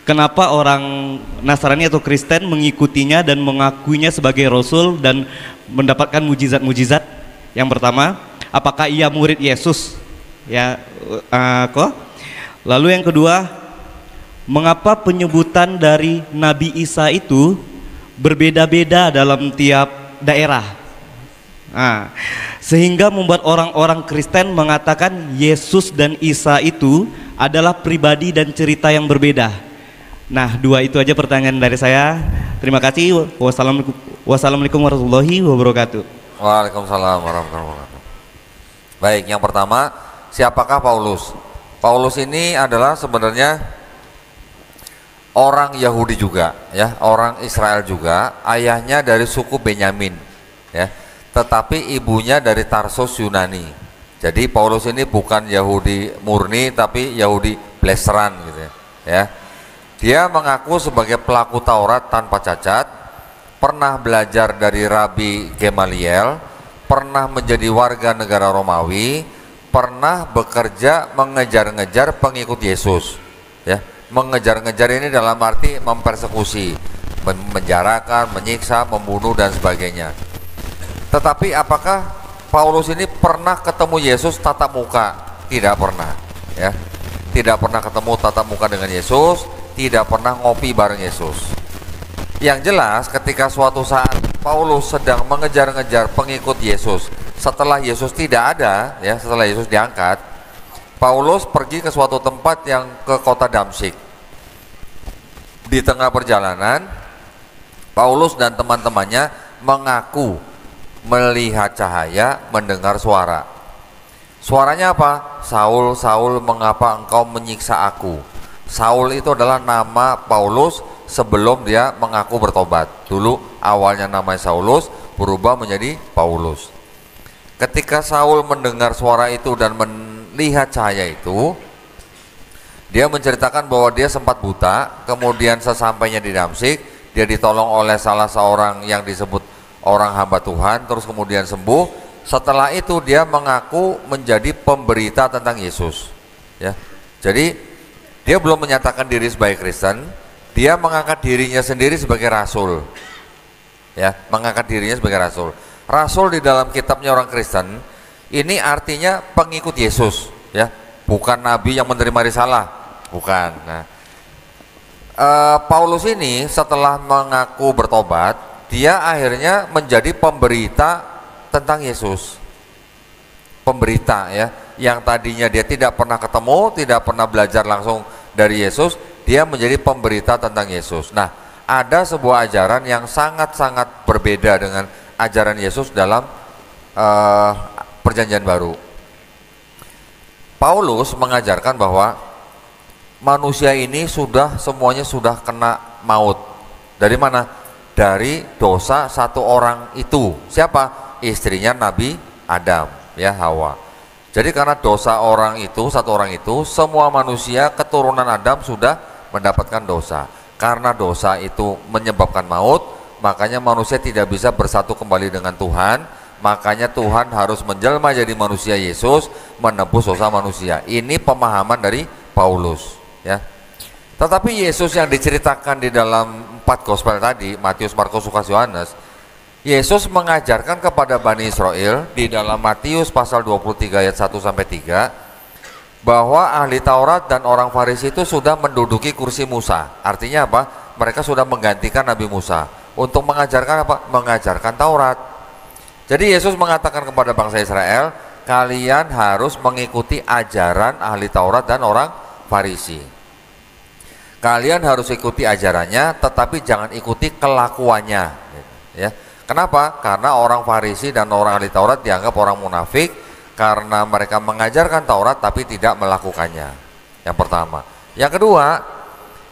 Kenapa orang Nasrani atau Kristen mengikutinya dan mengakuinya sebagai Rasul dan mendapatkan mujizat-mujizat? Yang pertama, apakah ia murid Yesus? Ya, kok? Lalu yang kedua, mengapa penyebutan dari Nabi Isa itu berbeda-beda dalam tiap daerah? Sehingga membuat orang-orang Kristen mengatakan Yesus dan Isa itu adalah pribadi dan cerita yang berbeda. Nah, dua itu aja pertanyaan dari saya. Terima kasih. Wassalamualaikum warahmatullahi wabarakatuh. Waalaikumsalam warahmatullahi wabarakatuh. Baik, yang pertama, siapakah Paulus? Paulus ini adalah sebenarnya orang Yahudi juga, ya, orang Israel juga. Ayahnya dari suku Benyamin, ya. Tetapi ibunya dari Tarsus Yunani. Jadi Paulus ini bukan Yahudi murni, tapi Yahudi bleseran gitu ya. Dia mengaku sebagai pelaku Taurat tanpa cacat, pernah belajar dari Rabi Gamaliel, pernah menjadi warga negara Romawi, pernah bekerja mengejar-ngejar pengikut Yesus. Ya, mengejar-ngejar ini dalam arti mempersekusi, menjarakan, menyiksa, membunuh dan sebagainya. Tetapi apakah Paulus ini pernah ketemu Yesus tatap muka? Tidak pernah, ya. Tidak pernah ketemu tatap muka dengan Yesus, tidak pernah ngopi bareng Yesus. Yang jelas ketika suatu saat Paulus sedang mengejar-ngejar pengikut Yesus, setelah Yesus tidak ada, ya, setelah Yesus diangkat, Paulus pergi ke suatu tempat yang ke kota Damsyik. Di tengah perjalanan, Paulus dan teman-temannya mengaku melihat cahaya, mendengar suara. Suaranya apa? Saul, Saul, mengapa engkau menyiksa aku? Saul itu adalah nama Paulus sebelum dia mengaku bertobat. Dulu awalnya namanya Saulus, berubah menjadi Paulus. Ketika Saul mendengar suara itu dan melihat cahaya itu, dia menceritakan bahwa dia sempat buta, kemudian sesampainya di Damsyik, dia ditolong oleh salah seorang yang disebut orang hamba Tuhan, terus kemudian sembuh. Setelah itu dia mengaku menjadi pemberita tentang Yesus, ya. Jadi dia belum menyatakan diri sebagai Kristen, dia mengangkat dirinya sendiri sebagai rasul, ya, mengangkat dirinya sebagai rasul. Rasul di dalam kitabnya orang Kristen ini artinya pengikut Yesus, ya, bukan nabi yang menerima risalah, bukan. Nah, Paulus ini setelah mengaku bertobat, dia akhirnya menjadi pemberita tentang Yesus. Pemberita, ya, yang tadinya dia tidak pernah ketemu, tidak pernah belajar langsung dari Yesus, dia menjadi pemberita tentang Yesus. Nah, ada sebuah ajaran yang sangat-sangat berbeda dengan ajaran Yesus dalam Perjanjian Baru. Paulus mengajarkan bahwa manusia ini semuanya sudah kena maut. Dari mana? Dari dosa satu orang itu. Siapa? Istrinya Nabi Adam, ya, Hawa. Jadi karena dosa orang itu, satu orang itu, semua manusia keturunan Adam sudah mendapatkan dosa. Karena dosa itu menyebabkan maut, makanya manusia tidak bisa bersatu kembali dengan Tuhan. Makanya Tuhan harus menjelma jadi manusia Yesus, menebus dosa manusia. Ini pemahaman dari Paulus, ya. Tetapi Yesus yang diceritakan di dalam 4 gospel tadi, Matius, Markus, Lukas, Yohanes, Yesus mengajarkan kepada Bani Israel di dalam Matius pasal 23 ayat 1-3 bahwa ahli Taurat dan orang Farisi itu sudah menduduki kursi Musa. Artinya apa? Mereka sudah menggantikan Nabi Musa untuk mengajarkan apa? Mengajarkan Taurat. Jadi Yesus mengatakan kepada bangsa Israel, kalian harus mengikuti ajaran ahli Taurat dan orang Farisi. Kalian harus ikuti ajarannya, tetapi jangan ikuti kelakuannya, ya. Kenapa? Karena orang Farisi dan orang ahli Taurat dianggap orang munafik karena mereka mengajarkan Taurat tapi tidak melakukannya. Yang pertama. Yang kedua,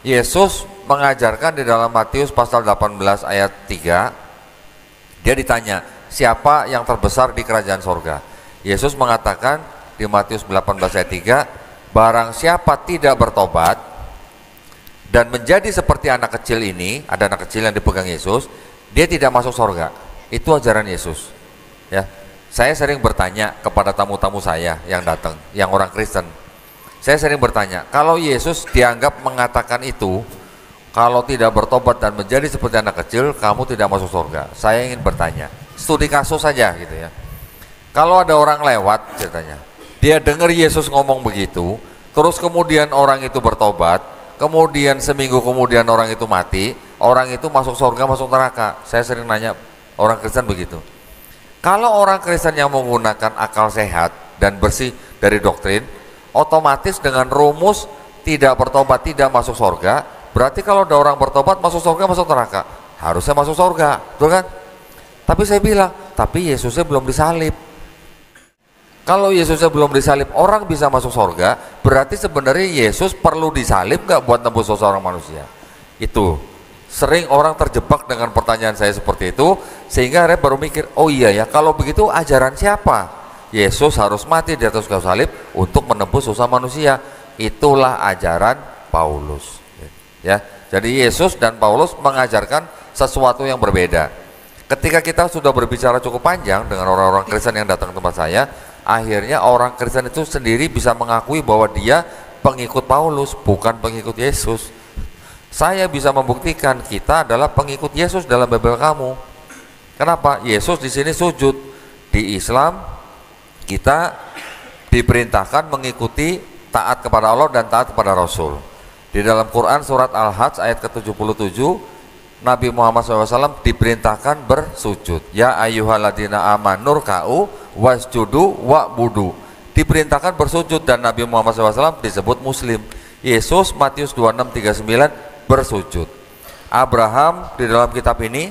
Yesus mengajarkan di dalam Matius pasal 18 ayat 3, dia ditanya, siapa yang terbesar di kerajaan sorga? Yesus mengatakan di Matius 18 ayat 3, barang siapa tidak bertobat dan menjadi seperti anak kecil ini, ada anak kecil yang dipegang Yesus, dia tidak masuk surga. Itu ajaran Yesus, ya. Saya sering bertanya kepada tamu-tamu saya yang datang, yang orang Kristen. Saya sering bertanya, kalau Yesus dianggap mengatakan itu, kalau tidak bertobat dan menjadi seperti anak kecil, kamu tidak masuk surga. Saya ingin bertanya, studi kasus saja gitu ya. Kalau ada orang lewat ceritanya, dia dengar Yesus ngomong begitu, terus kemudian orang itu bertobat, kemudian seminggu kemudian orang itu mati, orang itu masuk surga, masuk neraka. Saya sering nanya orang Kristen begitu. Kalau orang Kristen yang menggunakan akal sehat dan bersih dari doktrin, otomatis dengan rumus tidak bertobat tidak masuk surga, berarti kalau ada orang bertobat masuk surga, masuk neraka. Harusnya masuk surga, betul kan? Tapi saya bilang, tapi Yesusnya belum disalib. Kalau Yesusnya belum disalib, orang bisa masuk surga, berarti sebenarnya Yesus perlu disalib nggak buat tembus dosa orang manusia? Itu sering orang terjebak dengan pertanyaan saya seperti itu, sehingga saya baru mikir, oh iya ya, kalau begitu ajaran siapa? Yesus harus mati di atas kayu salib untuk menembus dosa manusia. Itulah ajaran Paulus, ya. Jadi Yesus dan Paulus mengajarkan sesuatu yang berbeda. Ketika kita sudah berbicara cukup panjang dengan orang-orang Kristen yang datang ke tempat saya, akhirnya orang Kristen itu sendiri bisa mengakui bahwa dia pengikut Paulus, bukan pengikut Yesus. Saya bisa membuktikan kita adalah pengikut Yesus dalam Bible kamu. Kenapa? Yesus di sini sujud. Di Islam kita diperintahkan mengikuti taat kepada Allah dan taat kepada Rasul. Di dalam Quran surat Al-Hajj ayat ke-77, Nabi Muhammad SAW diperintahkan bersujud. Ya ayyuhalladzina amanur ka'u wasjudu wa'budu. Diperintahkan bersujud dan Nabi Muhammad SAW disebut Muslim. Yesus Matius 26:39 bersujud. Abraham di dalam kitab ini,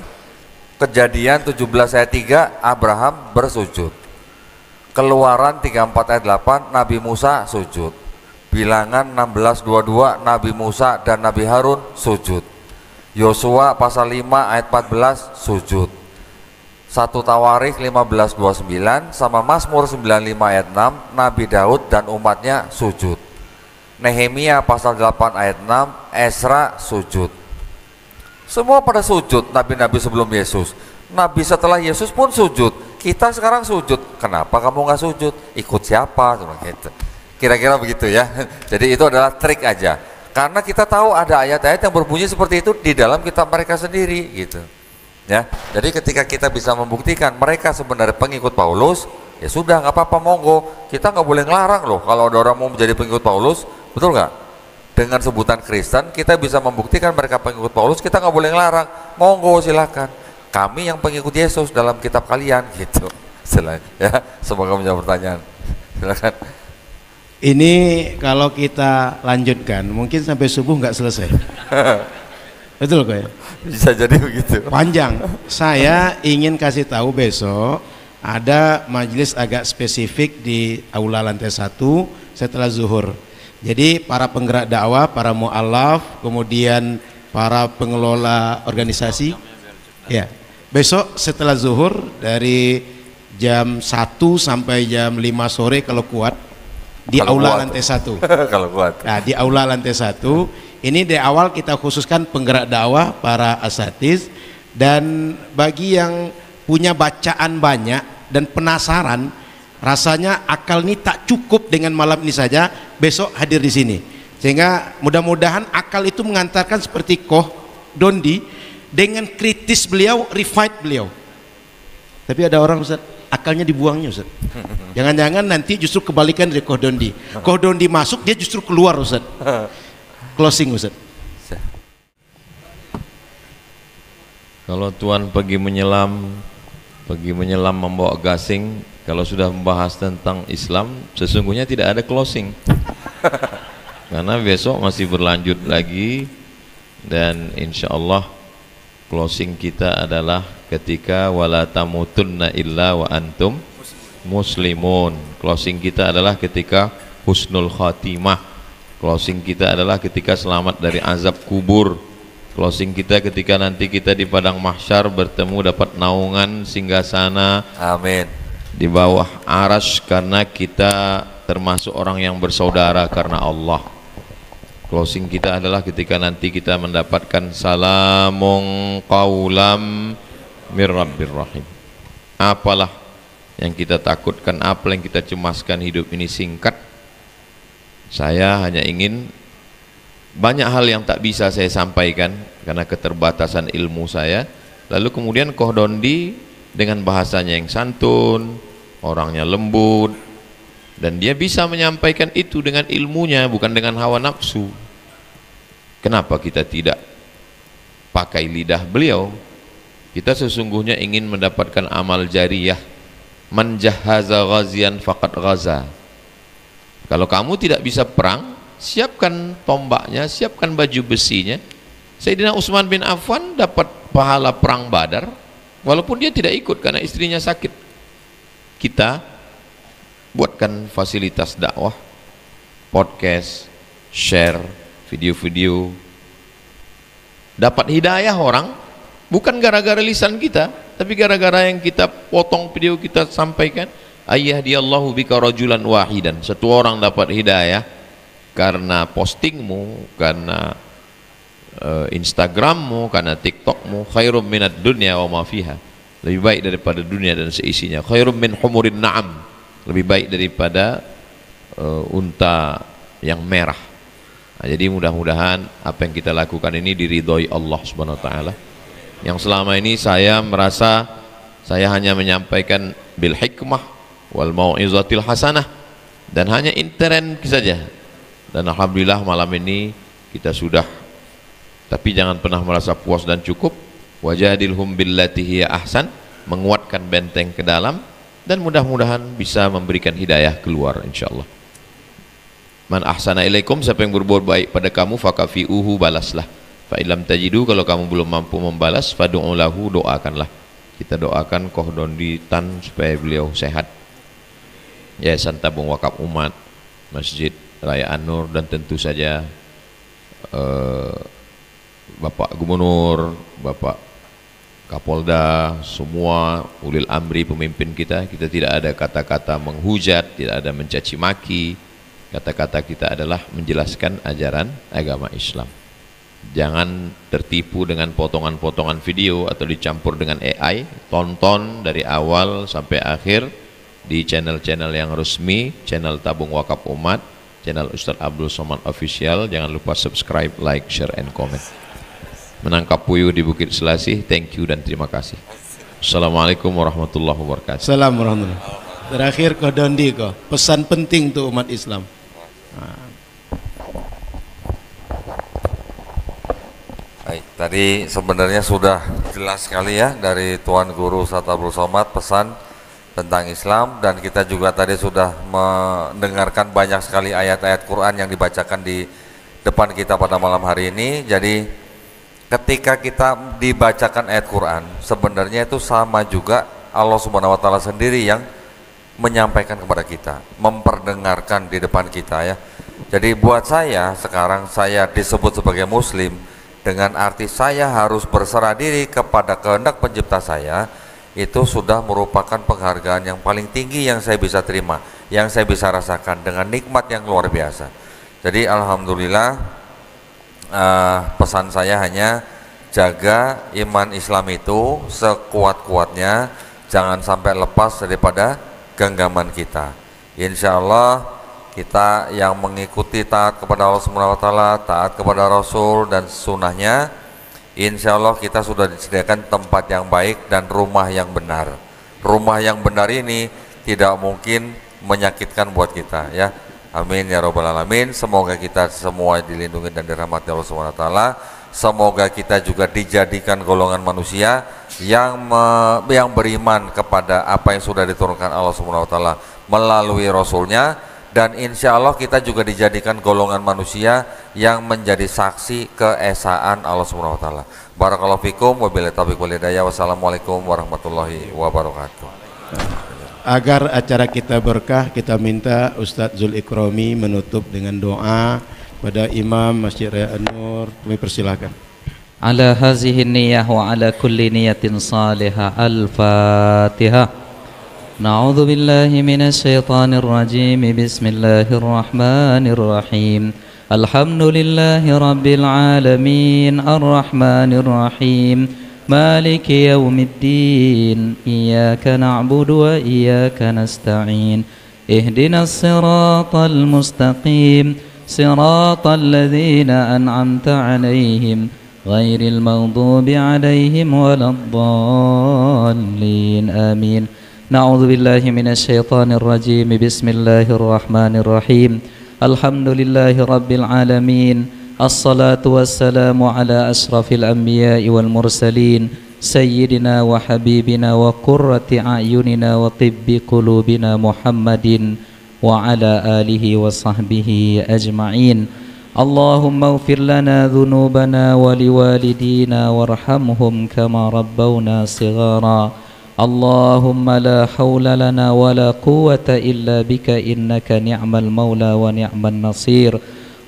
Kejadian 17 ayat 3, Abraham bersujud. Keluaran 34 ayat 8, Nabi Musa sujud. Bilangan 16:22, Nabi Musa dan Nabi Harun sujud. Yosua pasal 5 ayat 14 sujud. 1 Tawarikh 15:29 sama Mazmur 95 ayat 6, Nabi Daud dan umatnya sujud. Nehemia pasal 8 ayat 6, Esra sujud. Semua pada sujud, nabi-nabi sebelum Yesus. Nabi setelah Yesus pun sujud. Kita sekarang sujud. Kenapa kamu nggak sujud? Ikut siapa? Gitu. Kira-kira begitu ya. Jadi itu adalah trik aja. Karena kita tahu ada ayat-ayat yang berbunyi seperti itu di dalam kitab mereka sendiri gitu. Ya. Jadi ketika kita bisa membuktikan mereka sebenarnya pengikut Paulus, ya sudah, nggak apa-apa, monggo. Kita nggak boleh ngelarang loh kalau ada orang mau menjadi pengikut Paulus, betul nggak? Dengan sebutan Kristen kita bisa membuktikan mereka pengikut Paulus, kita nggak boleh ngelarang, monggo silakan. Kami yang pengikut Yesus dalam kitab kalian gitu. Selain ya, semoga menjawab pertanyaan. Silakan. Ini kalau kita lanjutkan mungkin sampai subuh nggak selesai. Betul kok ya? Bisa jadi begitu. Panjang. Saya ingin kasih tahu besok ada majelis agak spesifik di aula lantai 1 setelah zuhur. Jadi para penggerak dakwah, para mu'alaf, kemudian para pengelola organisasi, ya besok setelah zuhur dari jam 1 sampai jam 5 sore kalau kuat di kalau aula kuat. lantai 1. Kalau kuat. Nah, di aula lantai 1 ini di awal kita khususkan penggerak dakwah para asatiz, dan bagi yang punya bacaan banyak dan penasaran, rasanya akal ini tak cukup dengan malam ini saja, besok hadir di sini. Sehingga mudah-mudahan akal itu mengantarkan seperti Koh Dondi, dengan kritis beliau, refight beliau. Tapi ada orang Ustaz, akalnya dibuangnya Ustaz. Jangan-jangan nanti justru kebalikan dari Koh Dondi. Koh Dondi masuk, dia justru keluar Ustaz. Closing Ustaz. Kalau Tuan pergi menyelam membawa gasing, kalau sudah membahas tentang Islam, sesungguhnya tidak ada closing. Karena besok masih berlanjut lagi, dan insya Allah closing kita adalah ketika wala tamutunna illa wa antum muslimun. Closing kita adalah ketika husnul khatimah. Closing kita adalah ketika selamat dari azab kubur. Closing kita ketika nanti kita di padang mahsyar bertemu dapat naungan singgasana, amin, di bawah arasy, karena kita termasuk orang yang bersaudara karena Allah. Closing kita adalah ketika nanti kita mendapatkan salamun qaulam mir rabbir rahim. Apalah yang kita takutkan, apa yang kita cemaskan, hidup ini singkat. Saya hanya ingin, banyak hal yang tak bisa saya sampaikan karena keterbatasan ilmu saya. Lalu kemudian Koh Dondi dengan bahasanya yang santun, orangnya lembut, dan dia bisa menyampaikan itu dengan ilmunya, bukan dengan hawa nafsu. Kenapa kita tidak pakai lidah beliau? Kita sesungguhnya ingin mendapatkan amal jariyah. Man jahaza ghazian faqad ghaza. Kalau kamu tidak bisa perang, siapkan tombaknya, siapkan baju besinya. Sayyidina Utsman bin Affan dapat pahala perang Badar walaupun dia tidak ikut karena istrinya sakit. Kita buatkan fasilitas dakwah, podcast, share video-video, dapat hidayah orang, bukan gara-gara lisan kita, tapi gara-gara yang kita potong video kita sampaikan. Ayyadiyallahu bika rajulan wahidan, satu orang dapat hidayah karena postingmu, karena Instagrammu, karena TikTokmu. Khairum minad dunya wa ma fiha, lebih baik daripada dunia dan seisinya. Khairum min humurin na'am, lebih baik daripada unta yang merah. Nah, jadi mudah-mudahan apa yang kita lakukan ini diridhoi Allah Subhanahu wa taala. Yang selama ini saya merasa saya hanya menyampaikan bil hikmah wal mau'izatil hasanah, dan hanya intern saja. Dan alhamdulillah malam ini kita sudah, tapi jangan pernah merasa puas dan cukup. Wajadilhum billati hiya ahsan, menguatkan benteng ke dalam, dan mudah-mudahan bisa memberikan hidayah keluar insyaallah. Man ahsana ilaikum, siapa yang berbuat baik pada kamu, fakafi'uhu, balaslah. Fa illam tajidu, kalau kamu belum mampu membalas, fad'u lahu, doakanlah. Kita doakan Koh Dondi Tan supaya beliau sehat. Yayasan Tabung Wakaf Umat, Masjid Raya An-Nur, dan tentu saja Bapak Gubernur, Bapak Kapolda, semua ulil amri pemimpin kita. Kita tidak ada kata-kata menghujat, tidak ada mencaci maki. Kata-kata kita adalah menjelaskan ajaran agama Islam. Jangan tertipu dengan potongan-potongan video atau dicampur dengan AI. Tonton dari awal sampai akhir di channel-channel yang resmi, channel Tabung Wakaf Umat, channel Ustadz Abdul Somad Official. Jangan lupa subscribe, like, share, and comment. Menangkap puyuh di Bukit Selasih. Thank you dan terima kasih. Assalamualaikum warahmatullahi wabarakatuh. Assalamualaikum warahmatullahi wabarakatuh. Terakhir Koh Dondi, Koh, pesan penting untuk umat Islam. Baik, tadi sebenarnya sudah jelas sekali ya dari Tuan Guru Ustadz Abdul Somad pesan tentang Islam, dan kita juga tadi sudah mendengarkan banyak sekali ayat-ayat Quran yang dibacakan di depan kita pada malam hari ini. Jadi ketika kita dibacakan ayat Quran, sebenarnya itu sama juga Allah Subhanahu wa taala sendiri yang menyampaikan kepada kita, memperdengarkan di depan kita ya. Jadi buat saya sekarang, saya disebut sebagai muslim dengan arti saya harus berserah diri kepada kehendak pencipta saya itu sudah merupakan penghargaan yang paling tinggi yang saya bisa terima, yang saya bisa rasakan dengan nikmat yang luar biasa. Jadi alhamdulillah, pesan saya hanya jaga iman Islam itu sekuat-kuatnya, jangan sampai lepas daripada genggaman kita. Insya Allah kita yang mengikuti taat kepada Allah Subhanahu wa Ta'ala, taat kepada Rasul dan sunnahnya, insya Allah kita sudah disediakan tempat yang baik dan rumah yang benar. Rumah yang benar ini tidak mungkin menyakitkan buat kita, ya. Amin ya rabbal alamin. Semoga kita semua dilindungi dan dirahmati Allah Subhanahu wa Ta'ala. Semoga kita juga dijadikan golongan manusia yang beriman kepada apa yang sudah diturunkan Allah Subhanahu wa Ta'ala melalui Rasulnya, dan insya Allah kita juga dijadikan golongan manusia yang menjadi saksi keesaan Allah Subhanahu wa Ta'ala. Barakallahu fikum, wabillahi taufiq wal hidayah. Wassalamualaikum warahmatullahi wabarakatuh. Agar acara kita berkah, kita minta Ustadz Zul Ikrami menutup dengan doa pada Imam Masjid Raya An-Nur. Kami persilakan. Ala hazihi niyah wa ala kulli niyatin salihah. Al-Fatihah. Na'udzu billahi minasy syaithanir rajim. Bismillahirrahmanirrahim. Alhamdulillahi rabbil alamin. Arrahmanir rahim. Maliki yaumiddin. Iyyaka na'budu wa iyyaka nasta'in. Ihdinas siratal mustaqim. Siratal ladzina an'amta 'alaihim ghairil maghdubi 'alaihim waladdallin. Amin. Na'udzu billahi minasy syaithanir rajim. Bismillahirrahmanirrahim. Alhamdulillahi rabbil alamin. Assalatu wassalamu ala asrafil anbiya'i wal mursalin sayyidina wa habibina wa qurrati a'yunina wa tibbi qulubina Muhammadin wa ala alihi wa sahbihi ajma'in. Allahumma ighfir lana dhunubana wa liwalidina warhamhum kama rabbawna shighara. Allahumma la hawla lana wa la quwwata illa bika innaka ni'mal maula wa ni'man nasir.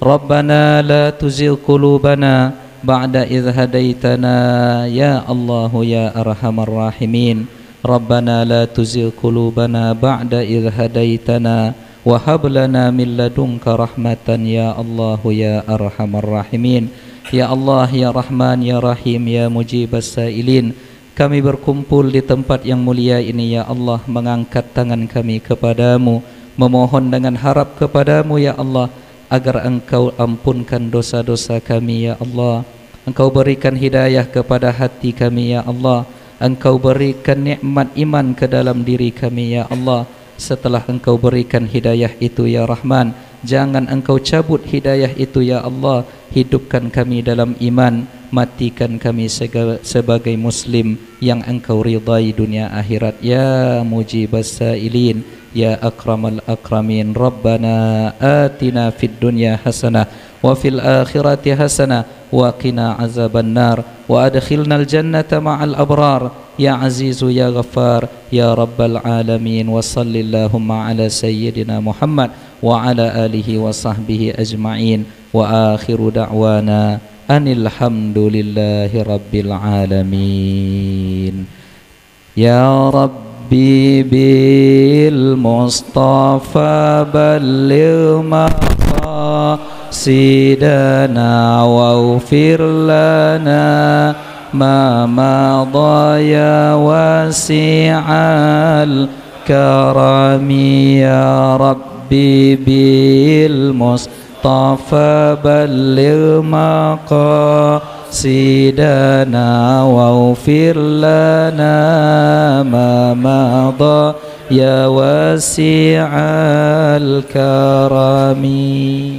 Rabbana la tuzigh qulubana ba'da idh hadaitana ya Allah ya arhamar rahimin. Rabbana la tuzigh qulubana ba'da idh hadaitana wa hab lana min ladunka rahmatan ya Allah ya arhamar rahimin. Ya Allah ya Rahman ya Rahim ya mujibas sailin. Kami berkumpul di tempat yang mulia ini ya Allah, mengangkat tangan kami kepadamu, memohon dengan harap kepadamu ya Allah, agar Engkau ampunkan dosa-dosa kami ya Allah. Engkau berikan hidayah kepada hati kami ya Allah. Engkau berikan nikmat iman ke dalam diri kami ya Allah. Setelah Engkau berikan hidayah itu ya Rahman, jangan Engkau cabut hidayah itu ya Allah. Hidupkan kami dalam iman, matikan kami sebagai muslim yang Engkau ridai dunia akhirat ya mujibas sailin ya akramal akramin. Rabbana atina fid dunya hasanah wa fil akhirati hasanah wa qina azaban nar wa adkhilnal jannata ma'al abrar ya azizu ya ghaffar ya rabbal alamin. Wa sallallahumma ala sayyidina Muhammad wa ala alihi wa sahbihi ajma'in. Wa akhiru da'wana anil hamdulillahi rabbil alamin. Ya Rabbi bil Mustafa balligh maqasidana waghfir lana ma madha ya wasi'al karami. Ya Rabbi bil Mustafa balligh maqasidana waghfir lana ma madha ya wasi'al karami.